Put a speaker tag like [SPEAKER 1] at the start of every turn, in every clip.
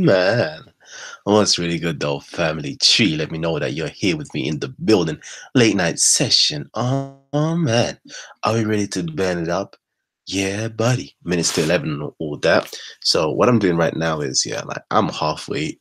[SPEAKER 1] man. Oh, it's really good though, family tree. Let me know that you're here with me in the building. Late night session. Oh man. Are we ready to band it up? Yeah, buddy. Minutes to 11 and all that. So what I'm doing right now is, yeah, like I'm halfway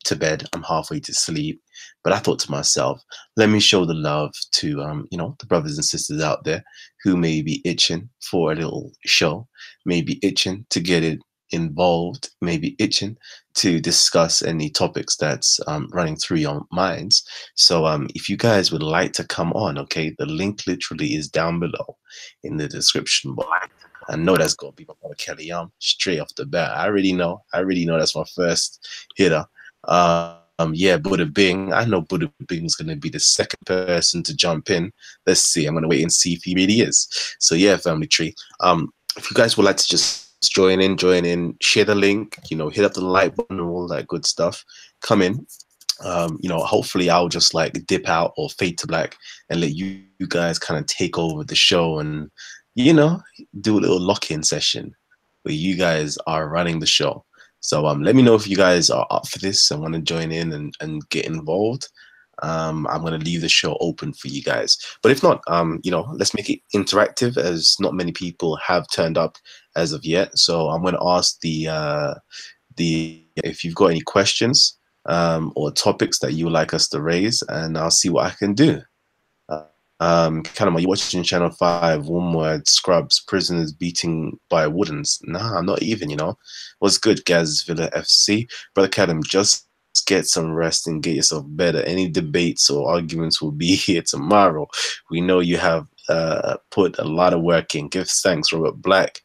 [SPEAKER 1] to bed. I'm halfway to sleep. But I thought to myself, let me show the love to the brothers and sisters out there who may be itching for a little show, maybe itching to get it involved, maybe itching to discuss any topics that's running through your minds. So if you guys would like to come on, okay, the link literally is down below in the description box. I know that's gonna be my brother Kelly. Straight off the bat. I already know. That's my first hitter. Yeah, Buddha Bing. I know Buddha Bing's gonna be the second person to jump in. Let's see. I'm gonna wait and see if he really is. So yeah, family tree. If you guys would like to just join in, share the link, hit up the like button and all that good stuff. Come in. Hopefully I'll just like dip out or fade to black and let you guys kind of take over the show and do a little lock-in session where you guys are running the show. So let me know if you guys are up for this and want to join in and get involved. I'm going to leave the show open for you guys. But if not, let's make it interactive as not many people have turned up as of yet. So I'm going to ask the if you've got any questions or topics that you would like us to raise, and I'll see what I can do. Kalam, are you watching Channel 5, one word, Scrubs, prisoners beating by Woodens? Nah, not even, What's good, Gaz Villa FC? Brother Kalam, just get some rest and get yourself better. Any debates or arguments will be here tomorrow. We know you have put a lot of work in. Give thanks, Robert Black.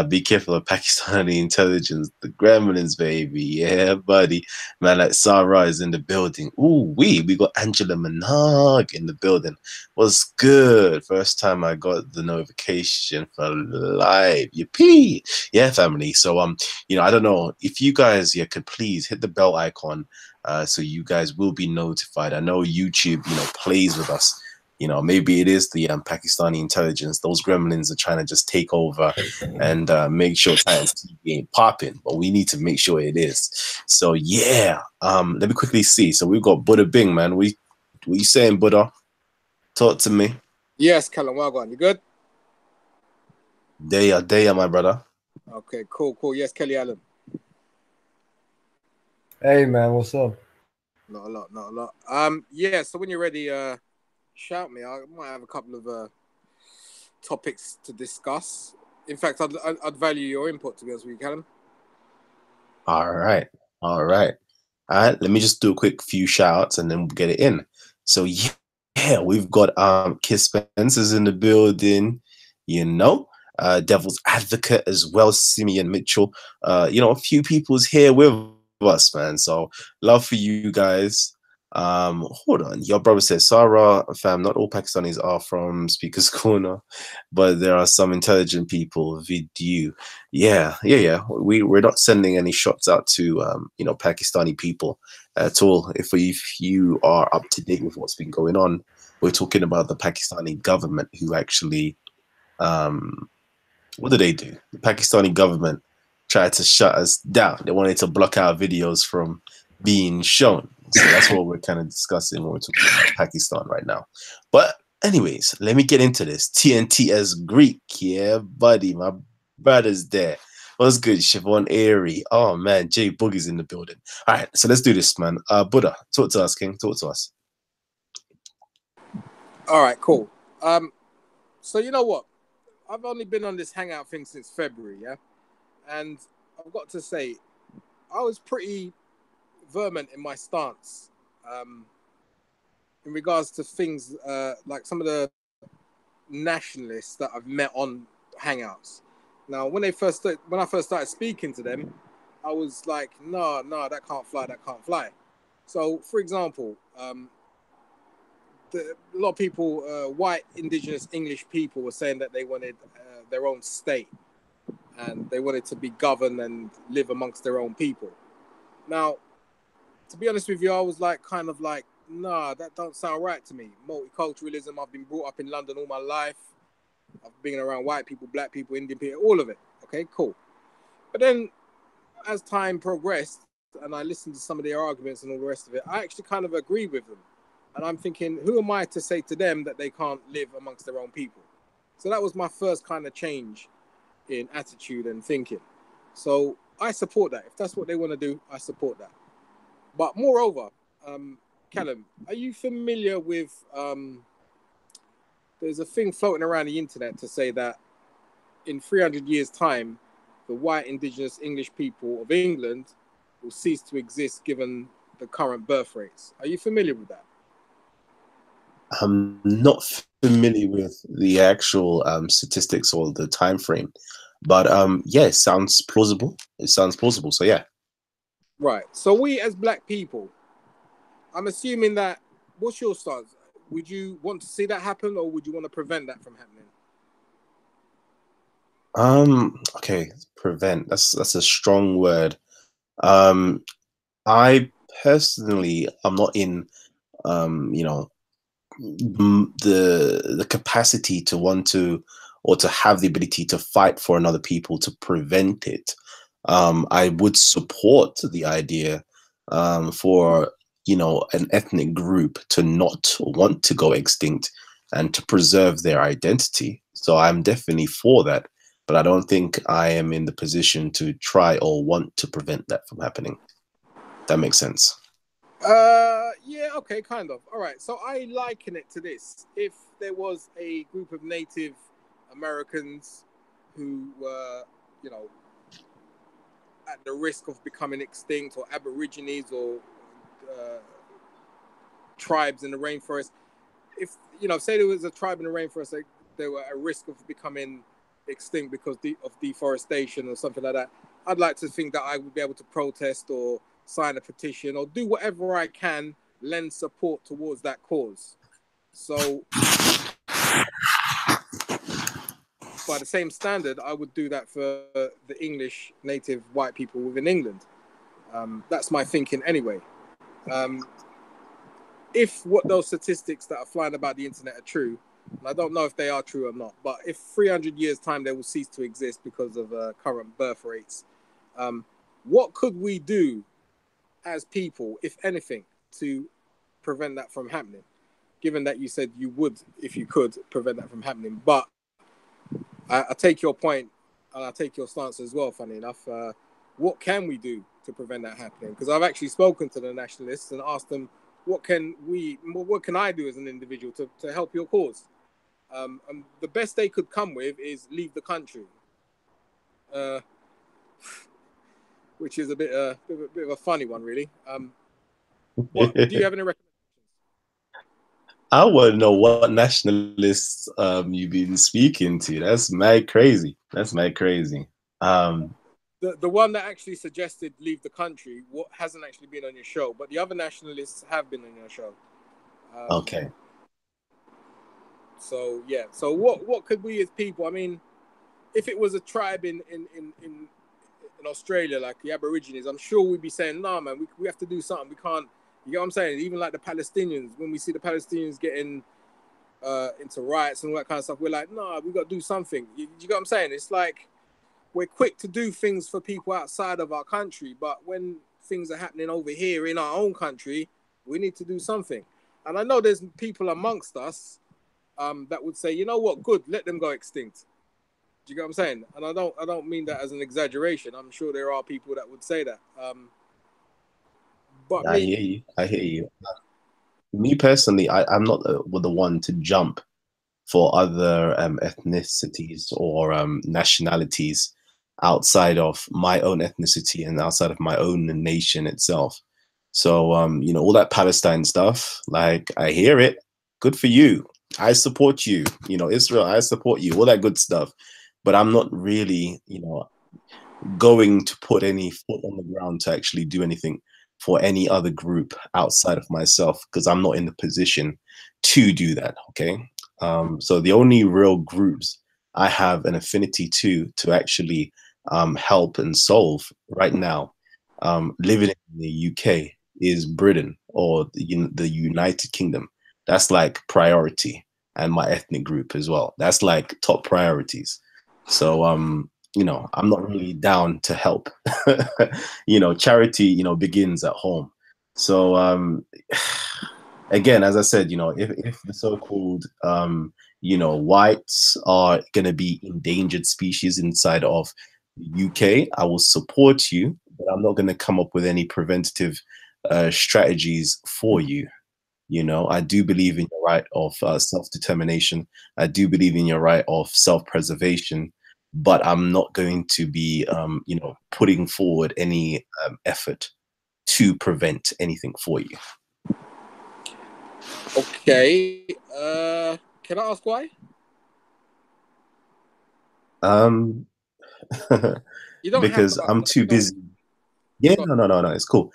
[SPEAKER 1] Be careful of Pakistani intelligence. The gremlins, baby. Yeah, buddy. Man, like Sarah is in the building. Ooh, we got Angela Manague in the building. What's good? First time I got the notification for live. Yippee! Yeah, family. So I don't know if you guys could please hit the bell icon so you guys will be notified. I know YouTube, plays with us. Maybe it is the Pakistani intelligence. Those gremlins are trying to just take over and make sure Titans TV ain't popping, but we need to make sure it is. So yeah, let me quickly see. So we've got Buddha Bing, man. What you saying, Buddha? Talk to me.
[SPEAKER 2] Yes, Kalam, well gone. You good?
[SPEAKER 1] There, my brother.
[SPEAKER 2] Okay, cool. Yes, Kelly Allen.
[SPEAKER 3] Hey, man, what's up?
[SPEAKER 2] Not a lot. Yeah. So when you're ready, shout me. I might have a couple of topics to discuss. In fact, I'd value your input, to be honest with you, Kalam.
[SPEAKER 1] All right. Let me just do a quick few shout-outs and then we'll get it in. So yeah, we've got Kiss Spencer's in the building, Devil's Advocate as well, Simeon Mitchell. A few people's here with us, man. So love for you guys. Hold on. Your brother says, Sarah, fam, not all Pakistanis are from Speaker's Corner, but there are some intelligent people with you. Yeah. We're not sending any shots out to Pakistani people at all. If you are up to date with what's been going on, we're talking about the Pakistani government who actually what did they do? The Pakistani government tried to shut us down. They wanted to block our videos from being shown. So that's what we're kind of discussing when we're talking about Pakistan right now. But anyways, let me get into this. TNT as Greek. Yeah, buddy. My brother's there. What's good, Siobhan Airy? Oh, man. Jay Boogie's in the building. All right, so let's do this, man. Buddha, talk to us, King. Talk to us.
[SPEAKER 2] All right, cool. So you know what? I've only been on this Hangout thing since February, yeah? And I've got to say, I was pretty vermont in my stance in regards to things like some of the nationalists that I've met on Hangouts. Now, when I first started speaking to them, I was like, no, that can't fly. So, for example, a lot of people, white, indigenous, English people, were saying that they wanted their own state and they wanted to be governed and live amongst their own people. Now, to be honest with you, I was kind of like, nah, that don't sound right to me. Multiculturalism, I've been brought up in London all my life. I've been around white people, black people, Indian people, all of it. Okay, cool. But then as time progressed, and I listen to some of their arguments and all the rest of it, I actually kind of agree with them. And I'm thinking, who am I to say to them that they can't live amongst their own people? So that was my first kind of change in attitude and thinking. So I support that. If that's what they want to do, I support that. But moreover, Callum, are you familiar with? There's a thing floating around the internet to say that in 300 years' time, the white indigenous English people of England will cease to exist given the current birth rates. Are you familiar with that?
[SPEAKER 1] I'm not familiar with the actual statistics or the time frame, but yeah, it sounds plausible. It sounds plausible. So yeah.
[SPEAKER 2] Right. So we as black people, I'm assuming that. What's your stance? Would you want to see that happen, or would you want to prevent that from happening?
[SPEAKER 1] Okay, prevent. That's a strong word. Um, I personally, I'm not in, you know, the capacity to want to or to have the ability to fight for another people to prevent it. I would support the idea for an ethnic group to not want to go extinct and to preserve their identity. So I'm definitely for that, but I don't think I am in the position to try or want to prevent that from happening. That makes sense.
[SPEAKER 2] Yeah, okay, kind of. All right, so I liken it to this. If there was a group of Native Americans who were, you know, at the risk of becoming extinct, or Aborigines, or uh, tribes in the rainforest, if, say there was a tribe in the rainforest, they were at risk of becoming extinct because of deforestation or something like that, I'd like to think that I would be able to protest or sign a petition or do whatever I can, lend support towards that cause. So by the same standard, I would do that for the English native white people within England. That's my thinking anyway. Um, if what those statistics that are flying about the internet are true, and I don't know if they are true or not, but if 300 years' time they will cease to exist because of current birth rates, um, what could we do as people, if anything, to prevent that from happening? Given that you said you would, if you could, prevent that from happening. But I take your point and I take your stance as well, funny enough. What can we do to prevent that happening? Because I've actually spoken to the nationalists and asked them, what can I do as an individual to help your cause? And the best they could come with is leave the country, uh, which is a bit of a funny one, really. What do you have any recommendations?
[SPEAKER 1] I want to know what nationalists you've been speaking to. That's mad crazy. That's mad crazy. Um,
[SPEAKER 2] The one that actually suggested leave the country, what hasn't actually been on your show, but the other nationalists have been on your show. Um,
[SPEAKER 1] okay.
[SPEAKER 2] so yeah, so what could we as people? I mean, if it was a tribe in Australia, like the Aborigines, I'm sure we'd be saying, "Nah, man, we have to do something. We can't." You get what I'm saying? Even like the Palestinians, when we see the Palestinians getting into riots and all that kind of stuff, we're like, "Nah, we got to do something." You get what I'm saying? It's like we're quick to do things for people outside of our country, but when things are happening over here in our own country, we need to do something. And I know there's people amongst us that would say, you know what, good, let them go extinct. Do you get what I'm saying? And I don't mean that as an exaggeration. I'm sure there are people that would say that. But
[SPEAKER 1] I
[SPEAKER 2] me,
[SPEAKER 1] hear you. I hear you. Me personally, I'm not the one to jump for other ethnicities or nationalities outside of my own ethnicity and outside of my own nation itself. So, all that Palestine stuff, like, I hear it. Good for you. I support you. Israel, I support you. All that good stuff. But I'm not really, going to put any foot on the ground to actually do anything for any other group outside of myself because I'm not in the position to do that. Okay. So the only real groups I have an affinity to actually help and solve right now, living in the UK, is Britain or the United Kingdom. That's like priority, and my ethnic group as well. That's like top priorities. So I'm not really down to help. Charity, begins at home. So again, as I said, if the so-called whites are gonna be endangered species inside of the UK, I will support you, but I'm not gonna come up with any preventative strategies for you. I do believe in your right of self-determination. I do believe in your right of self-preservation, but I'm not going to be, putting forward any effort to prevent anything for you.
[SPEAKER 2] Okay. Can I ask why?
[SPEAKER 1] Um,
[SPEAKER 2] You don't have to
[SPEAKER 1] because
[SPEAKER 2] ask.
[SPEAKER 1] I'm too
[SPEAKER 2] You don't.
[SPEAKER 1] busy. Yeah,
[SPEAKER 2] Go.
[SPEAKER 1] no, it's cool.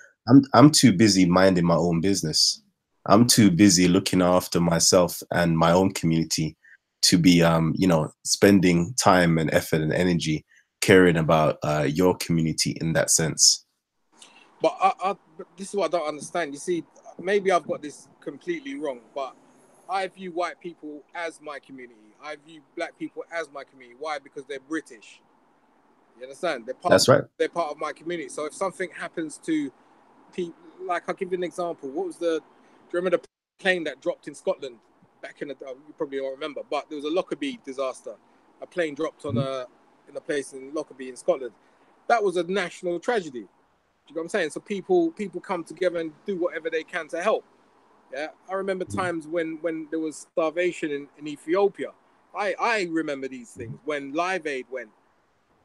[SPEAKER 1] I'm too busy minding my own business. I'm too busy looking after myself and my own community to be spending time and effort and energy caring about your community in that sense.
[SPEAKER 2] But this is what I don't understand. You see, maybe I've got this completely wrong, but I view white people as my community. I view black people as my community. Why? Because they're British. You understand?
[SPEAKER 1] That's right.
[SPEAKER 2] They're part of my community. So if something happens to people, like I'll give you an example. Do you remember the plane that dropped in Scotland back in the? You probably don't remember, but there was a Lockerbie disaster. A plane dropped in a place in Lockerbie in Scotland. That was a national tragedy. You know what I'm saying? So people come together and do whatever they can to help. Yeah, I remember times when there was starvation in Ethiopia. I remember these things when Live Aid went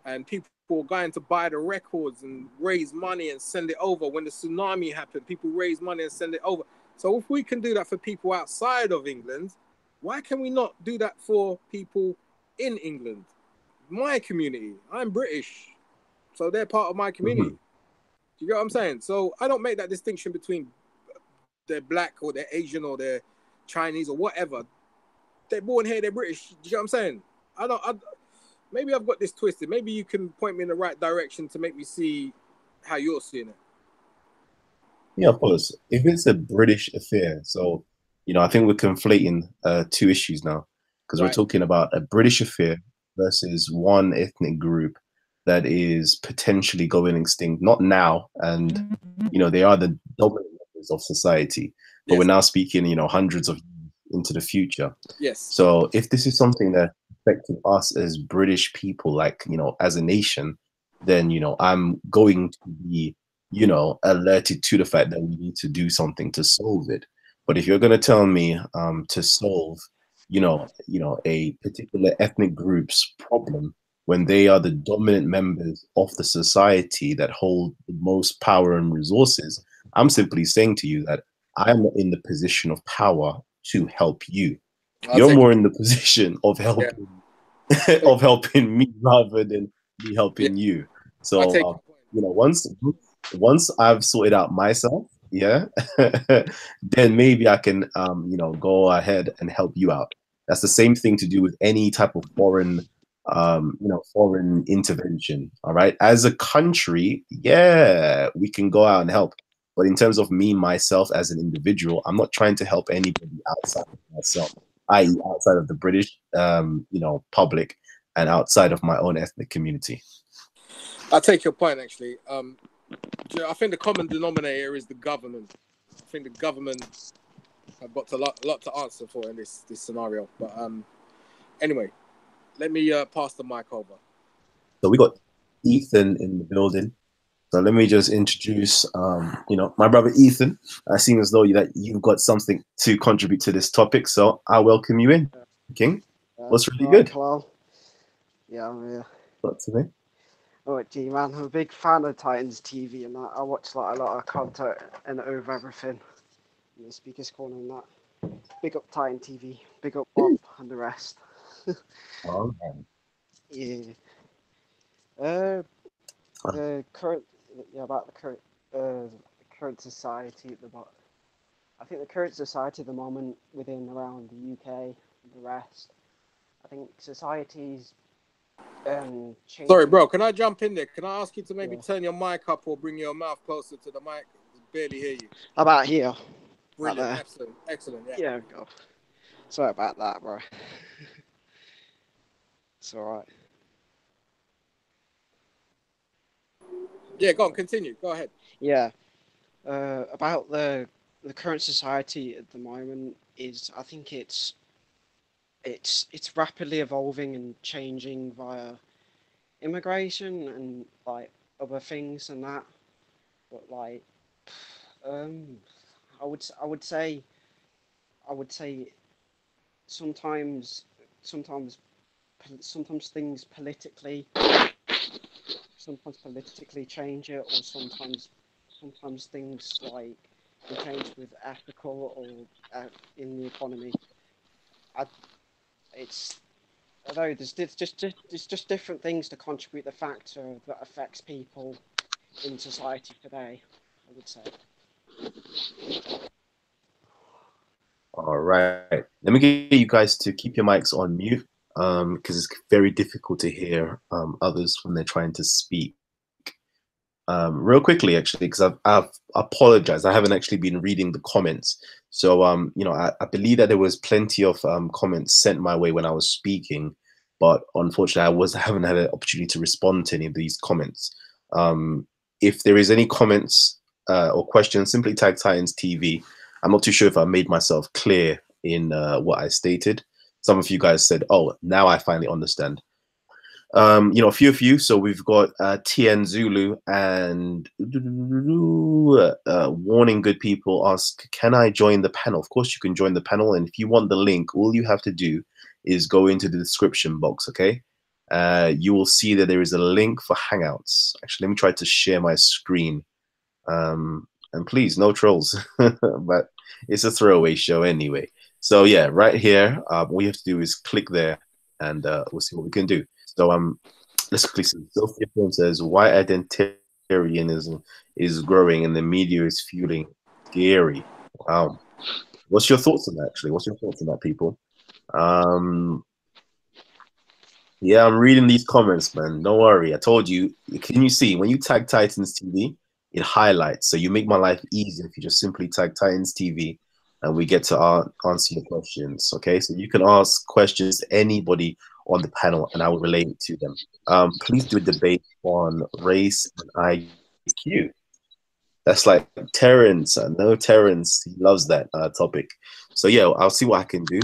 [SPEAKER 2] and people were going to buy the records and raise money and send it over. When the tsunami happened, people raised money and send it over. So if we can do that for people outside of England, why can we not do that for people in England? My community. I'm British, so they're part of my community.
[SPEAKER 1] Mhm.
[SPEAKER 2] Do you get what I'm saying? So I don't make that distinction between they're black or they're Asian or they're Chinese or whatever. They're born here, they're British. Do you get what I'm saying? Maybe I've got this twisted. Maybe you can point me in the right direction to make me see how you're seeing it.
[SPEAKER 1] Yeah, of course. If it's a British affair, so I think we're conflating two issues now, because we're
[SPEAKER 2] Right.
[SPEAKER 1] talking about a British affair versus one ethnic group that is potentially going extinct, not now, and they are the dominant members of society, but we're
[SPEAKER 2] Yes.
[SPEAKER 1] now speaking, hundreds of years into the future.
[SPEAKER 2] Yes.
[SPEAKER 1] So if this is something that affecting us as British people, like, as a nation, then, I'm going to be alerted to the fact that we need to do something to solve it. But if you're going to tell me to solve, a particular ethnic group's problem when they are the dominant members of the society that hold the most power and resources, I'm simply saying to you that I am not in the position of power to help you.
[SPEAKER 2] I'll
[SPEAKER 1] You're
[SPEAKER 2] take
[SPEAKER 1] more
[SPEAKER 2] it.
[SPEAKER 1] in the position of
[SPEAKER 2] Yeah.
[SPEAKER 1] helping
[SPEAKER 2] I take
[SPEAKER 1] of helping me rather than me
[SPEAKER 2] yeah.
[SPEAKER 1] helping you.
[SPEAKER 2] I
[SPEAKER 1] So,
[SPEAKER 2] take your point.
[SPEAKER 1] once I've sorted out myself, yeah, then maybe I can, go ahead and help you out. That's the same thing to do with any type of foreign intervention. All right, as a country, yeah, we can go out and help. But in terms of me, myself as an individual, I'm not trying to help anybody outside of myself, i.e., outside of the British, public, and outside of my own ethnic community.
[SPEAKER 2] I take your point actually. I think the common denominator is the government. I think the government have got a lot to answer for in this scenario. But anyway, let me pass the mic over.
[SPEAKER 1] So we got Ethan in the building. So let me just introduce, my brother Ethan. I seem as though that you've got something to contribute to this topic, so I welcome you in, King. What's really
[SPEAKER 3] All right,
[SPEAKER 1] good?
[SPEAKER 3] Kalam. Yeah, I'm here.
[SPEAKER 1] What's today?
[SPEAKER 3] Oh, gee, man, I'm a big fan of Titans TV and that. I watch like a lot of content and over everything. The Speaker's Corner and that. Big up Titan TV. Big up Bob and the rest.
[SPEAKER 1] Oh, man.
[SPEAKER 3] Yeah. Uh, the current, yeah, about the current society at I think the current society at the moment within around the UK and the rest. I think society's
[SPEAKER 2] Sorry,
[SPEAKER 3] changing.
[SPEAKER 2] bro. Can I jump in there? Can I ask you to maybe
[SPEAKER 3] Yeah.
[SPEAKER 2] turn your mic up or bring your mouth closer to the mic? I can barely hear you.
[SPEAKER 3] How about here? About
[SPEAKER 2] Brilliant.
[SPEAKER 3] there?
[SPEAKER 2] Excellent. Excellent. Yeah.
[SPEAKER 3] Yeah, go. Sorry about that, bro. It's alright.
[SPEAKER 2] Yeah, go on, continue. Go ahead.
[SPEAKER 3] Yeah. About the current society at the moment is, I think it's rapidly evolving and changing via immigration and like other things and that. But like, um, I would say sometimes sometimes sometimes things politically change it, or sometimes things like can change with ethical or in the economy. I, it's although there's just different things to contribute the factor that affects people in society today, I would say.
[SPEAKER 1] All right. Let me get you guys to keep your mics on mute, because it's very difficult to hear others when they're trying to speak. Real quickly, actually, because I've apologized. I haven't actually been reading the comments. So, I believe that there was plenty of comments sent my way when I was speaking, but unfortunately, I haven't had an opportunity to respond to any of these comments. If there is any comments or questions, simply tag Titans TV. I'm not too sure if I made myself clear in what I stated. Some of you guys said, "Oh, now I finally understand." A few of you. So we've got TN Zulu and Warning Good People ask, can I join the panel? Of course, you can join the panel. And if you want the link, all you have to do is go into the description box, okay? You will see that there is a link for Hangouts. Actually, let me try to share my screen. And please, no trolls, but it's a throwaway show anyway. So yeah, right here, all you have to do is click there and we'll see what we can do. So let's quickly see. Sophia Film says, why identitarianism is growing and the media is fueling scary. Wow. What's your thoughts on that, actually? What's your thoughts on that, people? Yeah, I'm reading these comments, man. Don't worry. I told you. Can you see when you tag Titans TV, it highlights. So you make my life easier if you just simply tag Titans TV and we get to answer your questions. Okay, so you can ask questions to anybody on the panel and I will relate it to them. Please do a debate on race and IQ. That's like Terrence. I know Terrence. He loves that topic. So yeah, I'll see what I can do.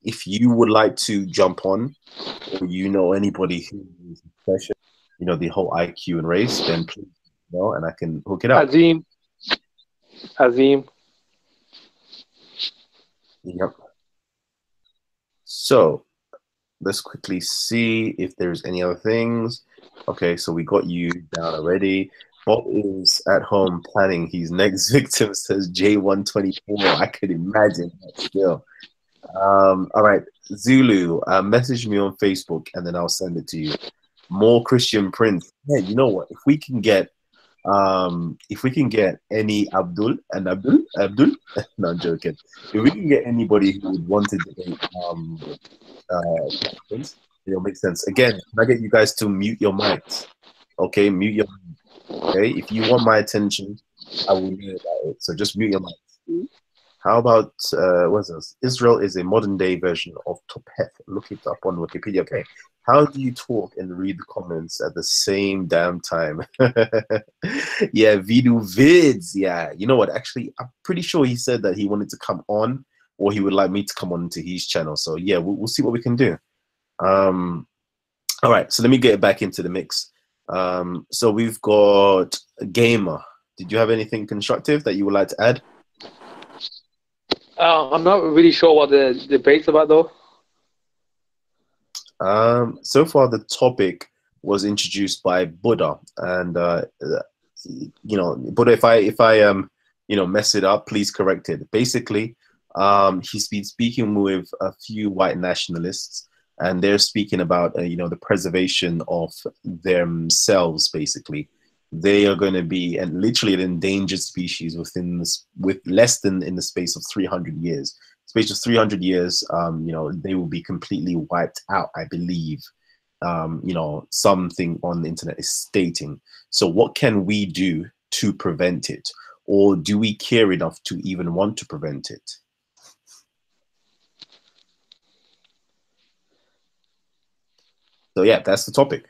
[SPEAKER 1] If you would like to jump on, or anybody who is pressure, the whole IQ and race, then please and I can hook it up.
[SPEAKER 4] Azim.
[SPEAKER 1] Yep. So let's quickly see if there's any other things. Okay, so we got you down already. Bob is at home planning his next victim, says J124. I could imagine that still. All right, Zulu, message me on Facebook and then I'll send it to you. More Christian Prince. Yeah, you know what? If we can get any Abdul, no, I'm joking. If we can get anybody who would want to debate Prince, it'll make sense. Again, can I get you guys to mute your mics? Okay, mute your mics. Okay, if you want my attention, I will hear about it. So just mute your mics. How about what's this? Israel is a modern day version of Topeth. Look it up on Wikipedia. Okay. How do you talk and read the comments at the same damn time? Yeah, Vidu Vids. Yeah. You know what? Actually, I'm pretty sure he said that he wanted to come on or he would like me to come on to his channel. So yeah, we'll see what we can do. All right. So let me get back into the mix. So we've got Gamer. Did you have anything constructive that you would like to add?
[SPEAKER 4] I'm not really sure what the debate's about, though.
[SPEAKER 1] So far, the topic was introduced by Buddha, and Buddha. If I mess it up, please correct it. Basically, he's been speaking with a few white nationalists, and they're speaking about the preservation of themselves. Basically, they are going to be literally an endangered species with less than in the space of 300 years. Space of 300 years, they will be completely wiped out, I believe. Something on the internet is stating. So what can we do to prevent it? Or do we care enough to even want to prevent it? So yeah, that's the topic.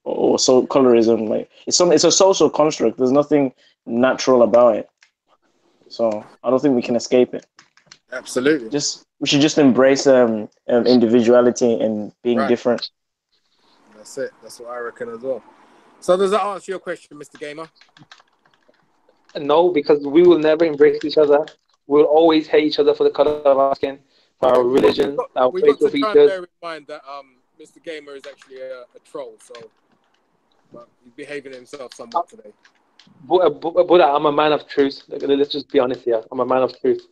[SPEAKER 5] or so colorism. Like it's a social construct. There's nothing natural about it. So I don't think we can escape it.
[SPEAKER 2] Absolutely.
[SPEAKER 5] Just we should just embrace individuality and being
[SPEAKER 2] Right.
[SPEAKER 5] different.
[SPEAKER 2] That's it. That's what I reckon as well. So does that answer your question, Mr. Gamer?
[SPEAKER 4] No, because we will never embrace each other. We'll always hate each other for the color of our skin, for our
[SPEAKER 2] Okay,
[SPEAKER 4] religion, our
[SPEAKER 2] we got
[SPEAKER 4] facial
[SPEAKER 2] to try and
[SPEAKER 4] features.
[SPEAKER 2] bear in mind that Mr. Gamer is actually a troll, so but he's behaving himself somewhat today.
[SPEAKER 4] But I'm a man of truth. Let's just be honest here. I'm a man of truth.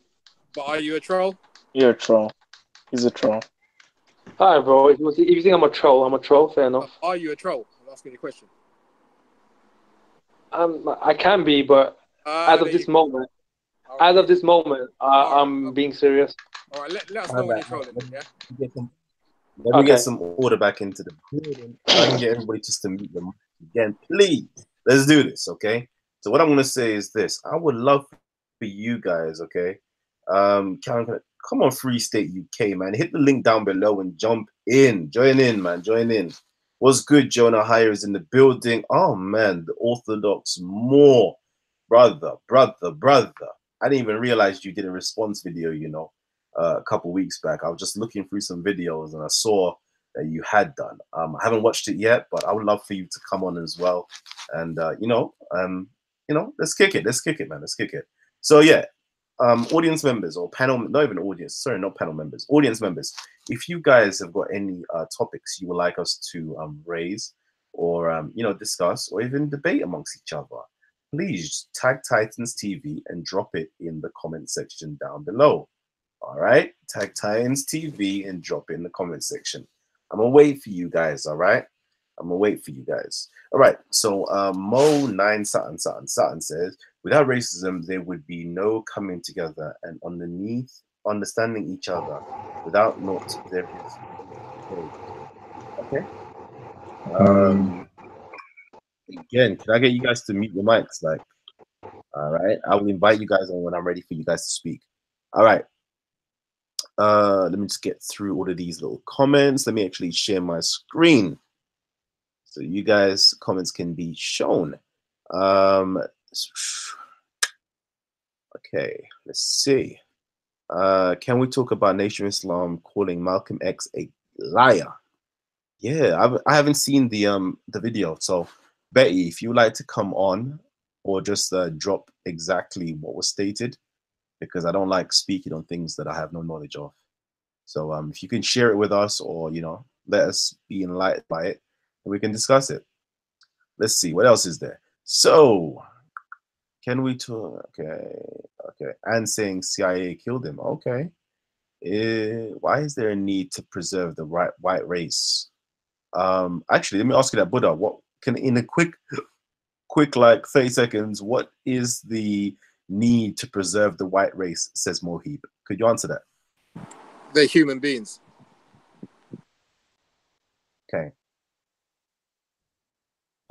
[SPEAKER 2] But are you a troll?
[SPEAKER 5] You're a troll. He's a troll.
[SPEAKER 4] All right, bro. If you think I'm a troll, I'm a troll. Fair enough.
[SPEAKER 2] Are you a troll? I'm asking you a question.
[SPEAKER 4] I can be, but as of
[SPEAKER 2] There you
[SPEAKER 4] this
[SPEAKER 2] go.
[SPEAKER 4] moment,
[SPEAKER 2] All right,
[SPEAKER 4] as of this moment,
[SPEAKER 2] all right,
[SPEAKER 4] I'm being serious.
[SPEAKER 2] all right. Let us
[SPEAKER 1] All
[SPEAKER 2] know when
[SPEAKER 1] right,
[SPEAKER 2] you're trolling, then, yeah.
[SPEAKER 1] let me get
[SPEAKER 4] Okay.
[SPEAKER 1] some order back into the building. I can get everybody just to mute them again, please. Let's do this, okay? So what I'm gonna say is this: I would love for you guys, okay? Come on, Free State UK, man. Hit the link down below and jump in. Join in, man. Join in. What's good? Jonah Hire is in the building. Oh man, the Orthodox more, brother. I didn't even realize you did a response video, a couple weeks back. I was just looking through some videos and I saw that you had done. I haven't watched it yet, but I would love for you to come on as well. And let's kick it. Let's kick it, man. Let's kick it. So yeah, audience members or panel, not even audience, sorry, not panel members, audience members. If you guys have got any topics you would like us to raise or discuss or even debate amongst each other, please tag Titans TV and drop it in the comment section down below. All right, tag Titans TV and drop it in the comment section. I'm gonna wait for you guys. All right, I'm gonna wait for you guys. All right. So Mo9 Sutton says, without racism, there would be no coming together and underneath understanding each other. Without not, there is no. Okay. Um. Again, can I get you guys to mute your mics? Like, all right. I will invite you guys on when I'm ready for you guys to speak. All right. Let me just get through all of these little comments. Let me actually share my screen so you guys' comments can be shown. Okay, let's see. Can we talk about Nation of Islam calling Malcolm X a liar? Yeah, I haven't seen the video. So Betty, if you would like to come on or just drop exactly what was stated, because I don't like speaking on things that I have no knowledge of. So if you can share it with us or let us be enlightened by it, we can discuss it. Let's see what else is there. So can we talk? Okay. And saying CIA killed him. Okay. Why is there a need to preserve the white race? Actually, let me ask you that, Buddha. What can in a quick like 30 seconds? What is the need to preserve the white race? Says Mohib. Could you answer that?
[SPEAKER 2] They're human beings.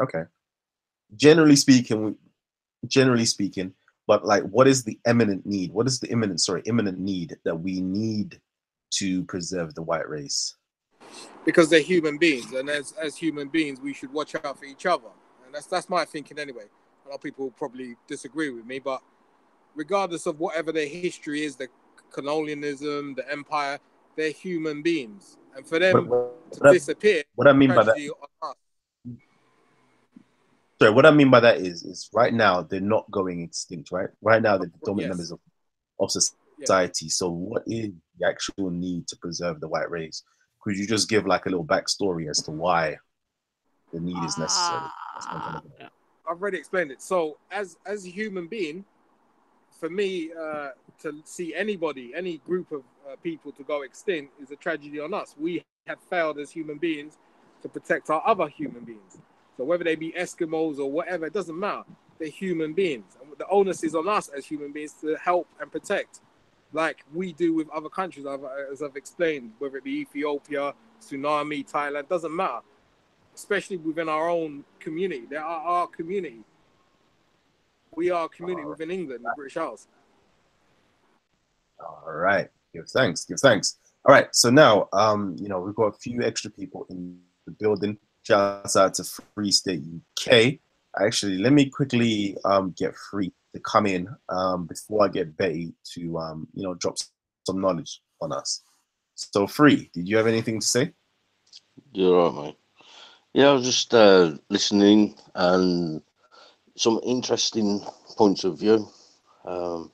[SPEAKER 1] Okay. Generally speaking, but like, what is the imminent need? What is the imminent need that we need to preserve the white race?
[SPEAKER 2] Because they're human beings, and as human beings, we should watch out for each other, and that's my thinking anyway. A lot of people will probably disagree with me, but regardless of whatever their history is, the colonialism, the empire, they're human beings, and for them to disappear,
[SPEAKER 1] what I mean by that,
[SPEAKER 2] tragedy on us.
[SPEAKER 1] sorry, what I mean by that is right now they're not going extinct, right? Right now they're the dominant members of society. Yeah. So what is the actual need to preserve the white race? Could you just give like a little backstory as to why the need is necessary?
[SPEAKER 2] I've already explained it. So as a human being, for me, to see any group of people to go extinct is a tragedy on us. We have failed as human beings to protect our other human beings. So whether they be Eskimos or whatever, it doesn't matter. They're human beings. And the onus is on us as human beings to help and protect, like we do with other countries, as I've explained, whether it be Ethiopia, tsunami, Thailand, doesn't matter. Especially within our own community. They are our community. We are a community within England, the British Isles.
[SPEAKER 1] All right. Give thanks. All right. So now, we've got a few extra people in the building. Shouts out to Free State UK. Actually, let me quickly get Free to come in before I get Betty to drop some knowledge on us. So Free, did you have anything to say?
[SPEAKER 6] You're right, mate. Yeah, I was just listening and some interesting points of view. Um,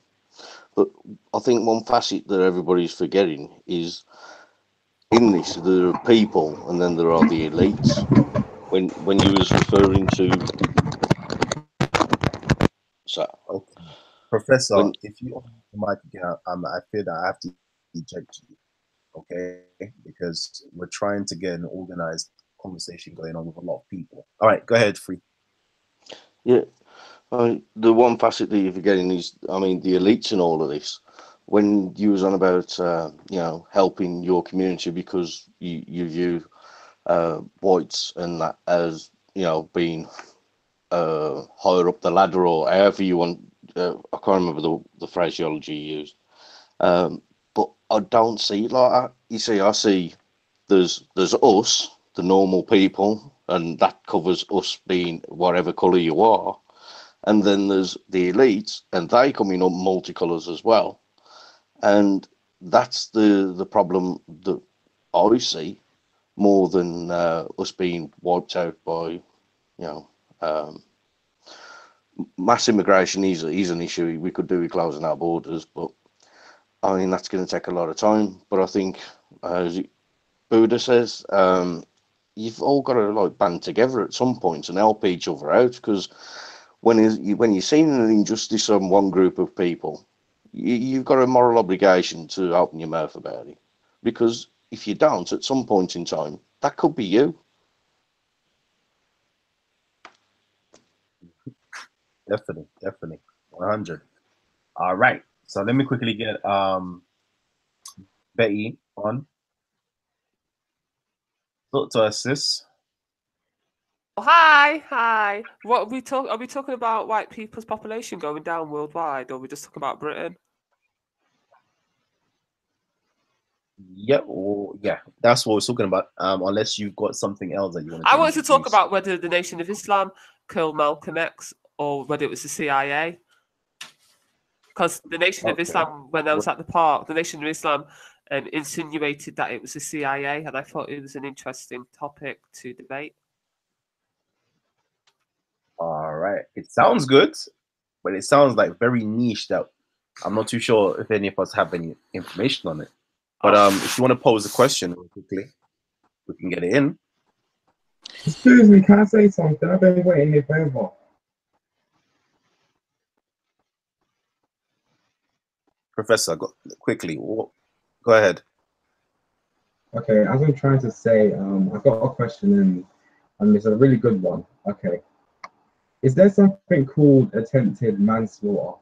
[SPEAKER 6] but I think one facet that everybody's forgetting is in this there are people and then there are the elites. When you was referring to so
[SPEAKER 1] Okay. Professor,
[SPEAKER 6] when
[SPEAKER 1] if you open the mic again, I fear that I have to eject you, okay? Because we're trying to get an organized conversation going on with a lot of people. All right, go ahead, Free.
[SPEAKER 6] yeah, the one facet that you're forgetting is, I mean, the elites and all of this. When you was on about, helping your community because you view whites and that as, being higher up the ladder or however you want. I can't remember the phraseology you used. But I don't see it like that. You see, I see there's us, the normal people, and that covers us being whatever colour you are. And then there's the elites, and they come in multicolours as well. And that's the problem that I see more than us being wiped out by, um, mass immigration is an issue. We could do with closing our borders, but I mean that's going to take a lot of time. But I think, as Buddha says, you've all got to like band together at some point and help each other out because when you're seeing an injustice on one group of people, you've got a moral obligation to open your mouth about it. Because if you don't, at some point in time, that could be you.
[SPEAKER 1] Definitely. 100. All right. So let me quickly get Betty on. Talk to us, sis.
[SPEAKER 7] Hi. What are we talking? Are we talking about white people's population going down worldwide, or are we just talking about Britain?
[SPEAKER 1] Yeah, well, yeah, that's what we're talking about. Unless you've got something else that you wanted
[SPEAKER 7] I
[SPEAKER 1] to
[SPEAKER 7] wanted to talk
[SPEAKER 1] introduce.
[SPEAKER 7] about whether the Nation of Islam killed Malcolm X or whether it was the CIA. Because the Nation of
[SPEAKER 1] Okay.
[SPEAKER 7] Islam, when I was at the park, the Nation of Islam insinuated that it was the CIA, and I thought it was an interesting topic to debate.
[SPEAKER 1] All right. It sounds good, but it sounds like very niche that I'm not too sure if any of us have any information on it. But if you want to pose a question real quickly, we can get it in.
[SPEAKER 8] Excuse me, can I say something? I've been waiting here forever.
[SPEAKER 1] Professor, quickly. Go ahead.
[SPEAKER 8] Okay, as I'm trying to say, I've got a question and it's a really good one. Okay. Is there something called attempted manslaughter?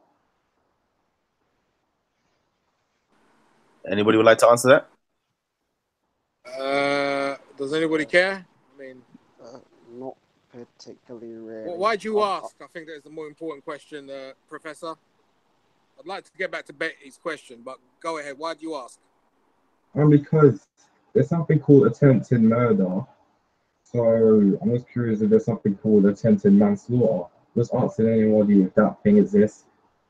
[SPEAKER 1] Anybody would like to answer that?
[SPEAKER 2] Does anybody care? I mean,
[SPEAKER 3] Not particularly, really.
[SPEAKER 2] why'd you ask? I think that's the more important question, Professor. I'd like to get back to Betty's question, but go ahead. Why'd you ask?
[SPEAKER 8] Because there's something called attempted murder. So I'm just curious if there's something called attempted manslaughter. Just asking anybody if that thing exists.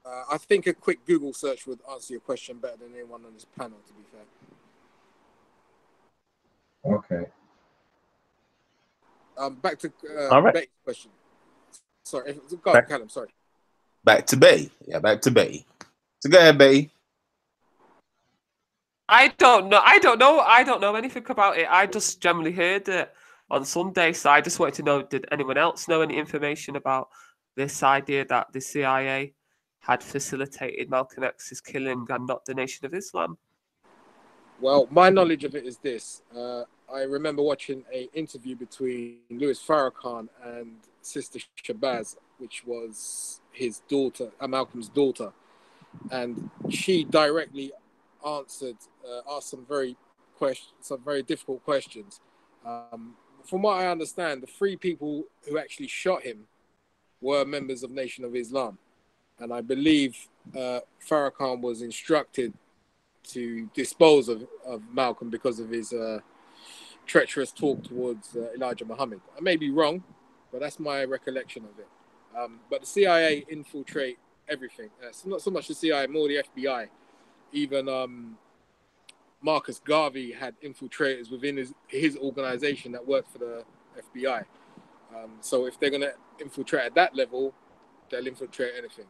[SPEAKER 2] I think a quick Google search would answer your question better than anyone on this panel, to be fair.
[SPEAKER 8] Okay.
[SPEAKER 2] Back to
[SPEAKER 1] All right.
[SPEAKER 2] Betty's question. Sorry, go on, Kalam, sorry.
[SPEAKER 1] Back to Betty. Yeah, back to Betty. So go ahead, Betty.
[SPEAKER 7] I don't know anything about it. I just generally heard it on Sunday, so I just wanted to know, did anyone else know any information about this idea that the CIA had facilitated Malcolm X's killing and not the Nation of Islam?
[SPEAKER 2] Well, my knowledge of it is this. I remember watching an interview between Louis Farrakhan and Sister Shabazz, which was his daughter, Malcolm's daughter. And she directly asked some very difficult questions. From what I understand, the three people who actually shot him were members of Nation of Islam. And I believe Farrakhan was instructed to dispose of Malcolm because of his treacherous talk towards Elijah Muhammad. I may be wrong, but that's my recollection of it. But the CIA infiltrate everything. It's not so much the CIA, more the FBI. Even Marcus Garvey had infiltrators within his organization that worked for the FBI. So if they're going to infiltrate at that level, they'll infiltrate anything.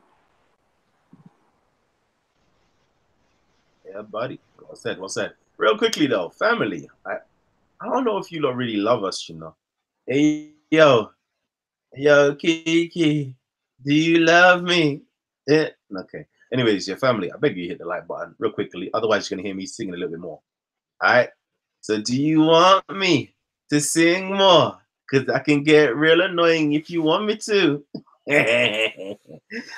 [SPEAKER 1] Yeah, buddy. Well said, well said. Real quickly though, family. I don't know if you lot really love us, you know. Hey, yo, Kiki, do you love me? Yeah. Okay. Anyways, your family, I beg you hit the like button real quickly. Otherwise, you're gonna hear me singing a little bit more. All right. So, do you want me to sing more? Cause I can get real annoying if you want me to. All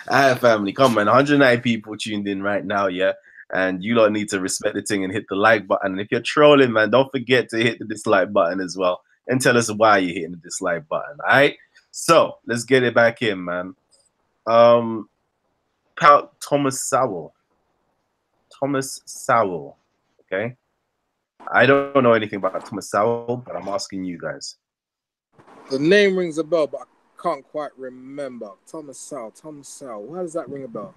[SPEAKER 1] right, family, come on. 109 people tuned in right now, yeah. And you lot need to respect the thing and hit the like button. And if you're trolling, man, don't forget to hit the dislike button as well. And tell us why you're hitting the dislike button. All right. So let's get it back in, man. Thomas Sowell. Thomas Sowell. Okay. I don't know anything about Thomas Sowell, but I'm asking you guys.
[SPEAKER 2] The name rings a bell, but I can't quite remember. Thomas Sowell. Why does that ring a bell?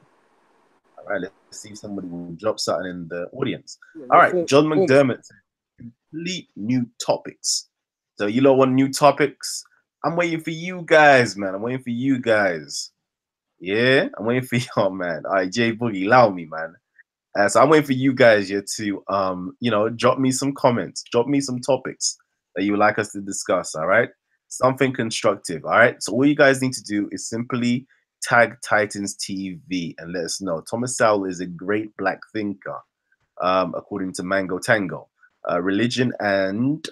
[SPEAKER 1] All right, let's see if somebody will drop something in the audience. All right, John McDermott. Complete new topics. So you lot want new topics? I'm waiting for you guys, man. I'm waiting for you guys. Yeah, I'm waiting for y'all, man. All right, J Boogie, allow me, man. So I'm waiting for you guys here to, you know, drop me some comments, drop me some topics that you would like us to discuss. All right, something constructive. All right. So all you guys need to do is simply tag Titans TV and let us know. Thomas Sowell is a great black thinker, according to Mango Tango. Religion and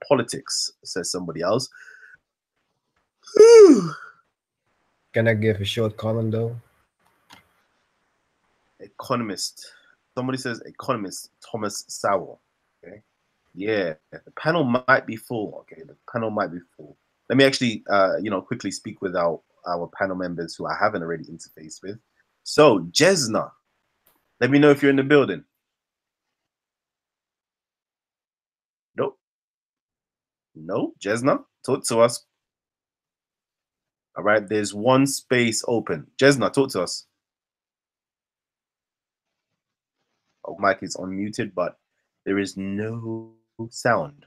[SPEAKER 1] politics, says somebody else.
[SPEAKER 9] Can I give a short comment though?
[SPEAKER 1] Economist. Somebody says economist Thomas Sowell. Okay. Yeah, the panel might be full. Okay, the panel might be full. Let me actually, you know, quickly speak with our panel members who I haven't already interfaced with. So, Jesna, let me know if you're in the building. Nope. No, Jesna, talk to us. All right, there's one space open. Jesna, talk to us. Oh, mic is unmuted, but there is no sound.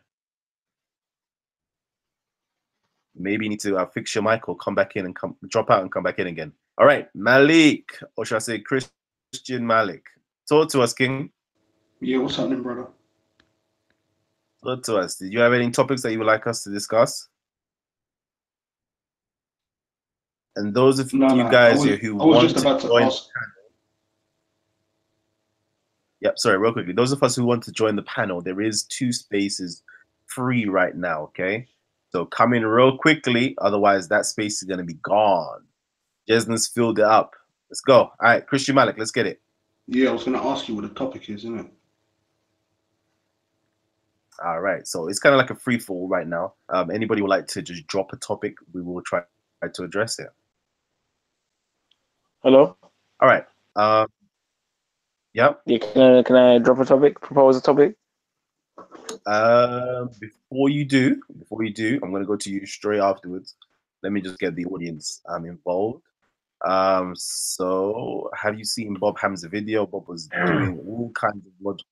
[SPEAKER 1] Maybe you need to fix your mic or come back in and drop out and come back in again. All right, Malik, or should I say Christian Malik? Talk to us, King.
[SPEAKER 10] Yeah, what's happening, brother?
[SPEAKER 1] Talk to us. Did you have any topics that you would like us to discuss? And those of you guys here who want to join, yep, sorry, real quickly. Those of us who want to join the panel, there is 2 spaces free right now, okay? So come in real quickly, otherwise that space is going to be gone. Jesna's filled it up. Let's go. All right, Christian Malik, let's get it.
[SPEAKER 10] Yeah, I was going to ask you what the topic is, isn't it?
[SPEAKER 1] All right, so it's kind of like a free fall right now. Anybody would like to just drop a topic, we will try to address it.
[SPEAKER 5] Hello?
[SPEAKER 1] All right. Yep.
[SPEAKER 5] Yeah, can I drop a topic, propose a topic?
[SPEAKER 1] Before you do, I'm going to go to you straight afterwards. Let me just get the audience involved. So have you seen Bob Ham's video? Bob was doing all kinds of logic,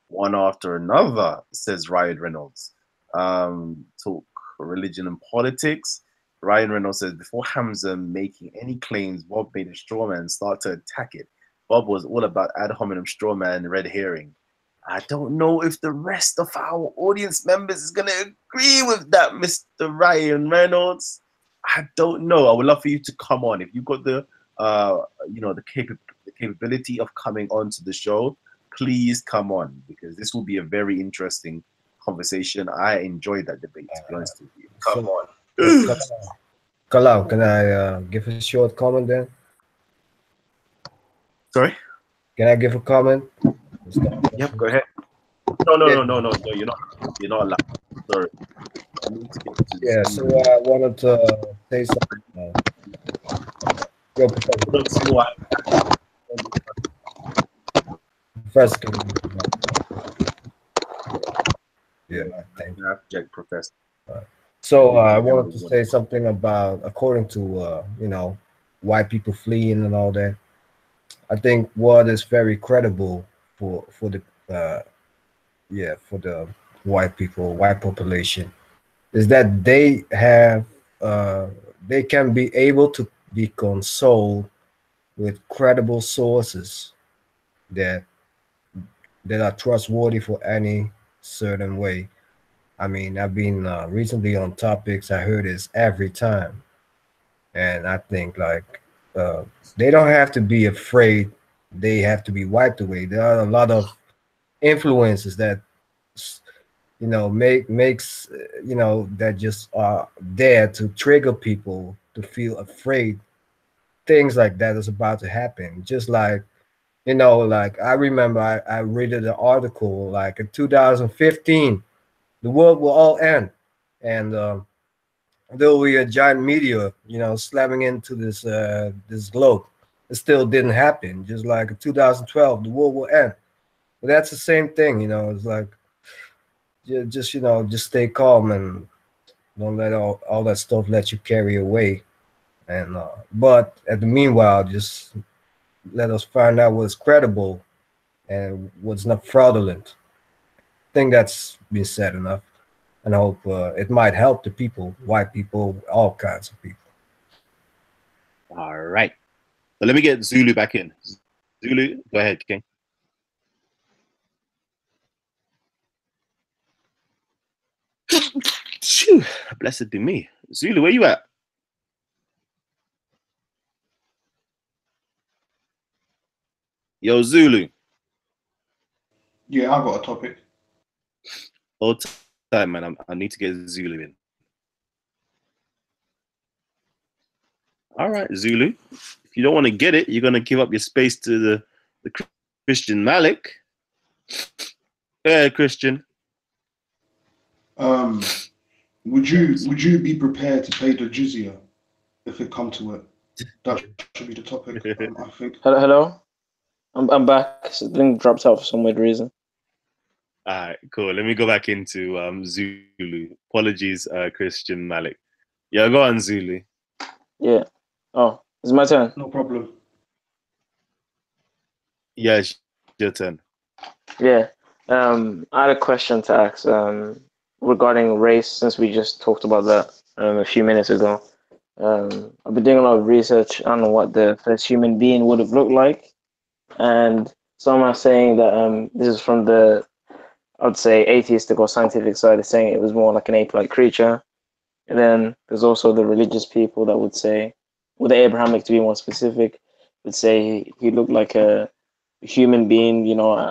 [SPEAKER 1] one after another, says Ryan Reynolds. Talk religion and politics. Ryan Reynolds says, before Hamza making any claims, Bob made a straw man start to attack it. Bob was all about ad hominem straw man red herring. I don't know if the rest of our audience members is going to agree with that, Mr. Ryan Reynolds. I don't know. I would love for you to come on. If you've got the, you know, the capability of coming onto the show, please come on, because this will be a very interesting conversation. I enjoyed that debate, to be honest with you. Come on.
[SPEAKER 9] Kalam, can I give a short comment then?
[SPEAKER 1] Sorry?
[SPEAKER 9] Can I give a comment?
[SPEAKER 1] Yep, go ahead. No, you're not allowed. Sorry.
[SPEAKER 9] Yeah, so I wanted to say something. First, Yeah, thank you.
[SPEAKER 1] Jack Professor.
[SPEAKER 9] So I
[SPEAKER 1] That
[SPEAKER 9] wanted
[SPEAKER 1] was
[SPEAKER 9] to
[SPEAKER 1] one.
[SPEAKER 9] say something about, according to white people fleeing and all that. I think what is very credible for the for the white people, white population, is that uh, they can be able to be consoled with credible sources that are trustworthy for any certain way. I mean, I've been recently on topics I heard is every time, and I think like uh, they don't have to be afraid. They have to be wiped away. There are a lot of influences that makes that just are there to trigger people to feel afraid. Things like that is about to happen. Just like like I remember I read an article like in 2015, the world will all end, and there will be a giant meteor, slamming into this globe. It still didn't happen. Just like in 2012, the world will end. But that's the same thing. It's like just stay calm and don't let all that stuff let you carry away. And but at the meanwhile, just let us find out what's credible and what's not fraudulent. I think that's been said enough, and I hope it might help the people, white people, all kinds of people.
[SPEAKER 1] All right. So let me get Zulu back in. Zulu, go ahead, King. Phew, blessed be me. Zulu, where you at? Yo, Zulu.
[SPEAKER 10] Yeah, I got a topic.
[SPEAKER 1] Hold tight, man. I need to get Zulu in. All right, Zulu. If you don't want to get it, you're gonna give up your space to the Christian Malik. Yeah, Christian.
[SPEAKER 10] Would you be prepared to pay the jizya if it come to it? That should be the topic. I think.
[SPEAKER 5] Hello. I'm back. So the thing dropped out for some weird reason.
[SPEAKER 1] All right, cool. Let me go back into Zulu. Apologies, Christian Malik. Yeah, go on, Zulu.
[SPEAKER 5] Yeah. Oh, it's my turn.
[SPEAKER 10] No problem.
[SPEAKER 1] Yeah, it's your turn.
[SPEAKER 5] Yeah. I had a question to ask regarding race, since we just talked about that a few minutes ago. I've been doing a lot of research on what the first human being would have looked like, and some are saying that this is from the, I would say, atheistic or scientific side, is saying it was more like an ape-like creature. And then there's also the religious people that would say, or the Abrahamic to be more specific, would say he looked like a human being,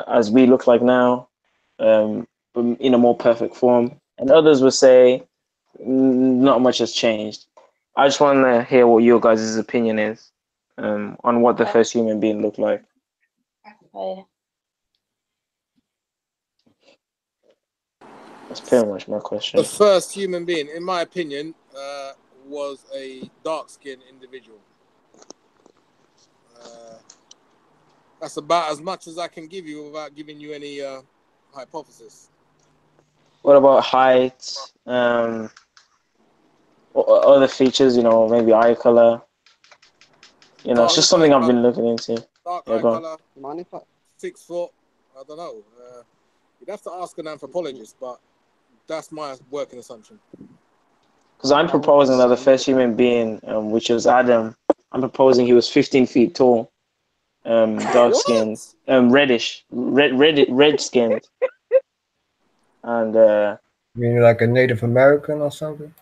[SPEAKER 5] as we look like now, but in a more perfect form. And others would say not much has changed. I just want to hear what your guys' opinion is on what the first human being looked like. That's pretty much my
[SPEAKER 2] The
[SPEAKER 5] question.
[SPEAKER 2] first human being, in my opinion, was a dark-skinned individual. That's about as much as I can give you without giving you any hypothesis.
[SPEAKER 5] What about height? Or other features, maybe eye color. It's just something I've been looking into.
[SPEAKER 2] Dark
[SPEAKER 5] Yeah,
[SPEAKER 2] eye
[SPEAKER 5] go on.
[SPEAKER 2] color, 6 foot. I don't know. You'd have to ask an anthropologist, but that's my working assumption.
[SPEAKER 5] Because I'm proposing that the first human being, which was Adam, I'm proposing he was 15 feet tall, dark skinned, reddish, red skinned, and
[SPEAKER 9] You mean like a Native American or something?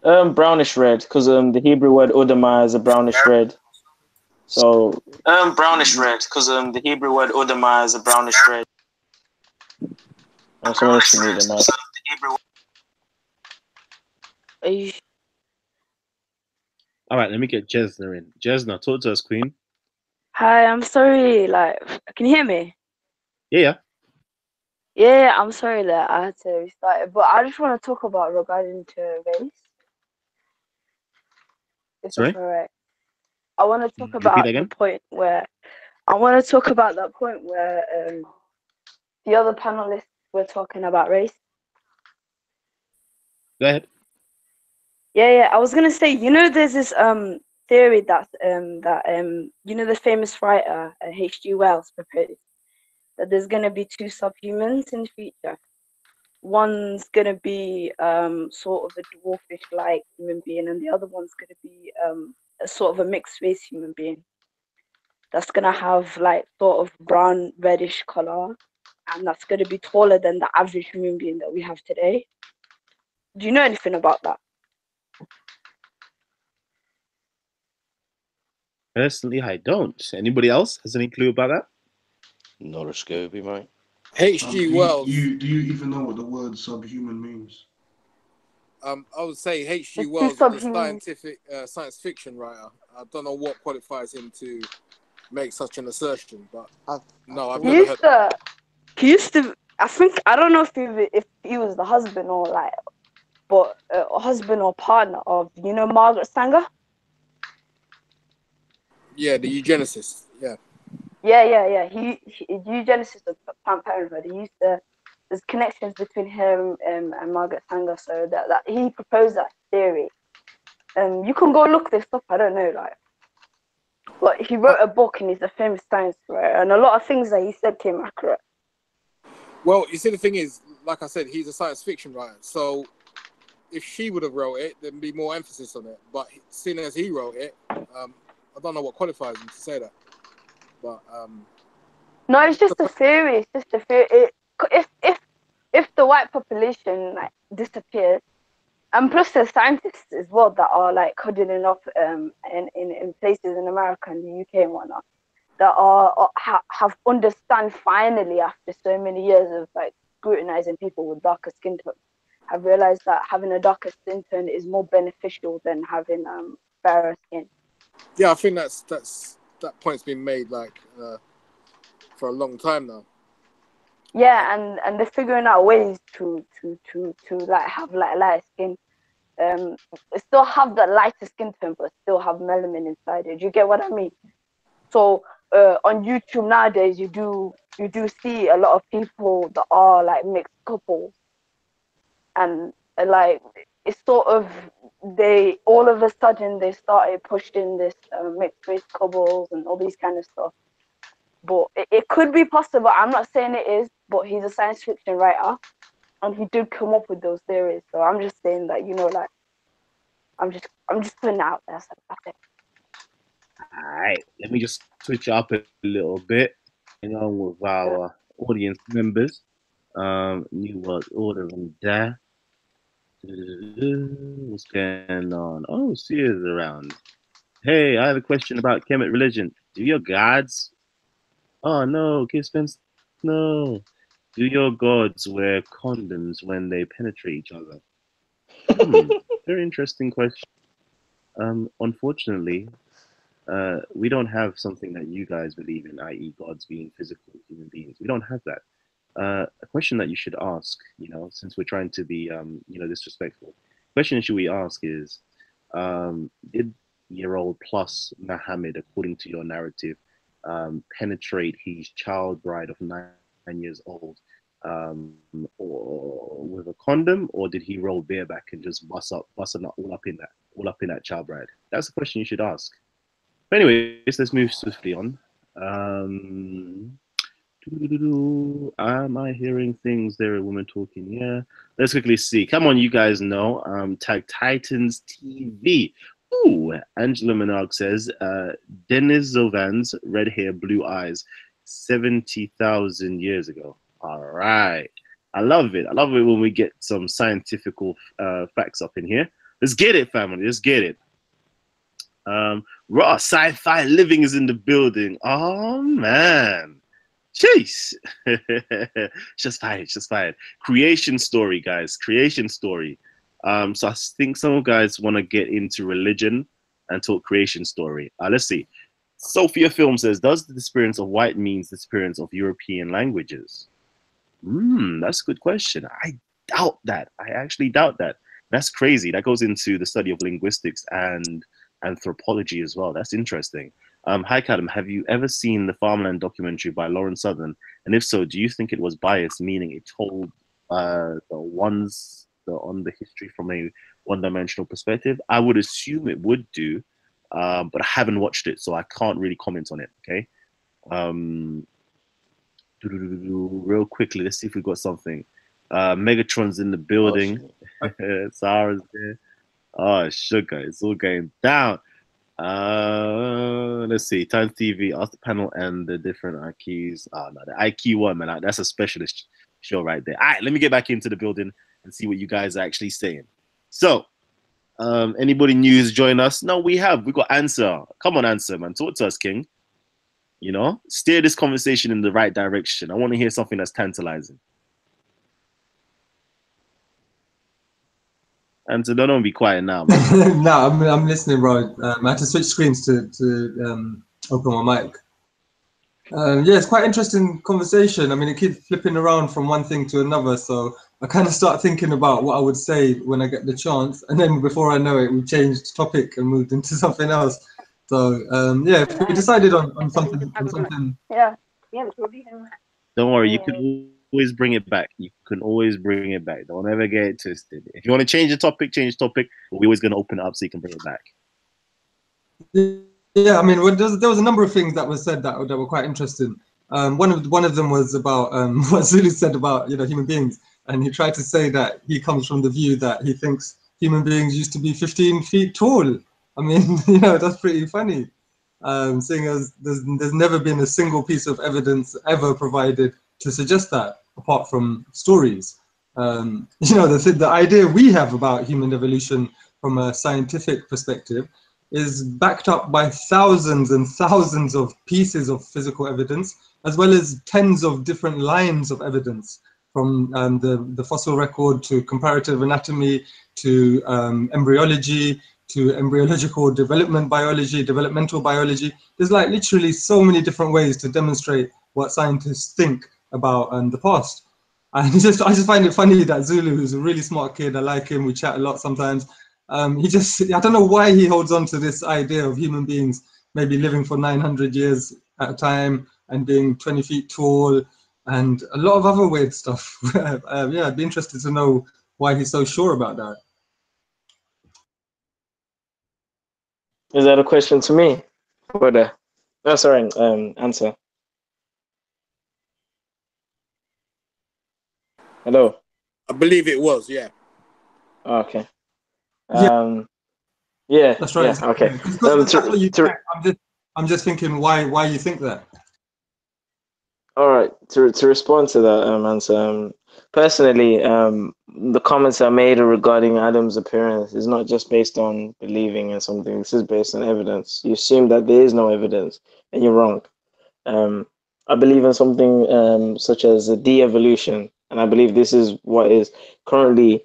[SPEAKER 5] brownish red, because the Hebrew word Udama is a brownish red. So
[SPEAKER 11] brownish red, because the Hebrew word Udama is a brownish red.
[SPEAKER 5] Someone should mute the mic.
[SPEAKER 1] All right, let me get Jesna in. Jesna, talk to us, Queen.
[SPEAKER 12] Hi, I'm sorry. Like, can you hear me?
[SPEAKER 1] Yeah.
[SPEAKER 12] Yeah, I'm sorry that I had to restart it, but I just want to talk about regarding to race. If
[SPEAKER 1] Sorry?
[SPEAKER 12] that's all right. I want to talk
[SPEAKER 1] Repeat
[SPEAKER 12] about
[SPEAKER 1] again?
[SPEAKER 12] the point where the other panelists were talking about race.
[SPEAKER 1] Go ahead.
[SPEAKER 12] Yeah. I was gonna say, there's this theory that the famous writer H.G. Wells proposed that there's gonna be two subhumans in the future. One's gonna be sort of a dwarfish-like human being, and the other one's gonna be a sort of a mixed race human being that's gonna have like sort of brown reddish color, and that's gonna be taller than the average human being that we have today. Do you know anything about that?
[SPEAKER 1] Personally, I don't. Anybody else has any clue about that?
[SPEAKER 6] Not a Scooby, mate.
[SPEAKER 2] H.G.
[SPEAKER 10] Do
[SPEAKER 2] Wells.
[SPEAKER 10] you even know what the word subhuman means?
[SPEAKER 2] I would say H.G.
[SPEAKER 12] It's two
[SPEAKER 2] Wells is a
[SPEAKER 12] subhuman.
[SPEAKER 2] science fiction writer. I don't know what qualifies him to make such an assertion, but no, I've
[SPEAKER 12] He
[SPEAKER 2] never heard.
[SPEAKER 12] used to. I don't know if he was the husband or like, but a husband or partner of Margaret Sanger.
[SPEAKER 2] Yeah, the eugenicist. Yeah.
[SPEAKER 12] Yeah. He eugenicist of Planned Parenthood. There's connections between him and Margaret Sanger, so that he proposed that theory. You can go look this up. I don't know, like, but he wrote a book and he's a famous science writer, and a lot of things that he said came accurate.
[SPEAKER 2] Well, you see, the thing is, like I said, he's a science fiction writer, so if she would have wrote it, there'd be more emphasis on it. But seeing as he wrote it, I don't know what qualifies him to say that. But
[SPEAKER 12] no, it's just a theory. It's just a theory. If the white population like disappears, and plus there's scientists as well that are like huddling up in places in America and the UK and whatnot that have understand finally after so many years of like scrutinizing people with darker skin tones, have realized that having a darker skin tone is more beneficial than having fairer skin.
[SPEAKER 2] Yeah, I think that point's been made like for a long time now.
[SPEAKER 12] Yeah, and they're figuring out ways to like have like lighter skin, still have the lighter skin tone, but still have melanin inside it. Do you get what I mean? So on YouTube nowadays, you do see a lot of people that are like mixed couples, and like it's sort of they all of a sudden they started pushing this mixed race couples and all these kind of stuff. But it could be possible. I'm not saying it is, but he's a science fiction writer, and he did come up with those theories. So I'm just saying that like I'm just putting it out there. So that's it.
[SPEAKER 1] All right, let me just switch up a little bit. On with our audience members. New World Order and there. What's going on? Oh, Sia's around. Hey, I have a question about Kemet religion. Do your gods? Oh no, Kiss Spence, no. Do your gods wear condoms when they penetrate each other? Very interesting question. Unfortunately, we don't have something that you guys believe in, i.e., gods being physical human beings. We don't have that. A question that you should ask, since we're trying to be, disrespectful. Question should we ask is, did year-old plus Muhammad, according to your narrative, penetrate his child bride of 9 years old, or with a condom, or did he roll bareback and just bust a nut all up in that child bride? That's the question you should ask. But anyways, let's move swiftly on. Am I hearing things? There a woman talking. Yeah. Let's quickly see. Come on, you guys know. Tag Titans TV. Ooh, Angela Minogue says, Denis Zovan's red hair, blue eyes, 70,000 years ago. All right. I love it. I love it when we get some scientific facts up in here. Let's get it, family. Let's get it. Raw sci-fi living is in the building. Oh man. Jeez. Just fired. Creation story, guys. Creation story. So I think some guys want to get into religion and talk creation story. Let's see. Sophia Film says, does the disappearance of white means the disappearance of European languages? That's a good question. I doubt that. I actually doubt that. That's crazy. That goes into the study of linguistics and anthropology as well. That's interesting. Hi, Kalam. Have you ever seen the Farmland documentary by Lawrence Southern? And if so, do you think it was biased, meaning it told the on the history from a one-dimensional perspective. I would assume it would do, but I haven't watched it, so I can't really comment on it. Okay. Real quickly, let's see if we got something. Megatron's in the building. Sarah's there. Oh, sugar, it's all going down. Let's see. Times TV, Ask the Panel, and the different IQs. Oh no, the IQ one, man, that's a specialist show right there. All right, let me get back into the building and see what you guys are actually saying. So, anybody new who's joining us? No, we got Answer. Come on, Answer, man, talk to us, King. You know, steer this conversation in the right direction. I want to hear something that's tantalizing. And so don't be quiet now, man.
[SPEAKER 13] No, I'm listening, bro. I had to switch screens to open my mic. Yeah, it's quite interesting conversation. I mean, it keeps flipping around from one thing to another, so I kind of start thinking about what I would say when I get the chance, and then before I know it, we changed topic and moved into something else. So yeah, if we decided on something.
[SPEAKER 12] Yeah.
[SPEAKER 1] Don't worry, you can always bring it back. You can always bring it back. Don't ever get it twisted. If you want to change the topic, change the topic. But we're always going to open it up so you can bring it back.
[SPEAKER 13] Yeah, I mean, there was a number of things that were said that were quite interesting. One of them was about what Zulu said about human beings, and he tried to say that he comes from the view that he thinks human beings used to be 15 feet tall. I mean, that's pretty funny. Seeing as there's never been a single piece of evidence ever provided to suggest that, apart from stories. The idea we have about human evolution from a scientific perspective is backed up by thousands and thousands of pieces of physical evidence, as well as tens of different lines of evidence, from the fossil record to comparative anatomy to embryology to embryological developmental biology. There's like literally so many different ways to demonstrate what scientists think about the past. And I just find it funny that Zulu, who's a really smart kid, I like him, we chat a lot sometimes, I don't know why he holds on to this idea of human beings maybe living for 900 years at a time and being 20 feet tall and a lot of other weird stuff. Yeah, I'd be interested to know why he's so sure about that.
[SPEAKER 5] Is that a question to me? Sorry, Answer. Hello.
[SPEAKER 2] I believe it was, yeah.
[SPEAKER 5] Oh, okay. Yeah,
[SPEAKER 13] that's right.
[SPEAKER 5] Yeah, okay.
[SPEAKER 13] I'm just thinking why you think that.
[SPEAKER 5] All right. To respond to that, Answer. Personally, the comments I made regarding Adam's appearance is not just based on believing in something. This is based on evidence. You assume that there is no evidence, and you're wrong. I believe in something such as a de-evolution, and I believe this is what is currently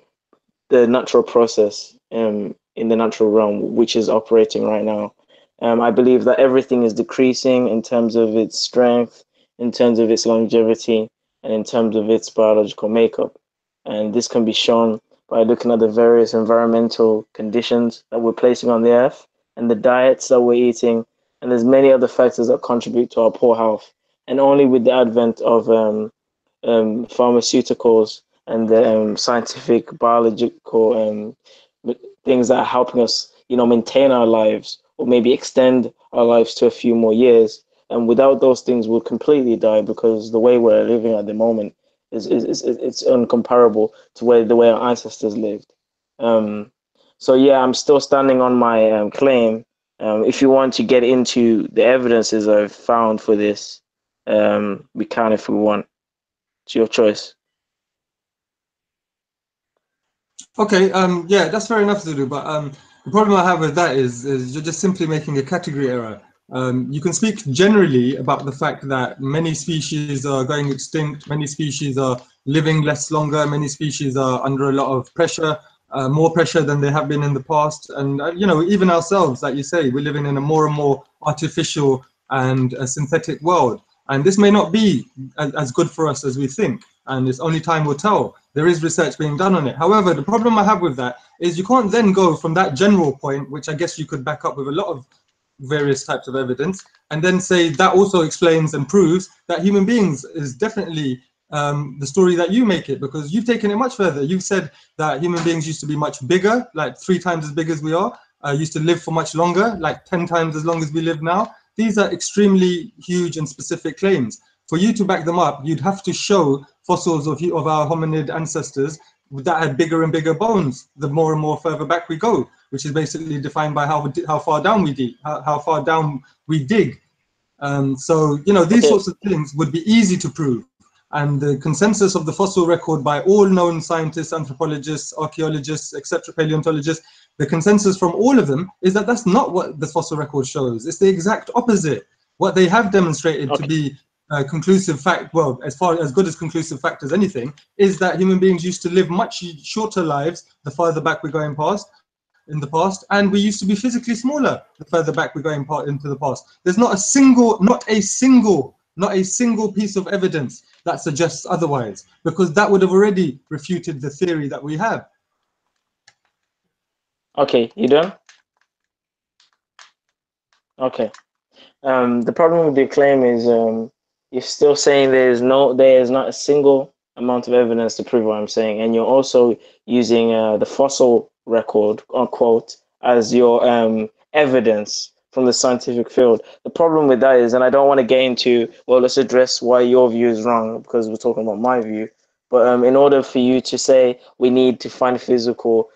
[SPEAKER 5] the natural process in the natural realm, which is operating right now. I believe that everything is decreasing in terms of its strength, in terms of its longevity, and in terms of its biological makeup. And this can be shown by looking at the various environmental conditions that we're placing on the earth and the diets that we're eating. And there's many other factors that contribute to our poor health. And only with the advent of pharmaceuticals and the scientific biological things that are helping us, maintain our lives or maybe extend our lives to a few more years. And without those things, we'll completely die, because the way we're living at the moment is uncomparable to the way our ancestors lived. So yeah, I'm still standing on my claim. If you want to get into the evidences I've found for this, we can if we want. It's your choice.
[SPEAKER 13] Okay, yeah, that's fair enough to do, but the problem I have with that is you're just simply making a category error. You can speak generally about the fact that many species are going extinct, many species are living less longer, many species are under a lot of pressure, more pressure than they have been in the past. And, even ourselves, like you say, we're living in a more and more artificial and synthetic world. And this may not be as good for us as we think, and it's only time will tell. There is research being done on it. However, the problem I have with that is you can't then go from that general point, which I guess you could back up with a lot of various types of evidence, and then say that also explains and proves that human beings is definitely the story that you make it, because you've taken it much further. You've said that human beings used to be much bigger, like 3 times as big as we are, used to live for much longer, like 10 times as long as we live now. These are extremely huge and specific claims. For you to back them up, you'd have to show fossils of our hominid ancestors that had bigger and bigger bones the more and more further back we go, which is basically defined by how far down we dig, how far down we dig. So, you know, these
[SPEAKER 5] Okay.
[SPEAKER 13] sorts of things would be easy to prove. And the consensus of the fossil record by all known scientists, anthropologists, archaeologists, etc., paleontologists, the consensus from all of them is that that's not what the fossil record shows. It's the exact opposite. What they have demonstrated to be conclusive fact, well, as good as conclusive fact as anything, is that human beings used to live much shorter lives the farther back we're going past in the past, and we used to be physically smaller the further back we're going into the past. There's not a single piece of evidence that suggests otherwise, because that would have already refuted the theory that we have.
[SPEAKER 5] Okay, you done? Okay. The problem with your claim is you're still saying there is not a single amount of evidence to prove what I'm saying, and you're also using the fossil record, unquote, as your evidence from the scientific field. The problem with that is, and I don't want to get into, well, let's address why your view is wrong, because we're talking about my view, but in order for you to say we need to find physical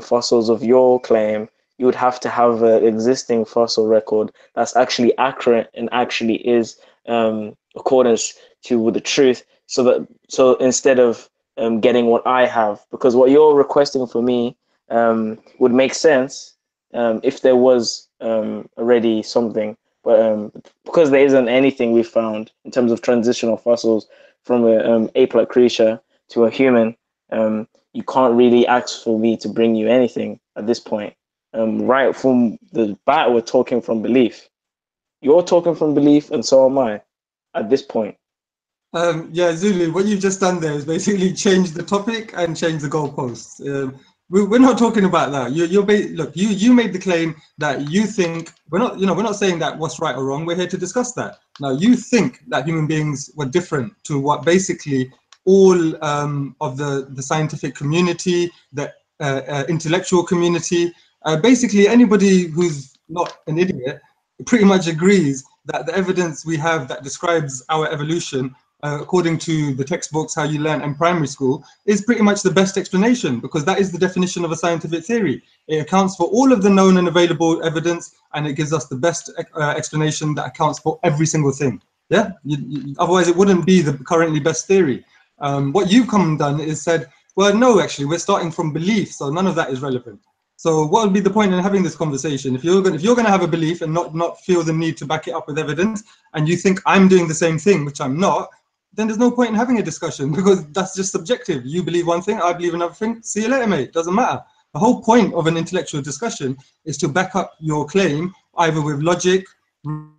[SPEAKER 5] fossils of your claim, you would have to have an existing fossil record that's actually accurate and actually is accordance to the truth. So instead of getting what I have, because what you're requesting for me would make sense if there was already something, but because there isn't anything we found in terms of transitional fossils from an ape-like creature to a human, you can't really ask for me to bring you anything at this point. Right from the bat, we're talking from belief. You're talking from belief, and so am I at this point.
[SPEAKER 13] Yeah, Zulu, what you've just done there is basically change the topic and change the goalposts. We're not talking about that. Look, you made the claim that you think we're not saying that what's right or wrong. We're here to discuss that. Now, you think that human beings were different to what basically all of the scientific community, the intellectual community, basically anybody who's not an idiot, pretty much agrees that the evidence we have that describes our evolution, according to the textbooks, how you learn in primary school, is pretty much the best explanation, because that is the definition of a scientific theory. It accounts for all of the known and available evidence, and it gives us the best explanation that accounts for every single thing. Yeah, otherwise it wouldn't be the currently best theory. What you've come and done is said, well, no, actually, we're starting from belief, so none of that is relevant. So what would be the point in having this conversation? If you're going to have a belief and not feel the need to back it up with evidence, and you think I'm doing the same thing, which I'm not, then there's no point in having a discussion, because that's just subjective. You believe one thing, I believe another thing. See you later, mate. Doesn't matter. The whole point of an intellectual discussion is to back up your claim either with logic,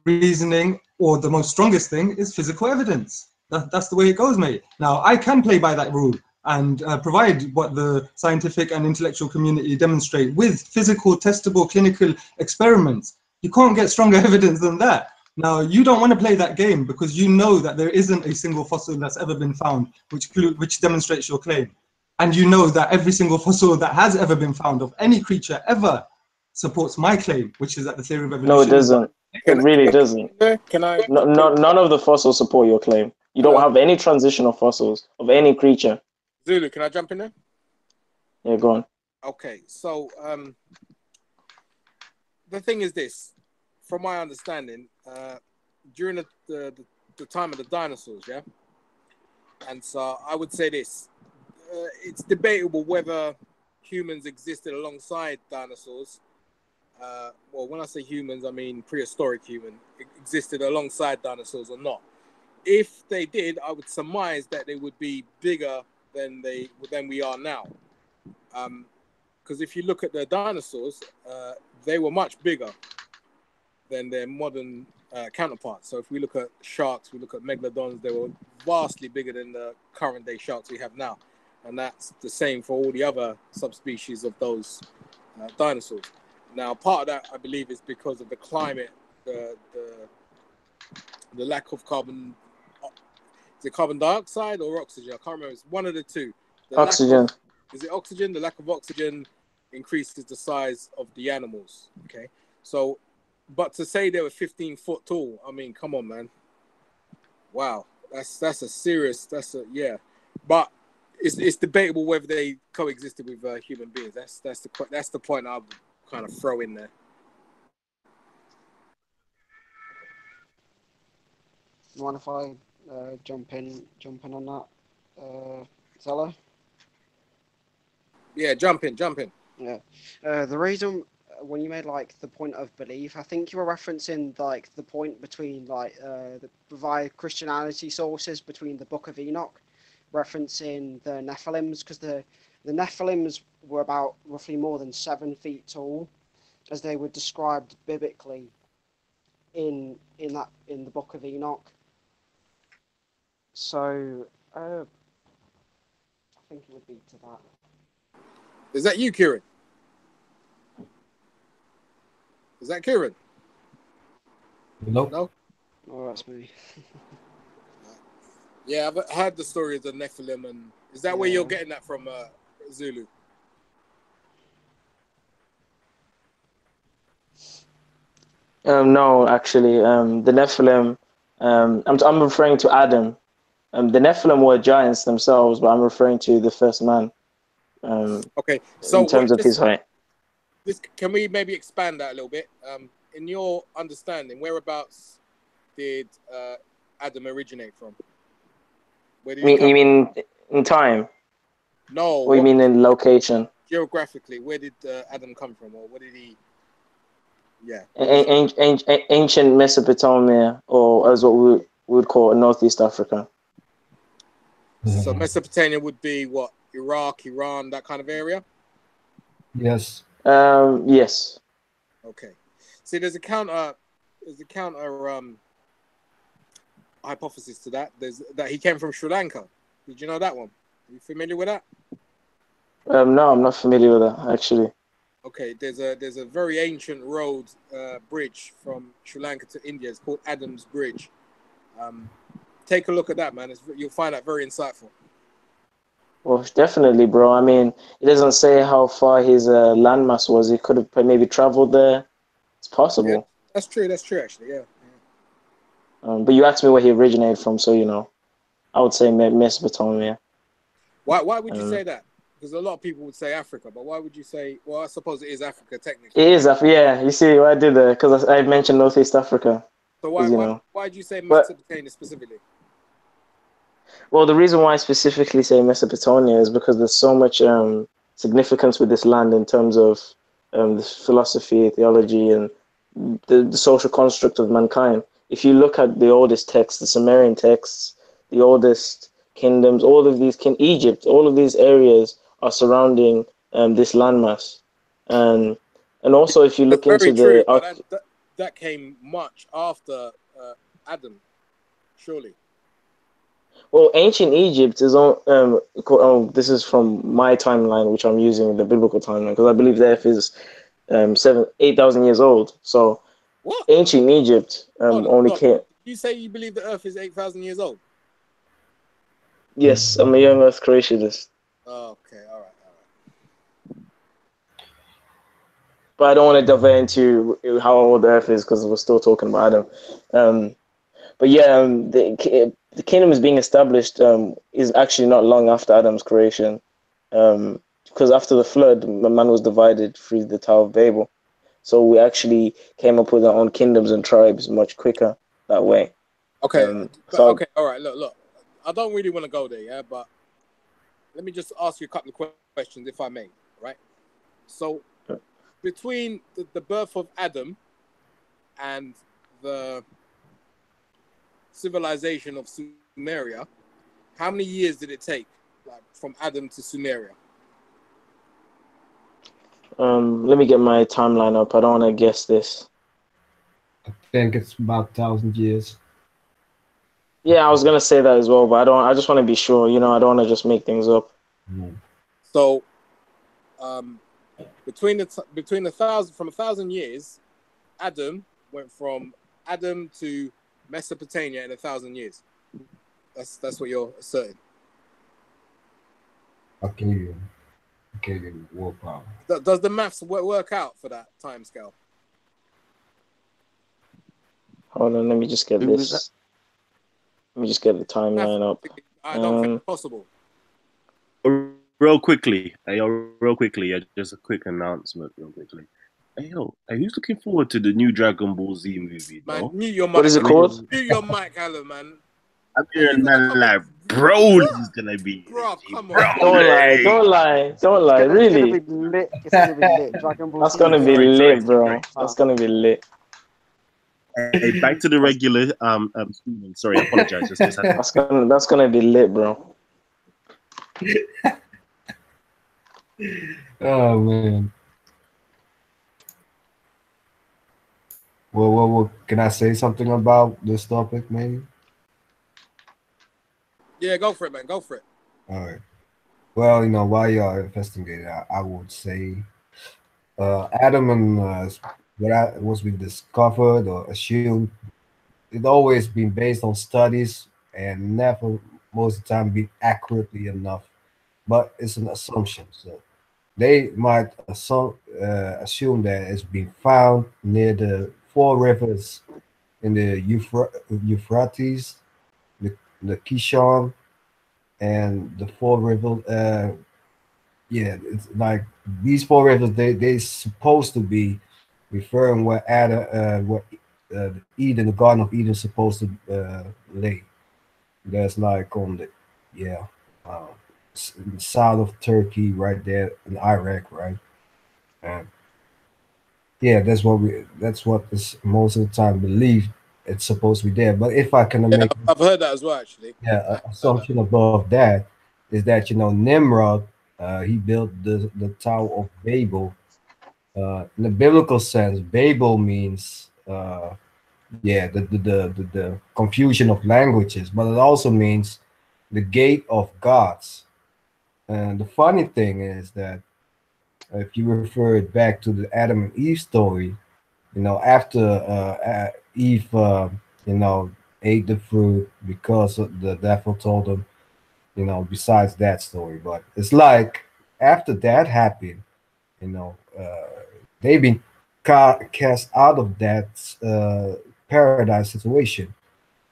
[SPEAKER 13] reasoning, or the most strongest thing is physical evidence. That's the way it goes, mate. Now, I can play by that rule and provide what the scientific and intellectual community demonstrate with physical, testable, clinical experiments. You can't get stronger evidence than that. Now, you don't want to play that game because you know that there isn't a single fossil that's ever been found which demonstrates your claim. And you know that every single fossil that has ever been found of any creature ever supports my claim, which is that the theory of evolution.
[SPEAKER 5] No, it doesn't. It really doesn't.
[SPEAKER 2] Can I?
[SPEAKER 5] None of the fossils support your claim. You don't have any transitional fossils of any creature.
[SPEAKER 2] Zulu, can I jump in there?
[SPEAKER 5] Yeah, go on.
[SPEAKER 2] Okay, so the thing is this, from my understanding, during the time of the dinosaurs, yeah, and so I would say this, it's debatable whether humans existed alongside dinosaurs. Well, when I say humans, I mean prehistoric human existed alongside dinosaurs or not. If they did, I would surmise that they would be bigger than we are now. Because if you look at the dinosaurs, they were much bigger than their modern counterparts. So if we look at sharks, we look at megalodons, they were vastly bigger than the current day sharks we have now. And that's the same for all the other subspecies of those dinosaurs. Now, part of that, I believe, is because of the climate, the lack of carbon. Is it carbon dioxide or oxygen? I can't remember. It's one of the two. The
[SPEAKER 5] Oxygen.
[SPEAKER 2] Is it oxygen? The lack of oxygen increases the size of the animals. Okay. So, but to say they were 15 foot tall, I mean, come on, man. Wow. That's a serious, yeah. But it's debatable whether they coexisted with human beings. That's the point I would kind of throw in there.
[SPEAKER 3] You mind if I jump in on that, Zella?
[SPEAKER 2] Yeah, jump in.
[SPEAKER 3] Yeah. The reason when you made like the point of belief, I think you were referencing like the point between like the via Christianity sources between the Book of Enoch, referencing the Nephilims, because the Nephilims were about roughly more than 7 feet tall, as they were described biblically in the Book of Enoch. So I think it would be to that.
[SPEAKER 2] Is that you, Kieran? Is that Kieran?
[SPEAKER 9] Nope.
[SPEAKER 2] No?
[SPEAKER 3] Oh, that's me.
[SPEAKER 2] Yeah, I've heard the story of the Nephilim, and is that where you're getting that from, Zulu?
[SPEAKER 5] No, actually, the Nephilim. I'm referring to Adam. The Nephilim were giants themselves, but I'm referring to the first man.
[SPEAKER 2] Okay, so
[SPEAKER 5] in terms of his height.
[SPEAKER 2] Can we maybe expand that a little bit? In your understanding, whereabouts did Adam originate from? Where did he come?
[SPEAKER 5] You mean in time?
[SPEAKER 2] No.
[SPEAKER 5] Or you mean in location?
[SPEAKER 2] Geographically, where did Adam come from, or what did he? Yeah.
[SPEAKER 5] Ancient Mesopotamia, or as what we would call Northeast Africa.
[SPEAKER 2] So Mesopotamia would be what? Iraq, Iran, that kind of area?
[SPEAKER 9] Yes.
[SPEAKER 5] Yes.
[SPEAKER 2] Okay. See, there's a counter hypothesis to that. There's that he came from Sri Lanka. Did you know that one? Are you familiar with that?
[SPEAKER 5] No, I'm not familiar with that actually.
[SPEAKER 2] Okay, there's a very ancient road bridge from Sri Lanka to India. It's called Adam's Bridge. Take a look at that, man. You'll find that very insightful.
[SPEAKER 5] Well, definitely, bro. I mean, it doesn't say how far his landmass was. He could have maybe traveled there. It's possible.
[SPEAKER 2] Yeah, that's true. That's true, actually. Yeah.
[SPEAKER 5] But you asked me where he originated from, so I would say Mesopotamia.
[SPEAKER 2] Why would you say that? Because a lot of people would say Africa, but why would you say? Well, I suppose it is Africa technically.
[SPEAKER 5] It is Africa. Yeah, you see what I did there because I mentioned Northeast Africa.
[SPEAKER 2] So why did you say Mesopotamia specifically?
[SPEAKER 5] Well, the reason why I specifically say Mesopotamia is because there's so much significance with this land in terms of the philosophy, theology, and the social construct of mankind. If you look at the oldest texts, the Sumerian texts, the oldest kingdoms, all of these Egypt, all of these areas are surrounding this landmass, and also if you look into
[SPEAKER 2] true, but that came much after Adam, surely.
[SPEAKER 5] Well, ancient Egypt is on. This is from my timeline, which I'm using the biblical timeline because I believe the Earth is 8,000 years old. So,
[SPEAKER 2] what?
[SPEAKER 5] Ancient Egypt only came.
[SPEAKER 2] You say you believe the Earth is 8,000 years old?
[SPEAKER 5] Yes, I'm a young Earth creationist.
[SPEAKER 2] Oh, okay, all right.
[SPEAKER 5] But I don't want to delve into how old the Earth is because we're still talking about Adam. But yeah, the kingdom is being established is actually not long after Adam's creation, because after the flood, man was divided through the Tower of Babel. So we actually came up with our own kingdoms and tribes much quicker that way.
[SPEAKER 2] Okay, okay, all right. Look. I don't really want to go there, yeah, but let me just ask you a couple of questions, if I may, right? So, between the birth of Adam and the civilization of Sumeria, how many years did it take, like from Adam to Sumeria?
[SPEAKER 5] Let me get my timeline up. I don't want to guess this.
[SPEAKER 9] I think it's about 1,000 years.
[SPEAKER 5] Yeah, I was gonna say that as well, but I just want to be sure. I don't want to just make things up.
[SPEAKER 2] So, between 1,000 years, Adam went from Adam to Mesopotamia in 1,000 years. That's what you're asserting.
[SPEAKER 9] Okay, willpower.
[SPEAKER 2] Does the maths work out for that time scale?
[SPEAKER 5] Hold on, let me just get
[SPEAKER 6] Who was that?
[SPEAKER 5] this. Let me just get the timeline up.
[SPEAKER 2] I don't think it's possible.
[SPEAKER 1] Real quickly, just a quick announcement, real quickly. Hey, yo, who's looking forward to the new Dragon Ball Z movie,
[SPEAKER 2] Man,
[SPEAKER 1] though?
[SPEAKER 2] mute your mic.
[SPEAKER 5] What is it called?
[SPEAKER 2] Mute your mic, Alan, man.
[SPEAKER 1] I'm hearing man like, Broly's gonna be.
[SPEAKER 2] Bro, come on.
[SPEAKER 5] Don't lie, don't lie, don't lie. Really?
[SPEAKER 3] It's gonna be lit. It's gonna be lit. Dragon Ball
[SPEAKER 5] That's
[SPEAKER 3] Z.
[SPEAKER 5] gonna be lit, bro.
[SPEAKER 1] Sorry.
[SPEAKER 5] That's gonna be lit.
[SPEAKER 1] Hey, back to the regular streaming. Sorry, I apologize. Just
[SPEAKER 5] That's gonna be lit, bro.
[SPEAKER 9] Oh man. Well, can I say something about this topic, maybe?
[SPEAKER 2] Yeah, go for it, man. Go for it.
[SPEAKER 9] All right. Well, while you're investigating, I would say Adam and what was we discovered or assumed, it's always been based on studies and never most of the time be accurately enough. But it's an assumption. So they might assume that it's been found near the four rivers in the Euphrates, the Kishon, and the four rivers. It's like these four rivers. They supposed to be referring where Adam, Eden, the Garden of Eden, is supposed to lay. That's like on the south of Turkey, right there in Iraq, right? And that's what is most of the time believed it's supposed to be there. But if I can make,
[SPEAKER 2] I've heard that as well, actually.
[SPEAKER 9] Assumption above that is that Nimrod, he built the Tower of Babel. In the biblical sense, Babel means the confusion of languages, but it also means the gate of gods. And the funny thing is that if you refer it back to the Adam and Eve story, after Eve, ate the fruit because the devil told them, besides that story. But it's like after that happened, they've been cast out of that paradise situation.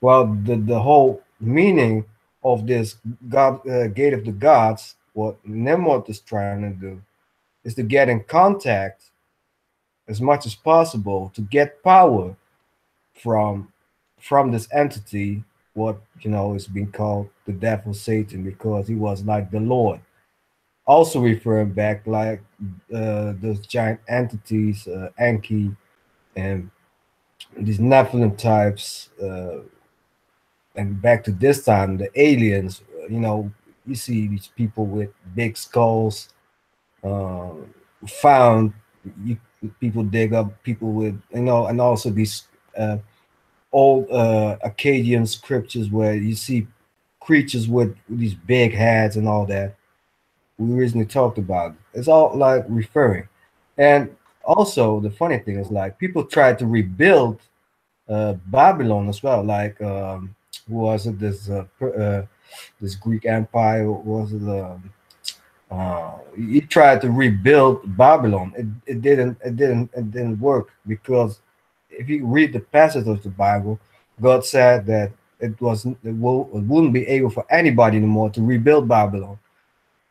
[SPEAKER 9] Well, the whole meaning of this God gate of the gods, what Nimrod is trying to do, is to get in contact as much as possible to get power from this entity, what is being called the devil, Satan, because he was like the Lord. Also referring back like those giant entities, Enki, and these Nephilim types, and back to this time, the aliens. You see these people with big skulls. Found people dig up people with and also these old Akkadian scriptures where you see creatures with these big heads and all that. We recently talked about it. It's all like referring, and also the funny thing is like people tried to rebuild Babylon as well. Like who was it? This Greek empire was it? He tried to rebuild Babylon. It didn't work because if you read the passage of the Bible, God said that it wouldn't be able for anybody anymore to rebuild Babylon.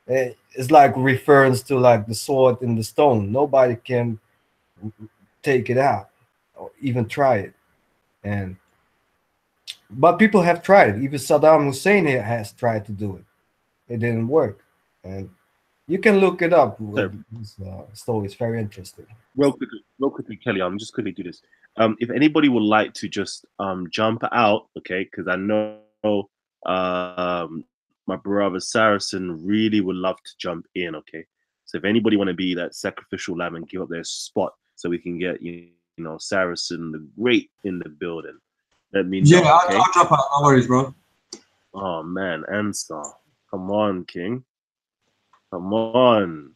[SPEAKER 9] It's like reference to like the sword in the stone. Nobody can take it out or even try it. But people have tried it. Even Saddam Hussein has tried to do it. It didn't work. And you can look it up. This story is very interesting.
[SPEAKER 1] Real quickly, Kelly, I'm just quickly do this. If anybody would like to just jump out, okay, because I know my brother Saracen really would love to jump in, okay. So if anybody want to be that sacrificial lamb and give up their spot, so we can get Saracen the Great in the building, let me know.
[SPEAKER 13] Yeah,
[SPEAKER 1] okay?
[SPEAKER 13] I'll drop out. No worries, bro.
[SPEAKER 1] Oh man, Anstar, come on, King, come on.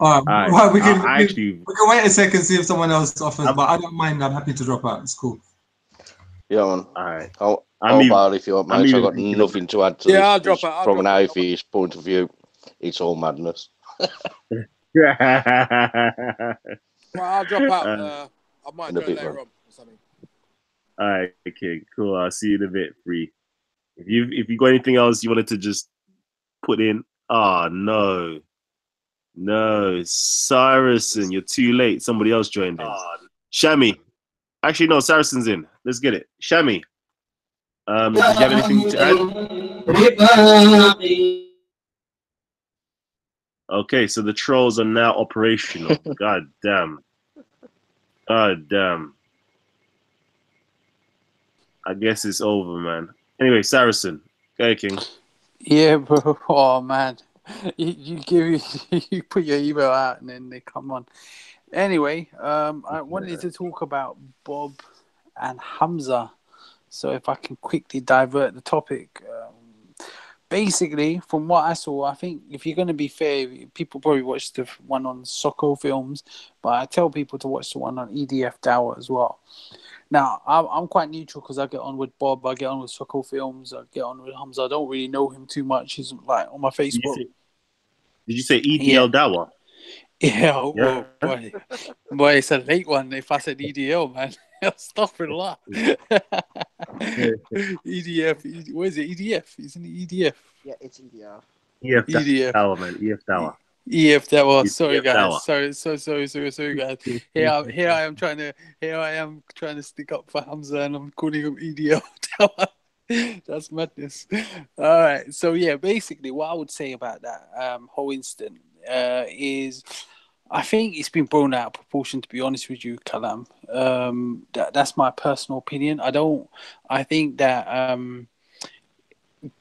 [SPEAKER 13] All right, well, we can wait a second, see if someone else offers, but I don't mind. I'm happy to drop out. It's cool.
[SPEAKER 6] Yeah, man.
[SPEAKER 1] All right. I mean,
[SPEAKER 6] Bar if you want,
[SPEAKER 1] I'm
[SPEAKER 6] mate. So I've
[SPEAKER 1] even
[SPEAKER 6] got
[SPEAKER 1] thinking of.
[SPEAKER 6] nothing to add to
[SPEAKER 2] Yeah,
[SPEAKER 6] this
[SPEAKER 2] I'll drop
[SPEAKER 6] because
[SPEAKER 2] out. I'll
[SPEAKER 6] from an
[SPEAKER 2] drop out.
[SPEAKER 6] atheist point of view, it's all madness.
[SPEAKER 2] Well, I'll drop out.
[SPEAKER 1] uh,
[SPEAKER 2] I might
[SPEAKER 6] In a
[SPEAKER 2] join
[SPEAKER 6] bit,
[SPEAKER 2] later
[SPEAKER 6] man.
[SPEAKER 2] on or something.
[SPEAKER 1] all right, okay, cool. I'll see you in a bit, free. If you got anything else you wanted to just put in, no, Saracen, you're too late. Somebody else joined in. Shami, actually no, Saracen's in. Let's get it. Shami, did you have anything to add? Okay, so the trolls are now operational. God damn. God damn. I guess it's over, man. Anyway, Saracen, go ahead, King.
[SPEAKER 14] Yeah, bro. Oh man, you put your email out and then they come on. Anyway, I wanted to talk about Bob and Hamza. So if I can quickly divert the topic, basically from what I saw, I think if you're going to be fair, people probably watch the one on Socko Films, but I tell people to watch the one on EDF Dower as well. Now, I'm quite neutral because I get on with Bob, I get on with Socko Films, I get on with Hamza. I don't really know him too much. He's like on my Facebook.
[SPEAKER 1] Did you say
[SPEAKER 14] Yeah.
[SPEAKER 1] EDL Dawa?
[SPEAKER 14] Yeah,
[SPEAKER 1] Yeah.
[SPEAKER 14] boy, it's a late one if I said EDL, man. Astaghfirullah. EDF, what is it? EDF? Isn't it EDF?
[SPEAKER 3] Yeah, it's EDF.
[SPEAKER 14] EDF.
[SPEAKER 1] Dawa, man. EF Dawa.
[SPEAKER 14] EF that was sorry
[SPEAKER 1] EF
[SPEAKER 14] guys.
[SPEAKER 1] Dawa.
[SPEAKER 14] Sorry guys. Here I am trying to stick up for Hamza and I'm calling him EDL Tower. That's madness. All right. So yeah, basically what I would say about that whole incident is I think it's been blown out of proportion, to be honest with you, Kalam. That's my personal opinion. I think that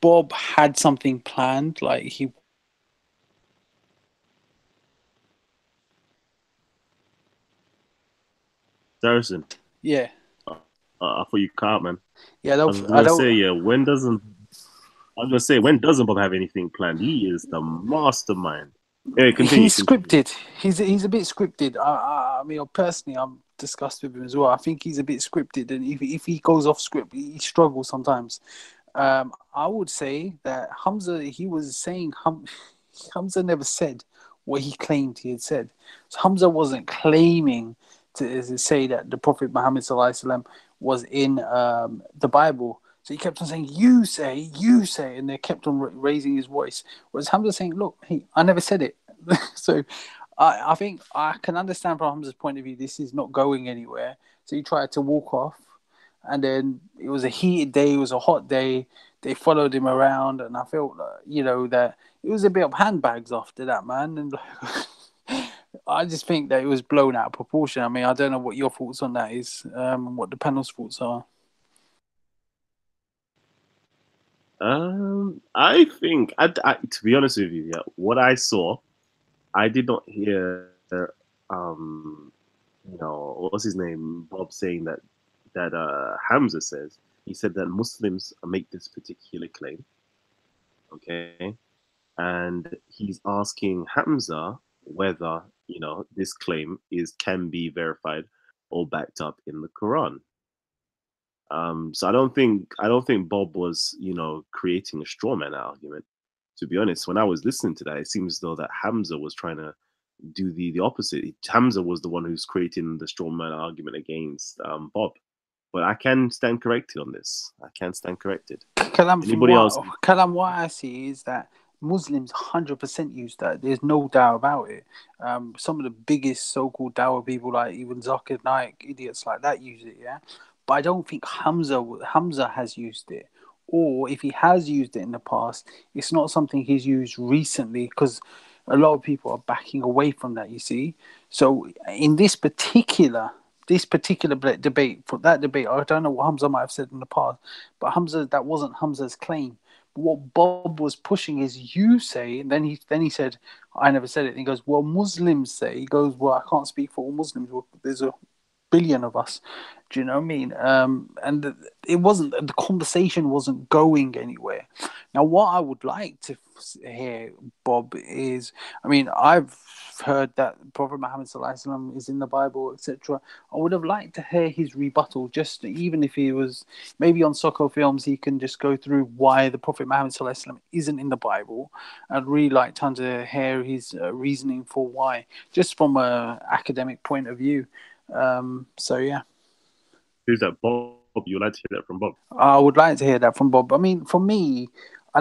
[SPEAKER 14] Bob had something planned, like he
[SPEAKER 1] Saracen.
[SPEAKER 14] Yeah.
[SPEAKER 1] I thought you cut out, man.
[SPEAKER 14] Yeah,
[SPEAKER 1] I was gonna say, yeah, when doesn't Bob have anything planned? He is the mastermind. Hey, continue.
[SPEAKER 14] He's scripted. He's a bit scripted. I mean, personally, I'm disgusted with him as well. I think he's a bit scripted, and if he goes off script, he struggles sometimes. I would say that Hamza, he was saying Hamza never said what he claimed he had said. So Hamza wasn't claiming to say that the Prophet Muhammad SAW was in the Bible. So he kept on saying, you say, and they kept on raising his voice. Whereas Hamza saying, look, hey, I never said it. So I think I can understand from Hamza's point of view, this is not going anywhere. So he tried to walk off. And then it was a heated day, it was a hot day. They followed him around, and I felt, that it was a bit of handbags after that, man. And I just think that it was blown out of proportion. I mean, I don't know what your thoughts on that is, and what the panel's thoughts are.
[SPEAKER 1] I think, to be honest with you, yeah, what I saw, I did not hear, what was his name, Bob saying that Hamza says. He said that Muslims make this particular claim, okay, and he's asking Hamza whether this claim can be verified or backed up in the Quran. So I don't think Bob was creating a straw man argument. To be honest, when I was listening to that, it seems as though that Hamza was trying to do the opposite. Hamza was the one who's creating the straw man argument against Bob. But I can stand corrected on this. I can stand corrected. Anybody else?
[SPEAKER 14] Kalam, what I see is that Muslims 100% use that. There's no doubt about it. Some of the biggest so-called Dawah people, like even Zakir Naik, idiots like that, use it, yeah? But I don't think Hamza has used it. Or if he has used it in the past, it's not something he's used recently, because a lot of people are backing away from that, you see. So in this particular debate, for that debate, I don't know what Hamza might have said in the past, but that wasn't Hamza's claim. But what Bob was pushing is, you say, and then he said, I never said it. And he goes, well, Muslims say. He goes, well, I can't speak for all Muslims. Well, there's a billion of us. Do you know what I mean? It wasn't, the conversation wasn't going anywhere. Now, what I would like to hear, Bob, is, I mean, I've heard that Prophet Muhammad Sallallahu Alaihi Wasallam is in the Bible, etc. I would have liked to hear his rebuttal, just even if he was maybe on Soccer Films, he can just go through why the Prophet Muhammad Sallallahu Alaihi Wasallam isn't in the Bible. I'd really like to hear his reasoning for why, just from a academic point of view. So yeah.
[SPEAKER 15] Who's that, Bob? You would like to hear that from Bob?
[SPEAKER 14] I would like to hear that from Bob. I mean, for me, you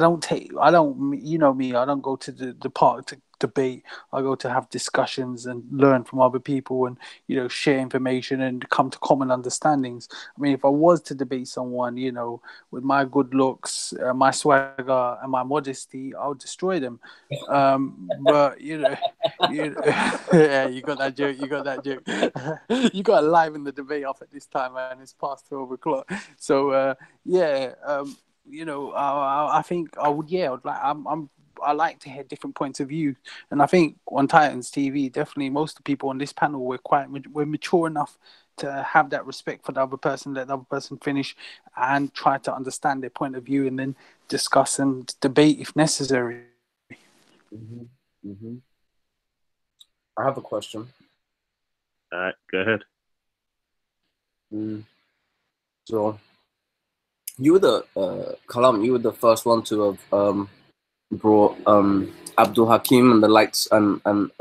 [SPEAKER 14] know me, I don't go to the park to debate. I go to have discussions and learn from other people and, you know, share information and come to common understandings. I mean, if I was to debate someone, you know, with my good looks, my swagger and my modesty, I would destroy them. But, yeah, you got that joke. You got to liven the debate off at this time, and it's past 12 o'clock. So, I think I would. Yeah, I like to hear different points of view, and I think on Titans TV, definitely most of the people on this panel we're mature enough to have that respect for the other person, let the other person finish, and try to understand their point of view, and then discuss and debate if necessary.
[SPEAKER 5] I have a question.
[SPEAKER 15] All right, go ahead.
[SPEAKER 5] So, you were the Kalam. You were the first one to have brought Abdul Hakim and the likes and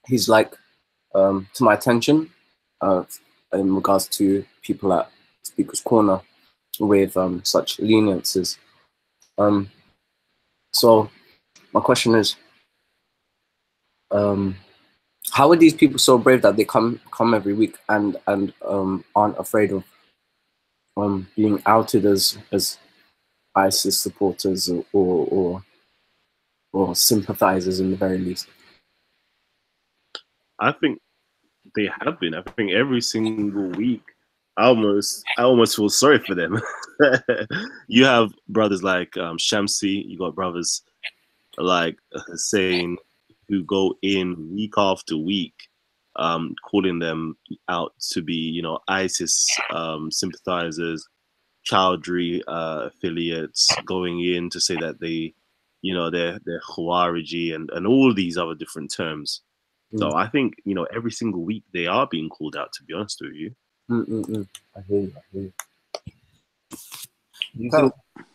[SPEAKER 5] he's like to my attention in regards to people at Speaker's Corner with such leniencies. So my question is, how are these people so brave that they come every week and aren't afraid of being outed as ISIS supporters or sympathizers in the very least?
[SPEAKER 15] I think they have been. I think every single week, I almost feel sorry for them. You have brothers like Shamsi, you got brothers like Hussein who go in week after week, calling them out to be, you know, ISIS sympathizers, Chowdhury affiliates, going in to say that they, you know, they're Khawariji and all these other different terms. So I think, you know, every single week they are being called out, to be honest with you.
[SPEAKER 5] I hear you. Do you think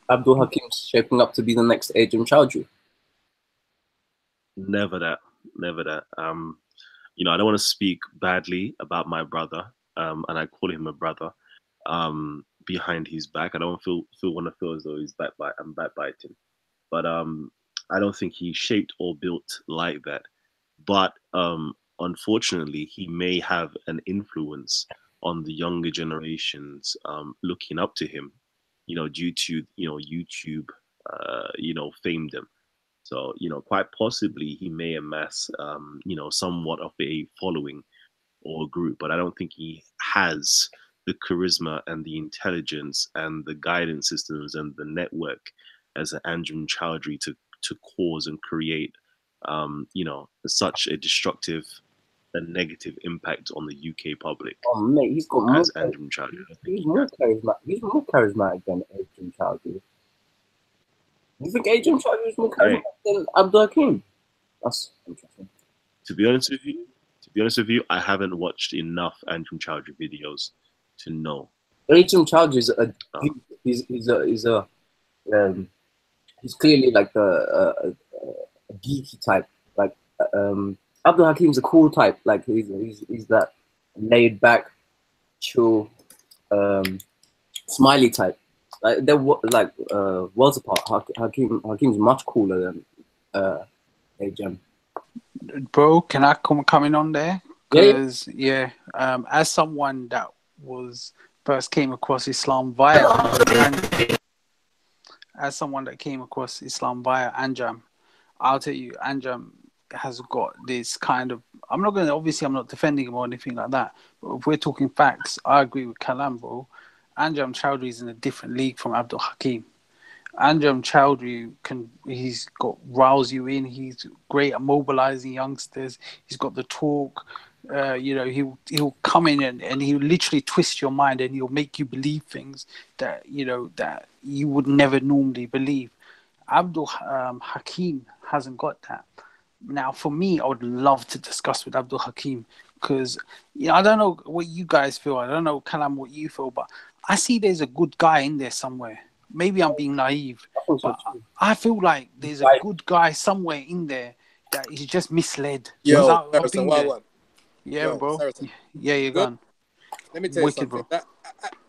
[SPEAKER 5] Abdul Hakim's shaping up to be the next Ajam Chowdhury?
[SPEAKER 15] Never that. You know, I don't want to speak badly about my brother, and I call him a brother, behind his back. I don't want to feel as though I'm backbiting. But I don't think he's shaped or built like that. But unfortunately, he may have an influence on the younger generations looking up to him, you know, due to, you know, YouTube, you know, famed him. So, you know, quite possibly he may amass, you know, somewhat of a following or group, but I don't think he has the charisma and the intelligence and the guidance systems and the network as an Anjem Chowdhury to cause and create, you know, such a destructive and negative impact on the UK public.
[SPEAKER 5] Oh mate, he's got more.
[SPEAKER 15] As Anjem Chowdhury,
[SPEAKER 5] He's more charismatic than Ajam Chowdhury. You think Ajam Chowdhury is more charismatic than Abdul Hakim? That's interesting.
[SPEAKER 15] To be honest with you, I haven't watched enough Anjem Chowdhury videos to know.
[SPEAKER 5] Ajam Chowdhury is he's clearly like a geeky type. Like Abdul Hakim's a cool type. Like he's that laid back, chill, smiley type. Like they're like worlds apart. Hakim's much cooler than Ajam.
[SPEAKER 14] Bro, can I come in on there? Because as someone that first came across Islam via Anjam, I'll tell you, Anjam has got this kind of. I'm not defending him or anything like that. But if we're talking facts, I agree with Kalam, bro. Anjam Chowdhury is in a different league from Abdul Hakim. Anjam Chowdhury he's got rouse you in. He's great at mobilizing youngsters. He's got the talk. He'll come in and he'll literally twist your mind, and he'll make you believe things that that you would never normally believe. Abdul Hakim hasn't got that. Now, for me, I would love to discuss with Abdul Hakim because I don't know what you guys feel. I don't know, Kalam, what you feel, but I see there's a good guy in there somewhere. Maybe I'm being naive, but I feel like there's a good guy somewhere in there that is just misled.
[SPEAKER 2] Yo,
[SPEAKER 14] I've
[SPEAKER 2] Saracen,
[SPEAKER 14] been
[SPEAKER 2] wild
[SPEAKER 14] there.
[SPEAKER 2] one.
[SPEAKER 14] Yeah,
[SPEAKER 2] Yo,
[SPEAKER 14] bro.
[SPEAKER 2] Saracen.
[SPEAKER 14] Yeah, you're
[SPEAKER 2] Good?
[SPEAKER 14] gone.
[SPEAKER 2] Let me tell you
[SPEAKER 14] Wicked,
[SPEAKER 2] something.
[SPEAKER 14] bro.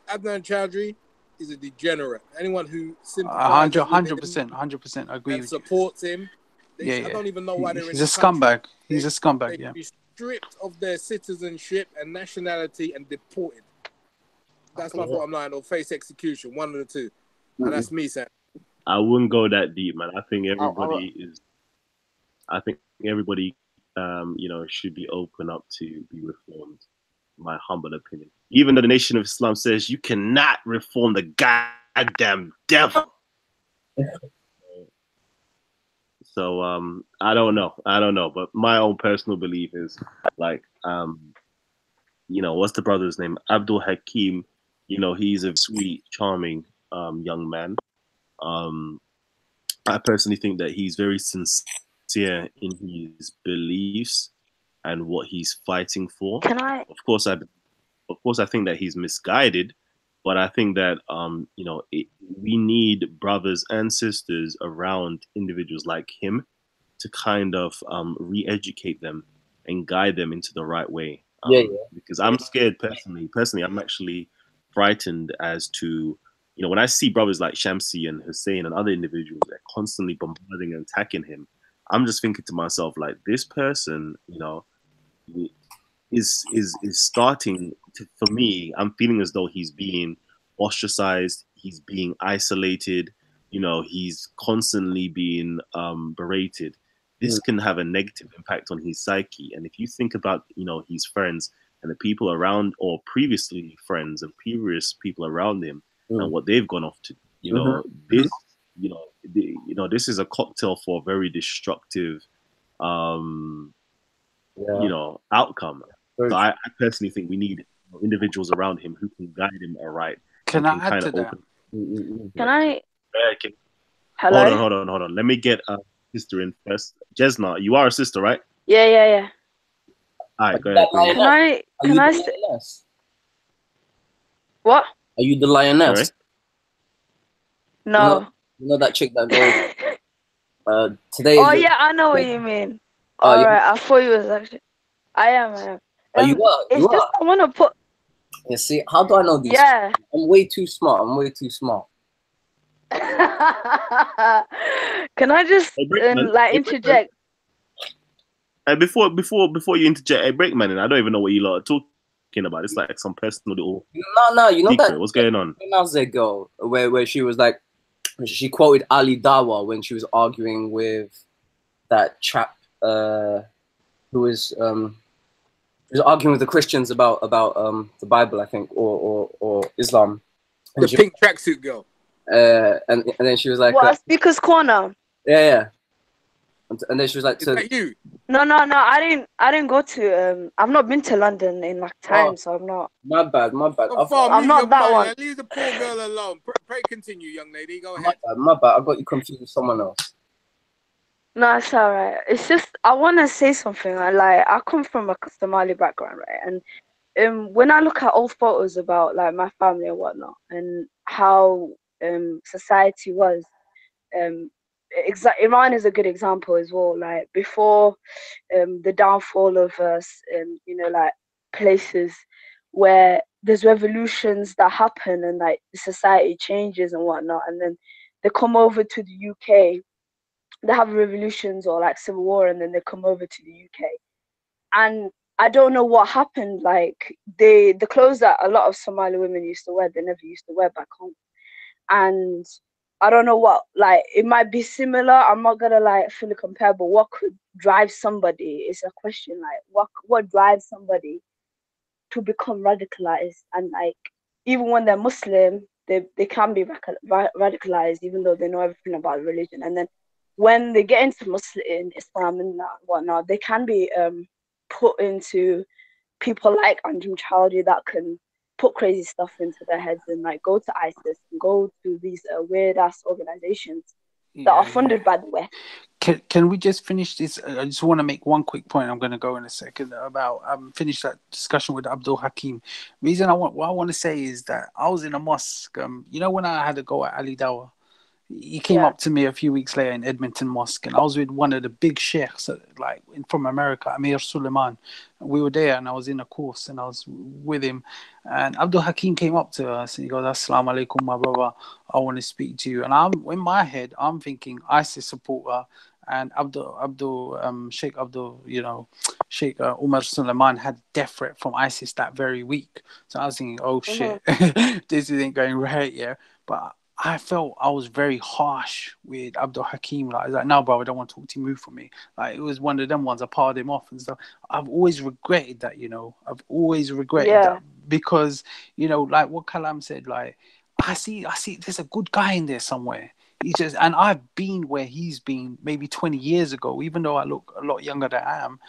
[SPEAKER 2] Adnan Chowdhury is a degenerate. Anyone who sympathizes with him
[SPEAKER 14] 100%. I agree
[SPEAKER 2] and
[SPEAKER 14] with you.
[SPEAKER 2] supports him,
[SPEAKER 14] Yeah.
[SPEAKER 2] I don't even know why they're in
[SPEAKER 14] He's a
[SPEAKER 2] the country.
[SPEAKER 14] scumbag. He's a scumbag,
[SPEAKER 2] They
[SPEAKER 14] yeah.
[SPEAKER 2] be stripped of their citizenship and nationality and deported. That's my bottom line, or face execution, one of the two. And that's me, Sam.
[SPEAKER 15] I wouldn't go that deep, man. I think everybody should be open up to be reformed. My humble opinion. Even though the Nation of Islam says you cannot reform the goddamn devil. So I don't know, but my own personal belief is like what's the brother's name? Abdul Hakim. He's a sweet, charming young man. I personally think that he's very sincere in his beliefs and what he's fighting for. Of course, I think that he's misguided, but I think that we need brothers and sisters around individuals like him to kind of re-educate them and guide them into the right way. Because I'm scared personally. I'm actually frightened as to when I see brothers like Shamsi and Hussein and other individuals that are constantly bombarding and attacking him, I'm just thinking to myself, like, this person, is starting to, for me, I'm feeling as though he's being ostracized, he's being isolated, he's constantly being berated. This can have a negative impact on his psyche. And if you think about, his friends and the people around, or previously friends and previous people around him, and what they've gone off to, this is a cocktail for a very destructive, outcome. So I personally think we need individuals around him who can guide him aright.
[SPEAKER 14] Can I add to that?
[SPEAKER 12] Can I?
[SPEAKER 15] Hello? Hold on. Let me get a sister in first. Jesna, you are a sister, right?
[SPEAKER 12] Yeah.
[SPEAKER 15] All right, go ahead.
[SPEAKER 12] Can I? What?
[SPEAKER 16] Are you the lioness?
[SPEAKER 15] Sorry?
[SPEAKER 12] No.
[SPEAKER 16] You know that chick that goes today.
[SPEAKER 12] Oh yeah, I know what you mean. All right, I thought you was actually. I am.
[SPEAKER 16] You are.
[SPEAKER 12] It's just I want to put.
[SPEAKER 16] You see, how do I know these?
[SPEAKER 12] Yeah.
[SPEAKER 16] I'm way too smart.
[SPEAKER 12] Can I just interject?
[SPEAKER 15] Before you interject, hey, Breakman, I don't even know what you lot are talking about. It's like some personal little.
[SPEAKER 16] No, you know
[SPEAKER 15] secret.
[SPEAKER 16] that.
[SPEAKER 15] What's going on?
[SPEAKER 16] How's that girl where she was like, she quoted Ali Dawa when she was arguing with that chap who was arguing with the Christians about the Bible, I think, or Islam. And
[SPEAKER 2] the pink tracksuit girl.
[SPEAKER 16] And then she was like,
[SPEAKER 12] "What? Speaker's Corner."
[SPEAKER 16] Yeah. And then she was like,
[SPEAKER 2] "Is that you?"
[SPEAKER 12] No. I didn't go to. I've not been to London in like time, so I'm not.
[SPEAKER 16] My bad.
[SPEAKER 12] I'm not that one.
[SPEAKER 2] Leave the poor girl alone. Pray continue, young lady. Go ahead.
[SPEAKER 16] My bad. I got you confused with someone else.
[SPEAKER 12] No, it's alright. It's just I want to say something. I come from a Somali background, right? And when I look at old photos about like my family and whatnot, and how society was, Iran is a good example as well. Like before the downfall of like places where there's revolutions that happen and like the society changes and whatnot, and then they come over to the UK. They have revolutions or like civil war, and then they come over to the UK. And I don't know what happened. Like the clothes that a lot of Somali women used to wear, they never used to wear back home. And I don't know what, like, it might be similar. I'm not gonna like fully compare, but what could drive somebody is a question. Like, what drives somebody to become radicalized? And like, even when they're Muslim, they can be radicalized, even though they know everything about religion. And then when they get into Islam and whatnot, they can be put into people like Anjum Chowdhury that can put crazy stuff into their heads and like go to ISIS and go to these weird ass organizations that are funded by the West.
[SPEAKER 14] Can we just finish this? I just want to make one quick point. I'm going to go in a second about finish that discussion with Abdul Hakim. Reason what I want to say is that I was in a mosque. You know when I had to go at Ali Dawah, he came up to me a few weeks later in Edmonton Mosque, and I was with one of the big sheikhs, like from America, Amir Suleiman. We were there, and I was in a course, and I was with him. And Abdul Hakim came up to us, and he goes, "Assalamu alaikum, my brother. I want to speak to you." And I'm in my head, I'm thinking ISIS supporter. And Sheikh Abdul, Sheikh Umar Suleiman had death threat from ISIS that very week. So I was thinking, oh shit, this isn't going right, yeah. But I felt I was very harsh with Abdul Hakim. Like, I was like, no, bro, I don't want to talk to you, move from me. Like, it was one of them ones, I parred him off and stuff. I've always regretted that, I've always regretted that because, like what Kalam said, like, I see, there's a good guy in there somewhere. And I've been where he's been maybe 20 years ago, even though I look a lot younger than I am.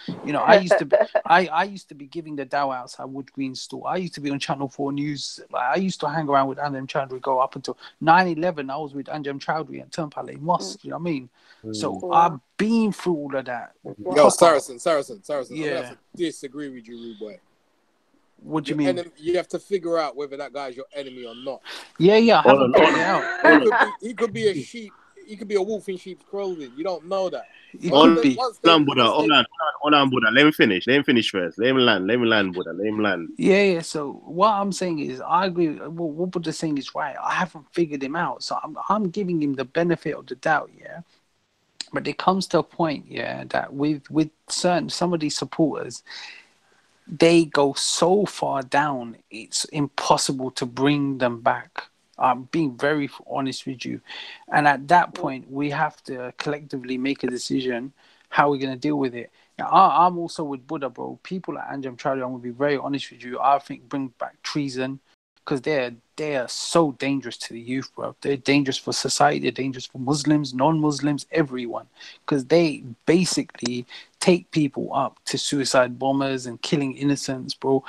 [SPEAKER 14] I used to be giving the dawah outside Wood Green store. I used to be on Channel 4 News. Like, I used to hang around with Anjem Chowdhury, go up until 9/11. I was with Anjem Chowdhury at Turnpike Mosque. You know what I mean? So I've been through all of that.
[SPEAKER 2] Yo, Saracen.
[SPEAKER 14] Yeah.
[SPEAKER 2] I'm gonna have to disagree with you, rude boy.
[SPEAKER 14] What do you mean?
[SPEAKER 2] You have to figure out whether that guy's your enemy or not.
[SPEAKER 14] Yeah, I haven't figured it out.
[SPEAKER 2] He could be a sheep. He could be a wolf in sheep's clothing. You don't know that.
[SPEAKER 15] Hold on, Buddha. Let me finish first. Let me land, Buddha. Let him land.
[SPEAKER 14] Yeah. So what I'm saying is, I agree. What Buddha's saying is right. I haven't figured him out, so I'm giving him the benefit of the doubt. Yeah. But it comes to a point, that with some of these supporters, they go so far down, it's impossible to bring them back. I'm being very honest with you. And at that point, we have to collectively make a decision how we're going to deal with it. Now, I'm also with Buddha, bro. People like Anjem Chowdhury, I'm going to be very honest with you, I think bring back treason because they are so dangerous to the youth, bro. They're dangerous for society. They're dangerous for Muslims, non-Muslims, everyone. Because they basically take people up to suicide bombers and killing innocents, bro.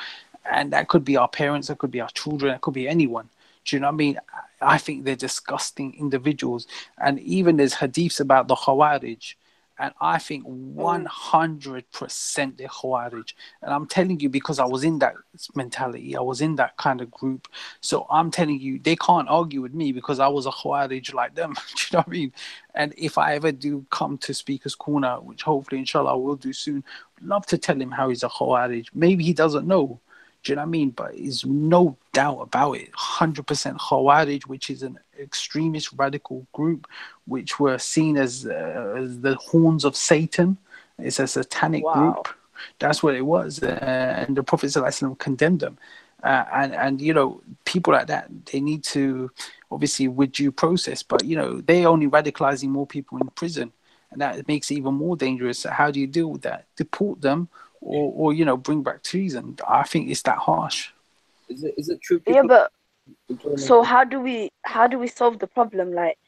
[SPEAKER 14] And that could be our parents, that could be our children, that could be anyone. Do you know what I mean? I think they're disgusting individuals. And even there's hadiths about the Khawarij. And I think 100% they're Khawarij. And I'm telling you because I was in that mentality. I was in that kind of group. So I'm telling you, they can't argue with me because I was a Khawarij like them. Do you know what I mean? And if I ever do come to Speaker's Corner, which hopefully, inshallah, I will do soon, I'd love to tell him how he's a Khawarij. Maybe he doesn't know. Do you know what I mean? But there's no doubt about it. 100% Khawarij, which is an extremist radical group, which were seen as the horns of Satan. It's a satanic group. That's what it was. And the Prophet ﷺ condemned them. And people like that, they need to, obviously, with due process, but, they're only radicalizing more people in prison. And that makes it even more dangerous. So how do you deal with that? Deport them or bring back treason. I think it's that harsh.
[SPEAKER 16] Is it true?
[SPEAKER 12] Yeah, but so how do we solve the problem? Like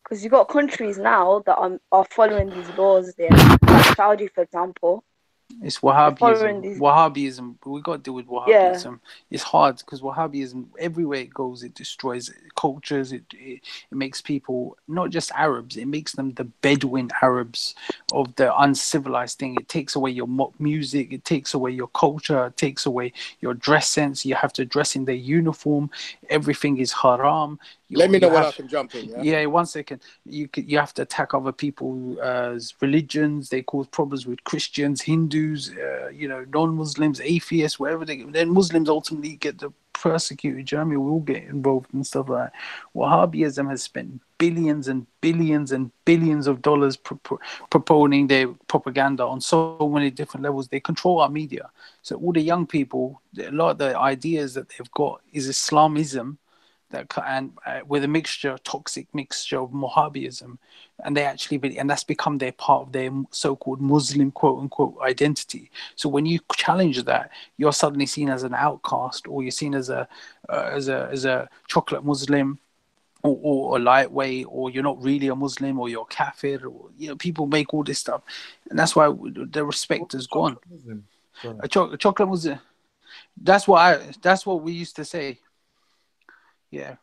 [SPEAKER 12] because you got countries now that are following these laws there, like Saudi, for example.
[SPEAKER 14] It's Wahhabism. Wahhabism. We got to deal with Wahhabism. It's hard because Wahhabism, everywhere it goes, it destroys cultures. It makes people, not just Arabs, it makes them the Bedouin Arabs of the uncivilized thing. It takes away your music. It takes away your culture. It takes away your dress sense. You have to dress in their uniform. Everything is haram.
[SPEAKER 2] Let me know when I can jump in.
[SPEAKER 14] Yeah, 1 second. You have to attack other people's religions. They cause problems with Christians, Hindus, non-Muslims, atheists, wherever they. Then Muslims ultimately get persecuted. Do you know what I mean? We all get involved in stuff like that. Wahhabism has spent billions and billions and billions of dollars proponing their propaganda on so many different levels. They control our media. So all the young people, a lot of the ideas that they've got is Islamism. With a toxic mixture of Wahhabism, and that's become their part of their so-called Muslim quote unquote identity. So when you challenge that, you're suddenly seen as an outcast, or you're seen as a chocolate Muslim, or a lightweight, or you're not really a Muslim, or you're kafir, or people make all this stuff, and that's why the respect is gone. Chocolate was. That's what we used to say. Yeah.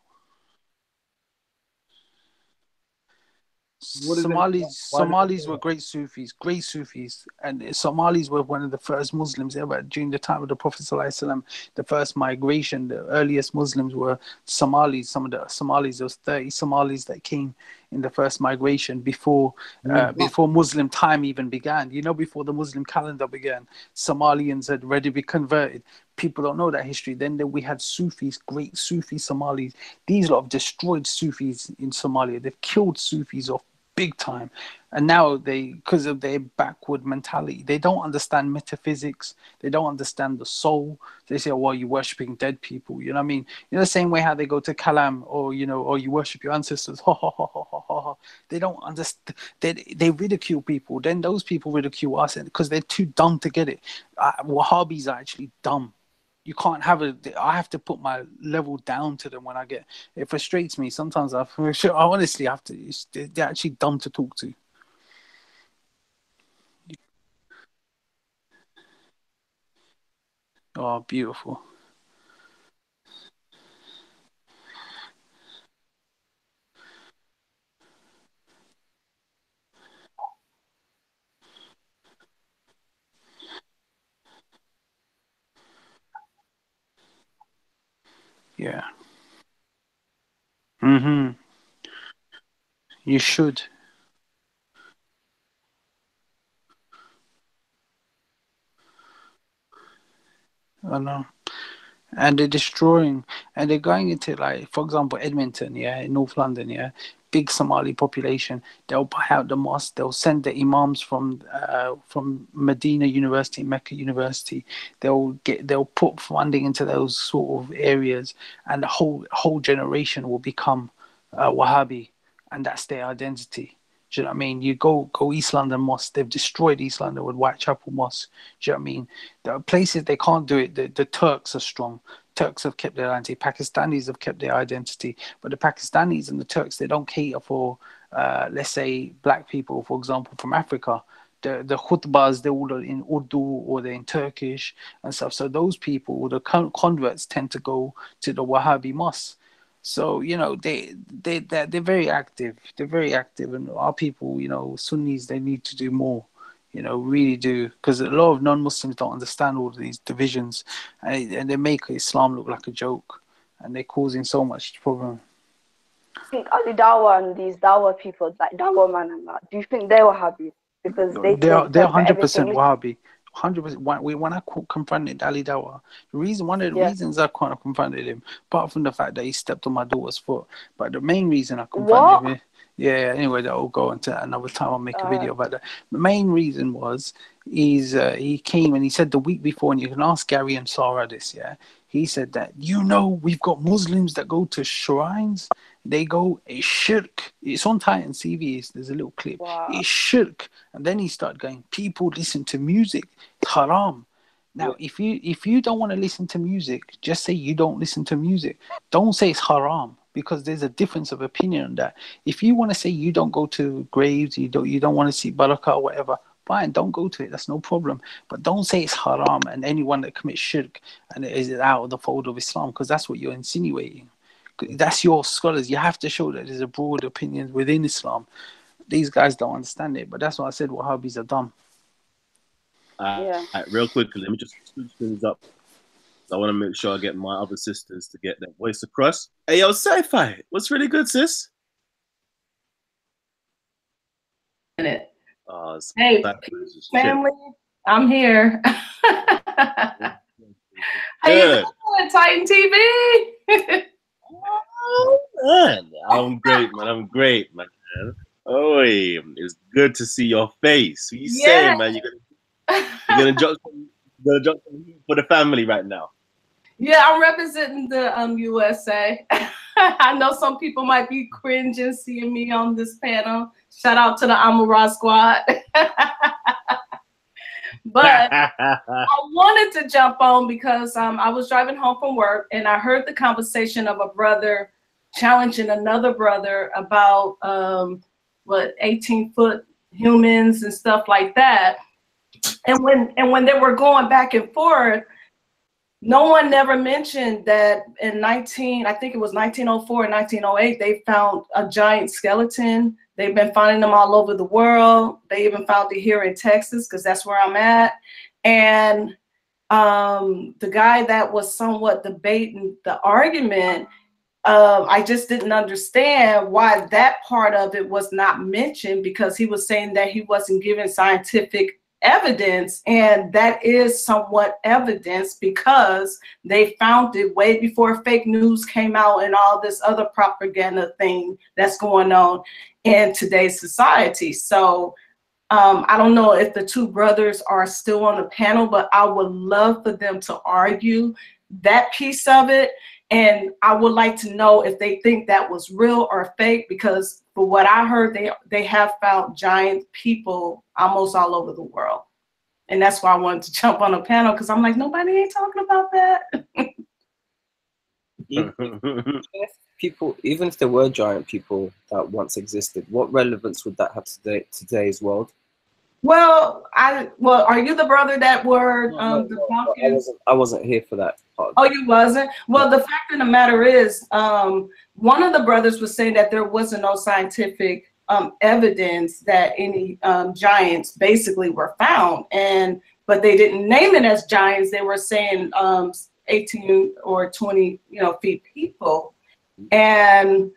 [SPEAKER 14] Somalis were great Sufis, and Somalis were one of the first Muslims ever during the time of the Prophet ﷺ. The first migration, the earliest Muslims were Somalis. Some of the Somalis, there was 30 Somalis that came in the first migration before Muslim time even began. You know, before the Muslim calendar began, Somalians had already been converted. People don't know that history. Then we had Sufis, great Sufi Somalis. These lot have destroyed Sufis in Somalia. They've killed Sufis off big time, and now because of their backward mentality, they don't understand metaphysics, they don't understand the soul. They say, oh, well, you're worshipping dead people, you know what I mean? You know, the same way how they go to Kalam, or you know, or you worship your ancestors. They don't understand. They ridicule people, then those people ridicule us because they're too dumb to get it. Wahhabis are actually dumb. You can't have I have to put my level down to them when I get. It frustrates me sometimes. I honestly have to. They're actually dumb to talk to. Oh, beautiful. Yeah. Mm-hmm. You should. I know. And they're destroying, and they're going into, like, for example, Edmonton, yeah, in North London, yeah, big Somali population. They'll buy out the mosque. They'll send the imams from Medina University, Mecca University. They'll put funding into those sort of areas, and the whole generation will become Wahhabi, and that's their identity. Do you know what I mean? You go East London Mosque. They've destroyed East London with Whitechapel Mosque. Do you know what I mean? There are places they can't do it. The Turks are strong. Turks have kept their identity. Pakistanis have kept their identity. But the Pakistanis and the Turks, they don't cater for, let's say, black people, for example, from Africa. The khutbahs, they're all in Urdu or they're in Turkish and stuff. So those people, the converts, tend to go to the Wahhabi mosque. So, you know, they're very active. They're very active, and our people, you know, Sunnis, they need to do more. You know, really do, because a lot of non-Muslims don't understand all of these divisions, and they make Islam look like a joke, and they're causing so much problem.
[SPEAKER 12] I think Ali Dawa and these Dawa people, like Dawa man and that, do you think they were happy? Because they
[SPEAKER 14] They're
[SPEAKER 12] think that
[SPEAKER 14] 100%
[SPEAKER 12] everything.
[SPEAKER 14] Wahhabi. 100%. When I confronted Ali Dawa, one of the reasons I kind of confronted him, apart from the fact that he stepped on my daughter's foot, but the main reason I confronted him, anyway, that will go into another time. I'll make a video about that. The main reason was, he came and he said the week before, and you can ask Gary and Sarah this, yeah. He said that, you know, we've got Muslims that go to shrines. They go, it's shirk. It's on Titan TV. There's a little clip.
[SPEAKER 12] Wow.
[SPEAKER 14] It's shirk. And then he started going, people listen to music. It's haram. Now, if you don't want to listen to music, just say you don't listen to music. Don't say it's haram, because there's a difference of opinion on that. If you want to say you don't go to graves, you don't want to see barakah or whatever, fine, don't go to it. That's no problem. But don't say it's haram, and anyone that commits shirk and is out of the fold of Islam, because that's what you're insinuating. That's your scholars. You have to show that there's a broad opinion within Islam. These guys don't understand it, but that's why I said Wahhabis are dumb.
[SPEAKER 15] Real quickly, let me just switch things up. I want to make sure I get my other sisters to get their voice across. Hey, yo, Sci-Fi, what's really good, sis?
[SPEAKER 17] Hey,
[SPEAKER 15] family,
[SPEAKER 17] I'm here. How you doing, Titan TV?
[SPEAKER 15] Oh, man. I'm great, man. Oh, it's good to see your face. What you saying, man? You're gonna drop some heat for the family right now.
[SPEAKER 17] Yeah, I'm representing the USA. I know some people might be cringing seeing me on this panel. Shout out to the Amara squad. But I wanted to jump on because I was driving home from work and I heard the conversation of a brother challenging another brother about 18-foot humans and stuff like that. And when they were going back and forth, no one never mentioned that in I think it was 1904 and 1908, they found a giant skeleton. They've been finding them all over the world. They even found it here in Texas, because that's where I'm at. And the guy that was somewhat debating the argument, I just didn't understand why that part of it was not mentioned, because he was saying that he wasn't given scientific evidence, and that is somewhat evidence, because they found it way before fake news came out and all this other propaganda thing that's going on in today's society. So I don't know if the two brothers are still on the panel, but I would love for them to argue that piece of it. And I would like to know if they think that was real or fake, because for what I heard, they have found giant people almost all over the world. And that's why I wanted to jump on a panel, because I'm like, nobody ain't talking about that.
[SPEAKER 16] Even if there were giant people that once existed, what relevance would that have to today's world?
[SPEAKER 17] Well, are you the brother that were debunking?
[SPEAKER 16] I wasn't here for that part.
[SPEAKER 17] Oh, you wasn't? Well, the fact of the matter is, one of the brothers was saying that there wasn't no scientific evidence that any giants basically were found, but they didn't name it as giants. They were saying 18 or 20 feet people, and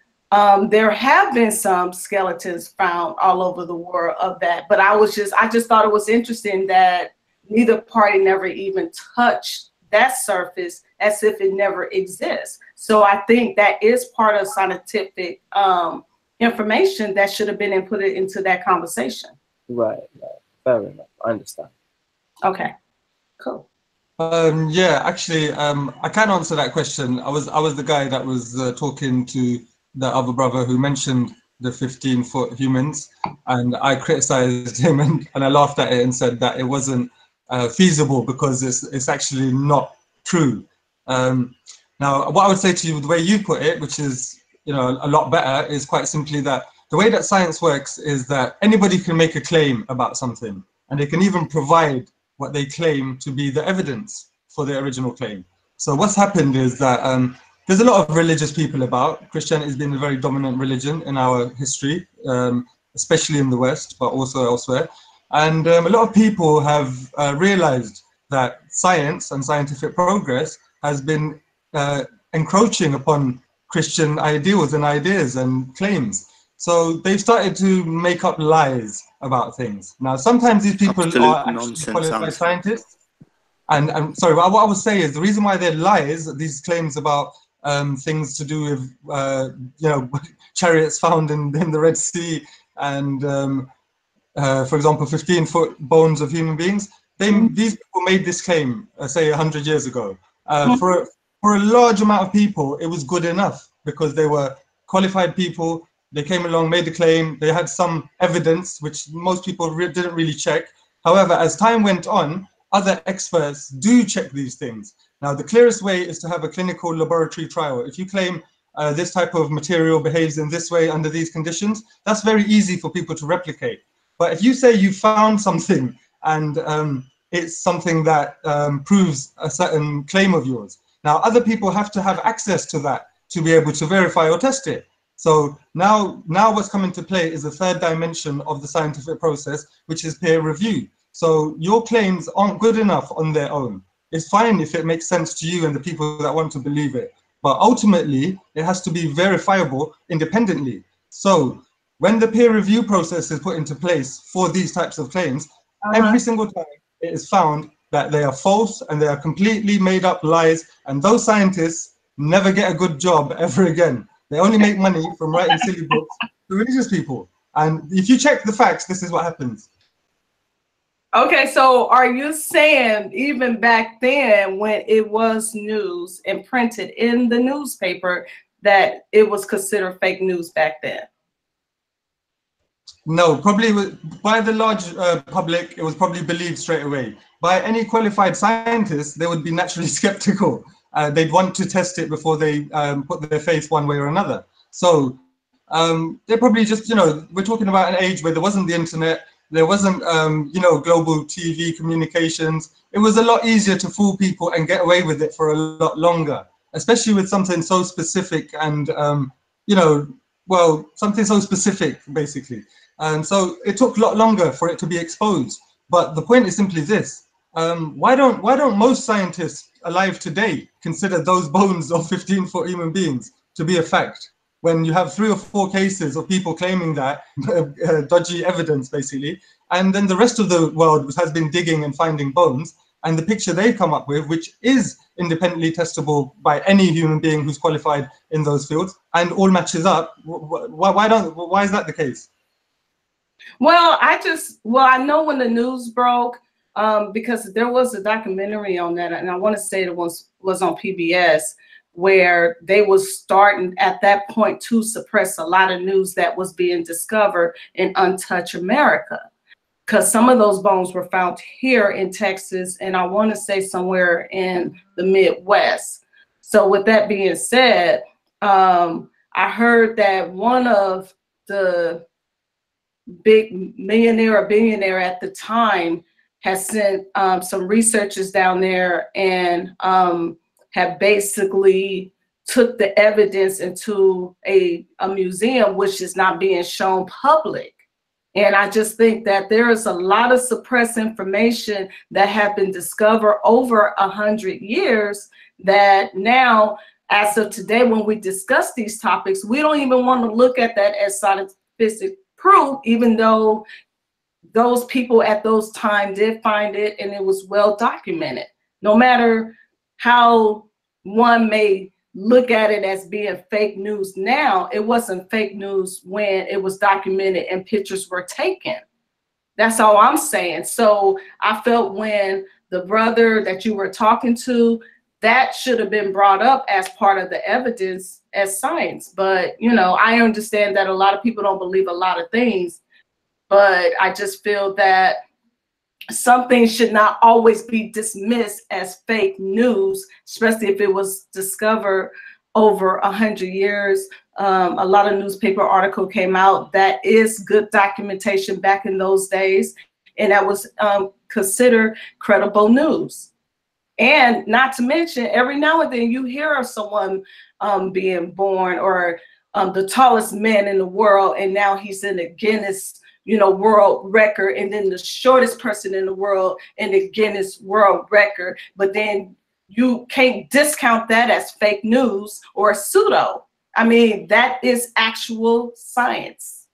[SPEAKER 17] there have been some skeletons found all over the world of that. But I just thought it was interesting that neither party never even touched that surface, as if it never exists. So I think that is part of scientific information that should have been inputted into that conversation.
[SPEAKER 16] Right. Fair enough. I understand.
[SPEAKER 17] Okay, cool.
[SPEAKER 13] Yeah, actually, I can answer that question. I was the guy that was talking to the other brother who mentioned the 15-foot humans, and I criticized him and I laughed at it and said that it wasn't feasible because it's actually not true. Now, what I would say to you, the way you put it, which is a lot better, is quite simply that the way that science works is that anybody can make a claim about something, and they can even provide what they claim to be the evidence for their original claim. So what's happened is that there's a lot of religious people about. Christianity has been a very dominant religion in our history, especially in the West, but also elsewhere. And a lot of people have realized that science and scientific progress has been encroaching upon Christian ideals and ideas and claims. So they've started to make up lies about things. Now, sometimes these people are actually qualified scientists. And sorry, what I would say is the reason why they're lies, these claims about things to do with, chariots found in the Red Sea and, for example, 15-foot bones of human beings. These people made this claim, say, 100 years ago. For a large amount of people, it was good enough because they were qualified people. They came along, made the claim. They had some evidence, which most people didn't really check. However, as time went on, other experts do check these things. Now, the clearest way is to have a clinical laboratory trial. If you claim this type of material behaves in this way under these conditions, that's very easy for people to replicate. But if you say you found something and it's something that proves a certain claim of yours, now other people have to have access to that to be able to verify or test it. So now what's come into play is the third dimension of the scientific process, which is peer review. So your claims aren't good enough on their own. It's fine if it makes sense to you and the people that want to believe it, but ultimately it has to be verifiable independently. So when the peer review process is put into place for these types of claims, every single time it is found that they are false and they are completely made up lies, and those scientists never get a good job ever again. They only make money from writing silly books to religious people. And if you check the facts, this is what happens.
[SPEAKER 17] Okay, so are you saying even back then when it was news and printed in the newspaper that it was considered fake news back then?
[SPEAKER 13] No, probably by the large public, it was probably believed straight away. By any qualified scientist, they would be naturally skeptical. They'd want to test it before they put their faith one way or another. So they're probably just, we're talking about an age where there wasn't the internet, There wasn't, you know, global TV communications. It was a lot easier to fool people and get away with it for a lot longer, especially with something so specific and, you know, well, something so specific, basically. And so it took a lot longer for it to be exposed. But the point is simply this. Why don't most scientists alive today consider those bones of 15-foot human beings to be a fact? When you have 3 or 4 cases of people claiming that, dodgy evidence basically, and then the rest of the world has been digging and finding bones, and the picture they come up with, which is independently testable by any human being who's qualified in those fields, and all matches up, why is that the case?
[SPEAKER 17] Well, I know when the news broke, because there was a documentary on that, and I want to say it was on PBS, where they was starting at that point to suppress a lot of news that was being discovered in untouched America. Because some of those bones were found here in Texas, and I want to say somewhere in the Midwest. So with that being said, I heard that one of the big millionaire or billionaire at the time has sent some researchers down there and have basically took the evidence into a museum, which is not being shown public. And I just think that there is a lot of suppressed information that have been discovered over 100 years that now, as of today, when we discuss these topics, we don't even want to look at that as scientific proof, even though those people at those times did find it and it was well documented. No matter how one may look at it as being fake news now, it wasn't fake news when it was documented and pictures were taken. That's all I'm saying. So I felt when the brother that you were talking to, that should have been brought up as part of the evidence as science. But, you know, I understand that a lot of people don't believe a lot of things, but I just feel that some things should not always be dismissed as fake news, especially if it was discovered over 100 years. A lot of newspaper article came out that is good documentation back in those days, and that was considered credible news. And not to mention, every now and then you hear of someone being born, or the tallest man in the world, and now he's in the Guinness, you know, world record, and then the shortest person in the world in the Guinness World Record. But then you can't discount that as fake news or pseudo. I mean, that is actual science.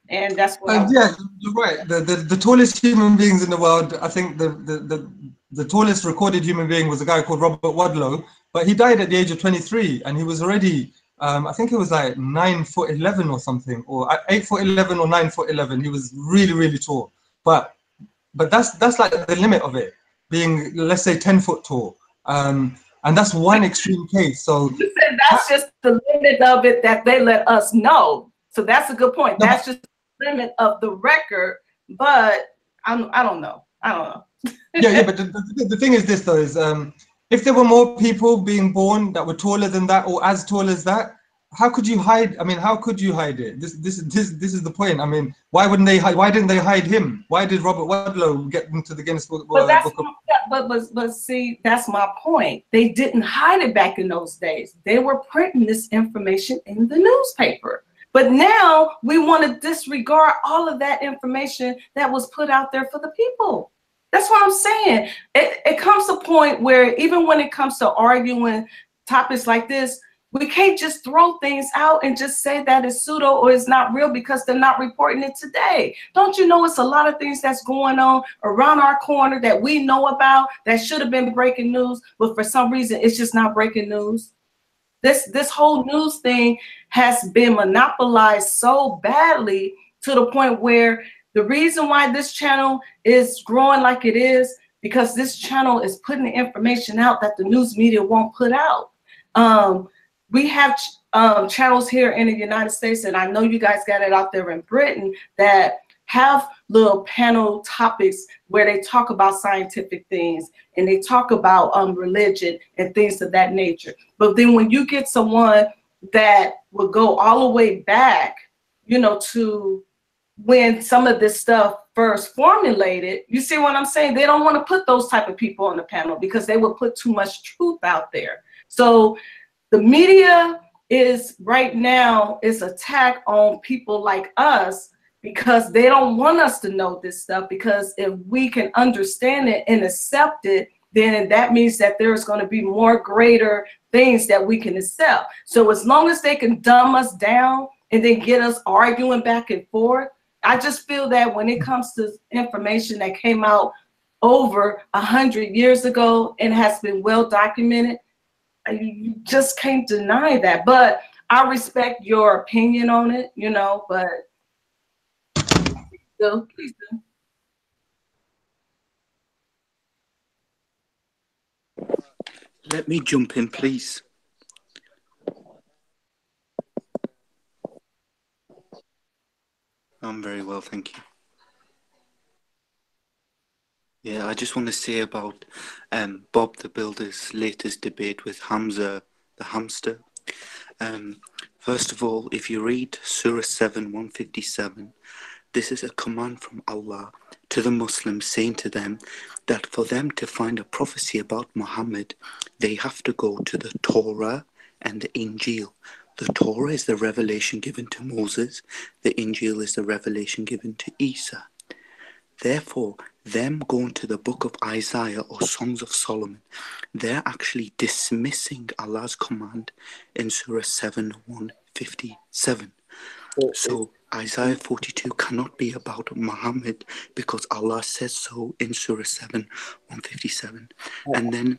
[SPEAKER 17] And that's what
[SPEAKER 13] yeah, you're right. The tallest human beings in the world, I think the tallest recorded human being was a guy called Robert Wadlow, but he died at the age of 23, and he was already, I think it was like 9'11" or something, or 8'11" or 9'11". He was really, really tall. But that's like the limit of it, being, let's say, 10 foot tall. And that's one extreme case. So
[SPEAKER 17] you said that's just the limit of it that they let us know. So that's a good point. That's just the limit of the record. But I don't know.
[SPEAKER 13] yeah, but the thing is this though, is if there were more people being born that were taller than that or as tall as that, how could you hide? I mean, how could you hide it? This is the point. I mean, why wouldn't they hide? Why didn't they hide him? Why did Robert Wadlow get into the Guinness Book?
[SPEAKER 17] But see, that's my point. They didn't hide it back in those days. They were printing this information in the newspaper. But now we want to disregard all of that information that was put out there for the people. That's what I'm saying. It comes to a point where even when it comes to arguing topics like this, we can't just throw things out and just say that it's pseudo or it's not real because they're not reporting it today. Don't you know it's a lot of things that's going on around our corner that we know about that should have been breaking news, but for some reason it's just not breaking news? This whole news thing has been monopolized so badly to the point where the reason why this channel is growing like it is because this channel is putting the information out that the news media won't put out. We have channels here in the United States, and I know you guys got it out there in Britain, that have little panel topics where they talk about scientific things and they talk about religion and things of that nature. But then when you get someone that will go all the way back, you know, to when some of this stuff first formulated, you see what I'm saying? They don't want to put those type of people on the panel because they will put too much truth out there. So the media is right now is attack on people like us because they don't want us to know this stuff, because if we can understand it and accept it, then that means that there's going to be more greater things that we can accept. So as long as they can dumb us down and then get us arguing back and forth, I just feel that when it comes to information that came out over 100 years ago and has been well documented, you just can't deny that. But I respect your opinion on it, you know, but still, please do.
[SPEAKER 18] Let me jump in, please. I'm very well, thank you. Yeah, I just want to say about Bob the Builder's latest debate with Hamza the hamster. First of all, if you read Surah 7, 157, this is a command from Allah to the Muslims, saying to them that for them to find a prophecy about Muhammad, they have to go to the Torah and the Injil. The Torah is the revelation given to Moses. The Injil is the revelation given to Isa. Therefore, them going to the book of Isaiah or Songs of Solomon, they're actually dismissing Allah's command in Surah 7, 157. So Isaiah 42 cannot be about Muhammad because Allah says so in Surah 7, 157. And then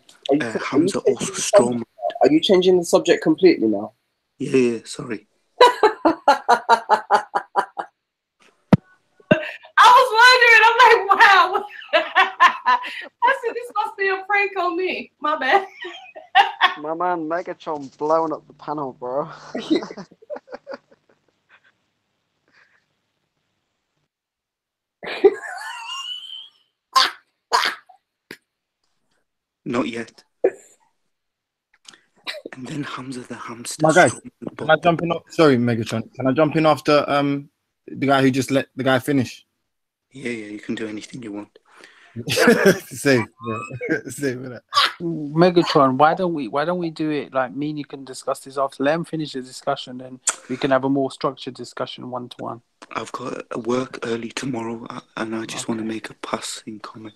[SPEAKER 18] Hamza also strom.
[SPEAKER 16] Are you changing the subject completely now?
[SPEAKER 18] Yeah, sorry.
[SPEAKER 17] I was wondering, I'm like, wow. I said, this must be a prank on me. My bad.
[SPEAKER 3] My man Megatron blowing up the panel, bro.
[SPEAKER 18] Not yet. And then Hamza the hamster.
[SPEAKER 9] My guy, can I jump in? Sorry, Megatron. Can I jump in after the guy who just let the guy finish?
[SPEAKER 18] Yeah, you can do anything you want.
[SPEAKER 9] Same, yeah. Same with that.
[SPEAKER 14] Megatron, why don't we do it like me and you can discuss this after? Let him finish the discussion, then we can have a more structured discussion one-to-one.
[SPEAKER 18] I've got work early tomorrow, and I just want to make a passing comment.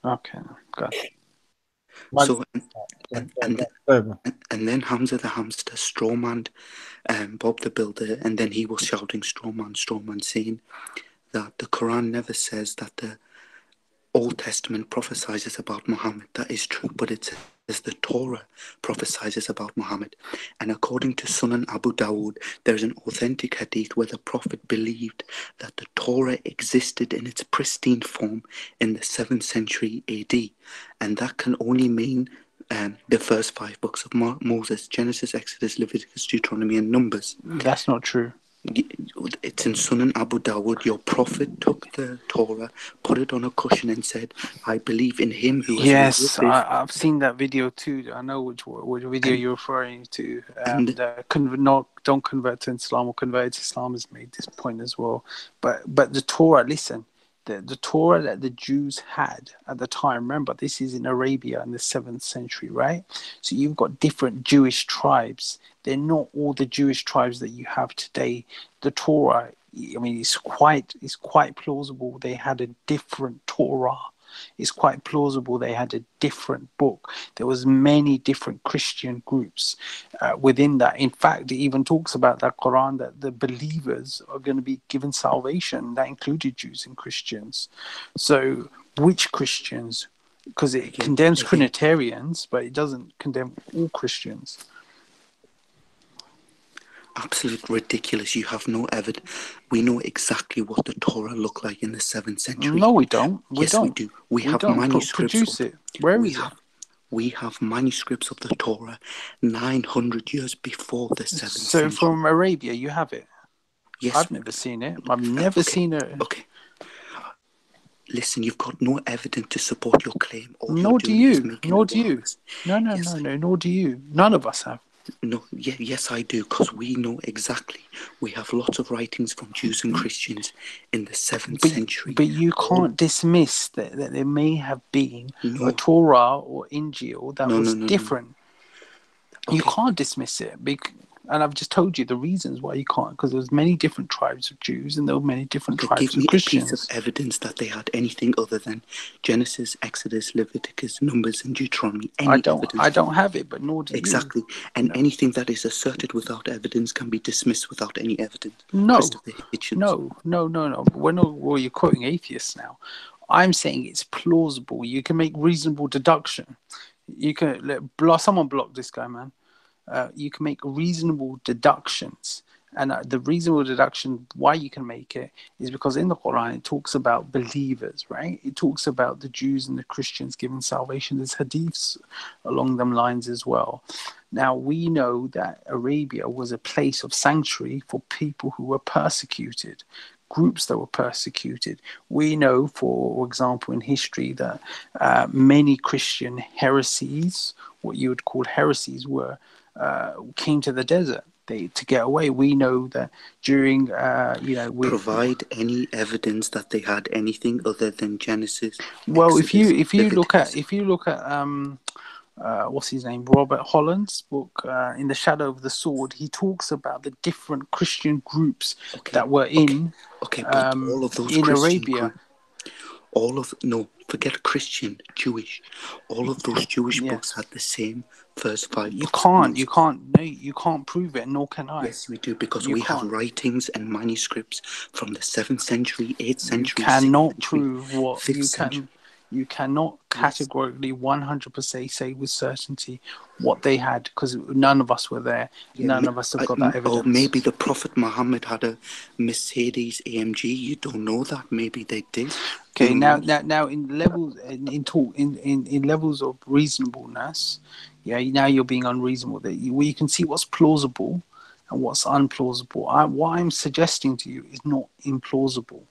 [SPEAKER 14] Okay, good.
[SPEAKER 18] So, and then Hamza the hamster strawmanned Bob the Builder, and then he was shouting strawman, saying that the Quran never says that the Old Testament prophesies about Muhammad. That is true, but it says the Torah prophesies about Muhammad. And according to Sunan Abu Dawud, there is an authentic hadith where the Prophet believed that the Torah existed in its pristine form in the 7th century AD. And that can only mean the first 5 books of Moses: Genesis, Exodus, Leviticus, Deuteronomy, and Numbers.
[SPEAKER 14] That's not true.
[SPEAKER 18] It's in Sunan Abu Dawud. Your prophet took the Torah, put it on a cushion, and said, "I believe in him who has."
[SPEAKER 14] Yes, I've seen that video too. I know which video you're referring to. Don't convert to Islam or convert to Islam has made this point as well. But the Torah, listen, the Torah that the Jews had at the time. Remember, this is in Arabia in the 7th century, right? So you've got different Jewish tribes. They're not all the Jewish tribes that you have today. The Torah, I mean, it's quite plausible they had a different Torah. It's quite plausible they had a different book. There was many different Christian groups within that. In fact, it even talks about that Quran that the believers are going to be given salvation. That included Jews and Christians. So which Christians? Because it condemns Trinitarians, but it doesn't condemn all Christians.
[SPEAKER 18] Absolute ridiculous. You have no evidence. We know exactly what the Torah looked like in the 7th century.
[SPEAKER 14] No, we don't.
[SPEAKER 18] We do. We have manuscripts.
[SPEAKER 14] Produce it. Where is it?
[SPEAKER 18] We have manuscripts of the Torah 900 years before the 7th century.
[SPEAKER 14] So from Arabia, you have it?
[SPEAKER 18] Yes.
[SPEAKER 14] I've never seen it. I've never seen it.
[SPEAKER 18] Okay. Listen, you've got no evidence to support your claim.
[SPEAKER 14] Nor do you. Nor do you. No. Nor do you. None of us have.
[SPEAKER 18] No, yeah, yes, I do, because we know exactly. We have lots of writings from Jews and Christians in the 7th century.
[SPEAKER 14] But you can't dismiss that there may have been a Torah or Injil that was different. You can't dismiss it. And I've just told you the reasons why you can't, because there's many different tribes of Jews and there were many different tribes
[SPEAKER 18] Give
[SPEAKER 14] of
[SPEAKER 18] me
[SPEAKER 14] Christians.
[SPEAKER 18] a piece of evidence that they had anything other than Genesis, Exodus, Leviticus, Numbers, and Deuteronomy.
[SPEAKER 14] I don't have it, but nor do
[SPEAKER 18] exactly.
[SPEAKER 14] you.
[SPEAKER 18] And anything that is asserted without evidence can be dismissed without any evidence.
[SPEAKER 14] No,
[SPEAKER 18] Christopher Hitchens.
[SPEAKER 14] no. Well, you're quoting atheists now. I'm saying it's plausible. You can make reasonable deduction. You can someone block this guy, man. You can make reasonable deductions. And the reasonable deduction why you can make it is because in the Quran it talks about believers, right? It talks about the Jews and the Christians given salvation. There's hadiths along them lines as well. Now we know that Arabia was a place of sanctuary for people who were persecuted, groups that were persecuted. We know, for example, in history that many Christian heresies, what you would call heresies, came to the desert to get away. We know that during,
[SPEAKER 18] provide any evidence that they had anything other than Genesis.
[SPEAKER 14] Well,
[SPEAKER 18] Exodus,
[SPEAKER 14] if you look at what's his name, Robert Holland's book, In the Shadow of the Sword, he talks about the different Christian groups that were in
[SPEAKER 18] but all of those
[SPEAKER 14] in
[SPEAKER 18] Christian
[SPEAKER 14] Arabia.
[SPEAKER 18] Forget Christian, Jewish. All of those Jewish books had the same first 5
[SPEAKER 14] You
[SPEAKER 18] books.
[SPEAKER 14] can't prove it, nor can I.
[SPEAKER 18] Yes, we do, because we have writings and manuscripts from the 7th century, 8th century,
[SPEAKER 14] You cannot
[SPEAKER 18] 6th century,
[SPEAKER 14] prove what
[SPEAKER 18] 5th
[SPEAKER 14] you
[SPEAKER 18] century.
[SPEAKER 14] can. You cannot categorically 100% say with certainty what they had, because none of us were there. None of us have got that evidence.
[SPEAKER 18] Or maybe the Prophet Muhammad had a Mercedes AMG. You don't know that. Maybe they did.
[SPEAKER 14] Okay, now in levels in levels of reasonableness, now you're being unreasonable. Where you can see what's plausible and what's unplausible. What I'm suggesting to you is not implausible.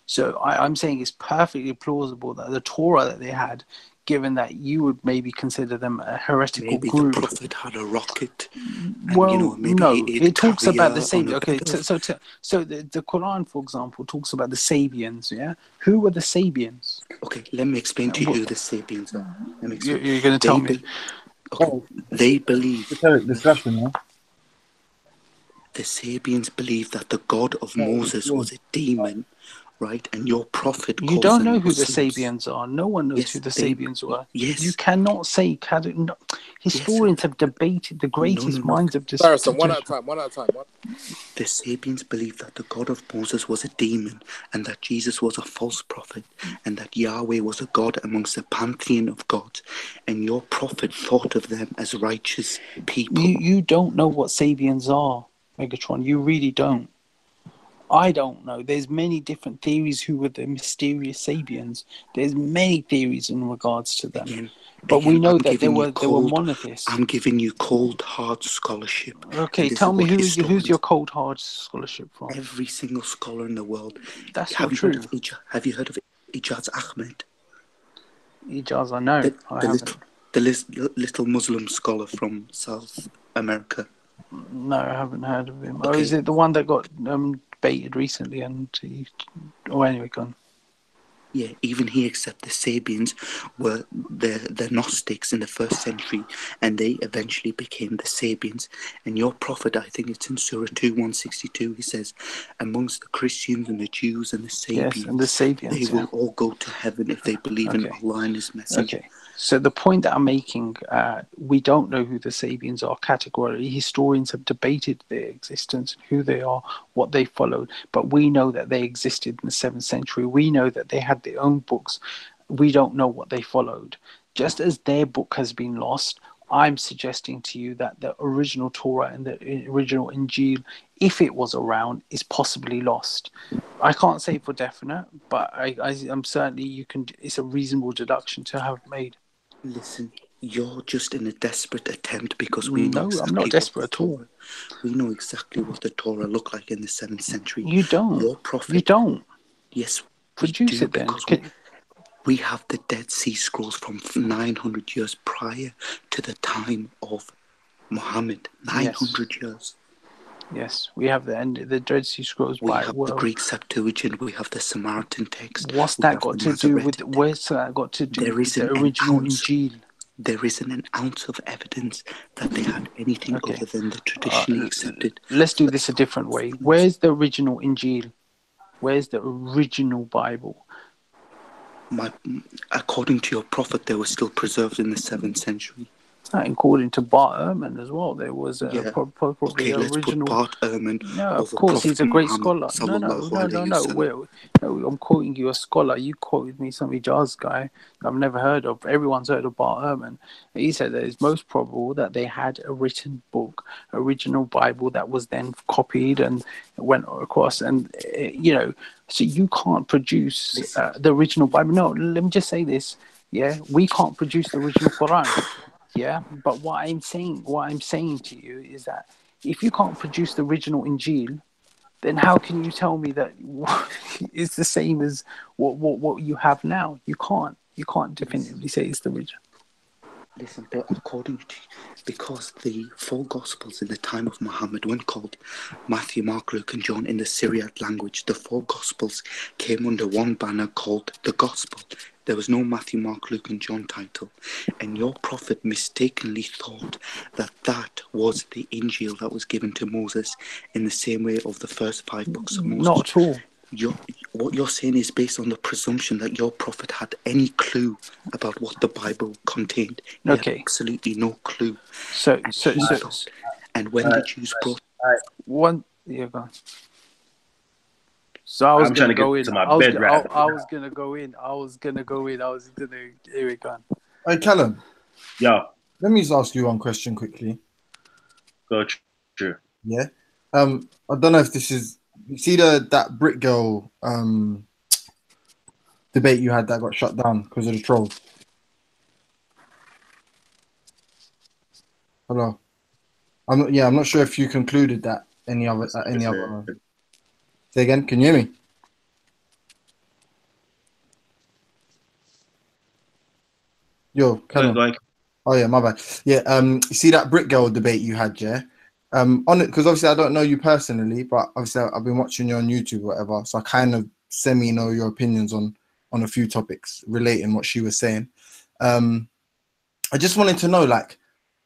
[SPEAKER 14] So I'm saying it's perfectly plausible that the Torah that they had, given that you would maybe consider them a heretical
[SPEAKER 18] Maybe
[SPEAKER 14] group.
[SPEAKER 18] the Prophet had a rocket. And,
[SPEAKER 14] Well,
[SPEAKER 18] maybe
[SPEAKER 14] no,
[SPEAKER 18] he ate
[SPEAKER 14] it talks about the
[SPEAKER 18] caviar on
[SPEAKER 14] Sabians.
[SPEAKER 18] a
[SPEAKER 14] Okay,
[SPEAKER 18] bed of-
[SPEAKER 14] so the Quran, for example, talks about the Sabians. Yeah, who were the Sabians?
[SPEAKER 18] Okay, let me explain to you who the Sabians are. Let me explain.
[SPEAKER 14] You're going to tell me.
[SPEAKER 18] They believe.
[SPEAKER 19] Discussion, man.
[SPEAKER 18] The Sabians believe that the God of Moses was a demon, right? And your prophet
[SPEAKER 14] You
[SPEAKER 18] calls
[SPEAKER 14] don't
[SPEAKER 18] them
[SPEAKER 14] know who the
[SPEAKER 18] Muslims.
[SPEAKER 14] Sabians are. No one knows who the Sabians were.
[SPEAKER 18] Yes.
[SPEAKER 14] You cannot say. Historians have debated. The greatest minds have
[SPEAKER 2] Saracen, one at a time.
[SPEAKER 18] The Sabians believe that the God of Moses was a demon, and that Jesus was a false prophet, and that Yahweh was a God amongst the pantheon of gods, and your prophet thought of them as righteous people.
[SPEAKER 14] You don't know what Sabians are, Megatron. You really don't. I don't know. There's many different theories who were the mysterious Sabians. There's many theories in regards to them. But we know that there were monotheists.
[SPEAKER 18] I'm giving you cold, hard scholarship.
[SPEAKER 14] Okay, tell me who's your cold, hard scholarship from?
[SPEAKER 18] Every single scholar in the world.
[SPEAKER 14] That's not true.
[SPEAKER 18] Have you heard of Ijaz Ahmed?
[SPEAKER 14] Ijaz, I know.
[SPEAKER 18] The little Muslim scholar from South America.
[SPEAKER 14] No, I haven't heard of him. Okay. Oh, is it the one that got baited recently and anyway, gone?
[SPEAKER 18] Yeah, even he accepts the Sabians were the Gnostics in the 1st century, and they eventually became the Sabians. And your prophet, I think it's in Surah 2:162, he says, amongst the Christians and the Jews and the Sabians,
[SPEAKER 14] yes, and the Sabians,
[SPEAKER 18] they will all go to heaven if they believe in Allah and His Messenger.
[SPEAKER 14] Okay. So the point that I'm making, we don't know who the Sabians are categorically. Historians have debated their existence, who they are, what they followed, but we know that they existed in the 7th century. We know that they had their own books. We don't know what they followed. Just as their book has been lost, I'm suggesting to you that the original Torah and the original Injil, if it was around, is possibly lost. I can't say for definite, but I'm certainly it's a reasonable deduction to have made.
[SPEAKER 18] Listen, you're just in a desperate attempt because we know exactly.
[SPEAKER 14] I'm not desperate at all.
[SPEAKER 18] We know exactly what the Torah looked like in the 7th century.
[SPEAKER 14] You don't.
[SPEAKER 18] Your prophet.
[SPEAKER 14] You don't.
[SPEAKER 18] Yes,
[SPEAKER 14] produce it then.
[SPEAKER 18] We have the Dead Sea Scrolls from 900 years prior to the time of Muhammad,
[SPEAKER 14] Yes.
[SPEAKER 18] 900 years.
[SPEAKER 14] Yes, we have the Dead Sea Scrolls
[SPEAKER 18] We
[SPEAKER 14] by
[SPEAKER 18] have the Greek Septuagint, we have the Samaritan text.
[SPEAKER 14] What's
[SPEAKER 18] we
[SPEAKER 14] that
[SPEAKER 18] have
[SPEAKER 14] got
[SPEAKER 18] the
[SPEAKER 14] to do with?
[SPEAKER 18] Masoretic.
[SPEAKER 14] Where's that got to do
[SPEAKER 18] There
[SPEAKER 14] with the
[SPEAKER 18] isn't an
[SPEAKER 14] original
[SPEAKER 18] ounce.
[SPEAKER 14] Injil?
[SPEAKER 18] There isn't an ounce of evidence that they had anything
[SPEAKER 14] Okay.
[SPEAKER 18] other than the traditionally accepted.
[SPEAKER 14] Let's do this a different way. Where's the original Injil? Where's the original Bible?
[SPEAKER 18] According to your prophet, they were still preserved in the 7th century.
[SPEAKER 14] According to Bart Ehrman as well, there was
[SPEAKER 18] Yeah.
[SPEAKER 14] probably
[SPEAKER 18] Okay, let's put
[SPEAKER 14] original.
[SPEAKER 18] Bart Ehrman
[SPEAKER 14] No, of
[SPEAKER 18] over
[SPEAKER 14] course, he's
[SPEAKER 18] Prophet
[SPEAKER 14] a great
[SPEAKER 18] Muhammad
[SPEAKER 14] scholar. No,
[SPEAKER 18] sallallahu alayhi wasallam.
[SPEAKER 14] no, I'm quoting you a scholar. You quoted me some Ijaz guy I've never heard of. Everyone's heard of Bart Ehrman. He said that it's most probable that they had a written book, original Bible that was then copied and went across. And, so you can't produce the original Bible. No, let me just say this. Yeah, we can't produce the original Quran. Yeah, but what I'm saying to you is that if you can't produce the original Injil, then how can you tell me that it's the same as what you have now? You can't definitively say it's the original.
[SPEAKER 18] Listen, but because the four Gospels in the time of Muhammad, when called Matthew, Mark, Luke, and John in the Syriac language, the four Gospels came under one banner called the Gospel. There was no Matthew, Mark, Luke, and John title. And your prophet mistakenly thought that that was the Injil that was given to Moses in the same way of the first 5 books of Moses.
[SPEAKER 14] Not at all.
[SPEAKER 18] What you're saying is based on the presumption that your prophet had any clue about what the Bible contained. He had absolutely no clue. And when the Jews brought
[SPEAKER 14] go on. So I was going to go in. I was going to go in. Here we go.
[SPEAKER 9] Hey, Kalam.
[SPEAKER 15] Yeah.
[SPEAKER 9] Let me just ask you one question quickly.
[SPEAKER 15] Go true.
[SPEAKER 9] Yeah. I don't know if this is. You see that Brit girl debate you had that got shut down because of the trolls. Hello. I'm not sure if you concluded that any other. Say again. Can you hear me? Yo, Kalam. Oh yeah, my bad. Yeah. You see that Brit girl debate you had, yeah? On it, because obviously I don't know you personally, but obviously I've been watching you on YouTube or whatever, so I kind of semi know your opinions on a few topics relating what she was saying. I just wanted to know, like,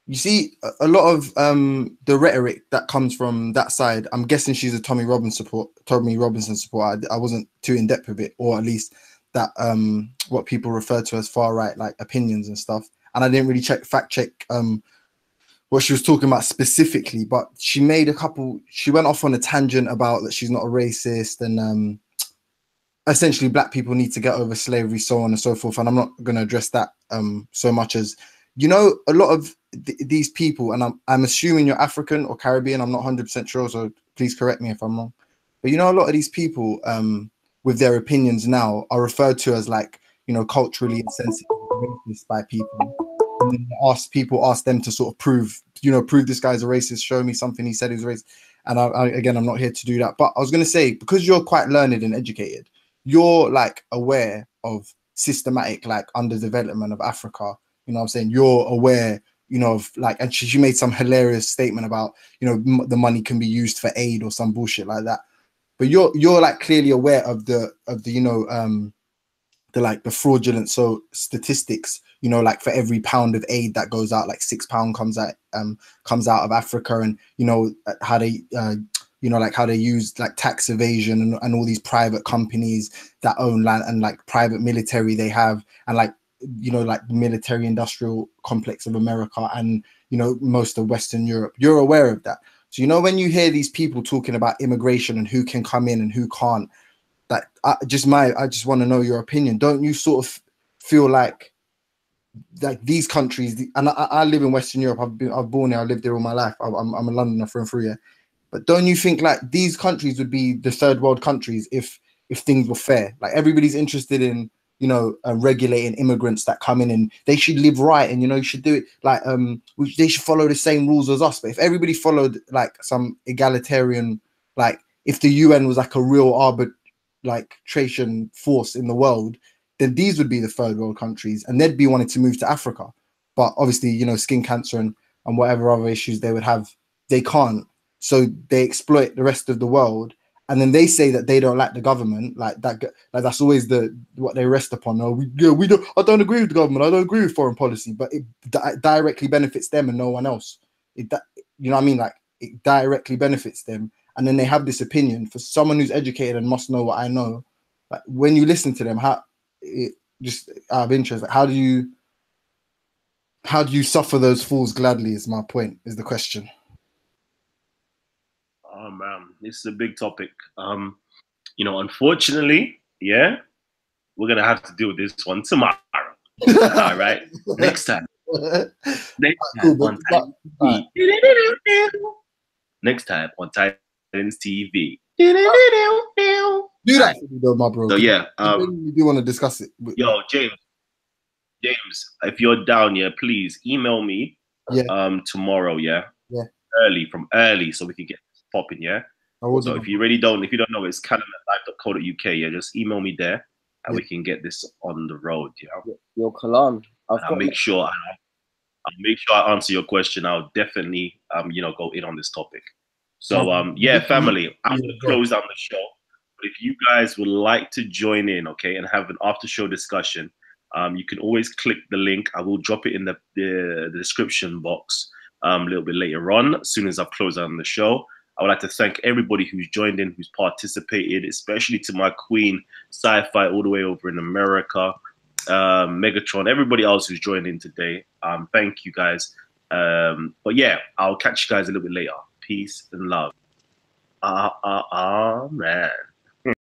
[SPEAKER 9] you see a lot of the rhetoric that comes from that side. I'm guessing she's a Tommy Robinson supporter. I wasn't too in depth with it, or at least that what people refer to as far right, like opinions and stuff. And I didn't really fact check what she was talking about specifically, but she went off on a tangent about that she's not a racist and essentially black people need to get over slavery, so on and so forth. And I'm not going to address that so much as, a lot of these people, and I'm assuming you're African or Caribbean, I'm not 100% sure, so please correct me if I'm wrong. But a lot of these people with their opinions now are referred to as like, culturally insensitive, racist by people. And then ask them to sort of prove this guy's a racist, show me something he said he was racist. And I'm not here to do that. But I was going to say, because you're quite learned and educated, you're like aware of systematic like underdevelopment of Africa. What I'm saying? You're aware, of like, and she made some hilarious statement about, the money can be used for aid or some bullshit like that. But you're like clearly aware of the the fraudulent statistics, like for every pound of aid that goes out, like £6 comes out of Africa, and how they how they use like tax evasion and all these private companies that own land and like private military they have, and like the military industrial complex of America and most of Western Europe. You're aware of that. So when you hear these people talking about immigration and who can come in and who can't, I just want to know your opinion. Don't you sort of feel like these countries, and I live in Western Europe, I've born here, I lived there all my life, I'm a Londoner through and through, yeah. But don't you think like these countries would be the third world countries if things were fair? Like everybody's interested in regulating immigrants that come in, and they should live right, and you should do it like they should follow the same rules as us. But if everybody followed like some egalitarian, like if the UN was like a real arbitration force in the world, then these would be the third world countries, and they'd be wanting to move to Africa. But obviously, skin cancer and and whatever other issues they would have, they can't. So they exploit the rest of the world, and then they say that they don't like the government, like that. Like that's always what they rest upon. Oh, we don't. I don't agree with the government. I don't agree with foreign policy, but it directly benefits them and no one else. You know what I mean? Like it directly benefits them, and then they have this opinion. For someone who's educated and must know what I know, like when you listen to them, just out of interest, like, how do you suffer those fools gladly? Is my point. Is the question.
[SPEAKER 15] Oh man, this is a big topic. You know, unfortunately, yeah, we're gonna have to deal with this one tomorrow. All right, next time. Next time on Titans TV. Next time on Titans TV.
[SPEAKER 9] Do that for me though, my bro.
[SPEAKER 15] So yeah,
[SPEAKER 9] you do want to discuss it.
[SPEAKER 15] Yo, James, if you're down, yeah, please email me.
[SPEAKER 9] Yeah.
[SPEAKER 15] Tomorrow, yeah.
[SPEAKER 9] Yeah.
[SPEAKER 15] Early, so we can get this popping, yeah. So if you don't know, it's kalam@live.co.uk. Yeah, just email me there, and we can get this on the road. Yeah.
[SPEAKER 16] Yo, Kalam,
[SPEAKER 15] I'll make sure I answer your question. I'll definitely go in on this topic. So yeah, family, I'm gonna close down the show. But if you guys would like to join in, okay, and have an after show discussion, you can always click the link. I will drop it in the description box a little bit later on, as soon as I've closed down the show. I would like to thank everybody who's joined in, who's participated, especially to my queen, Sci-Fi, all the way over in America, Megatron, everybody else who's joined in today. Thank you guys. But yeah, I'll catch you guys a little bit later. Peace and love. Man.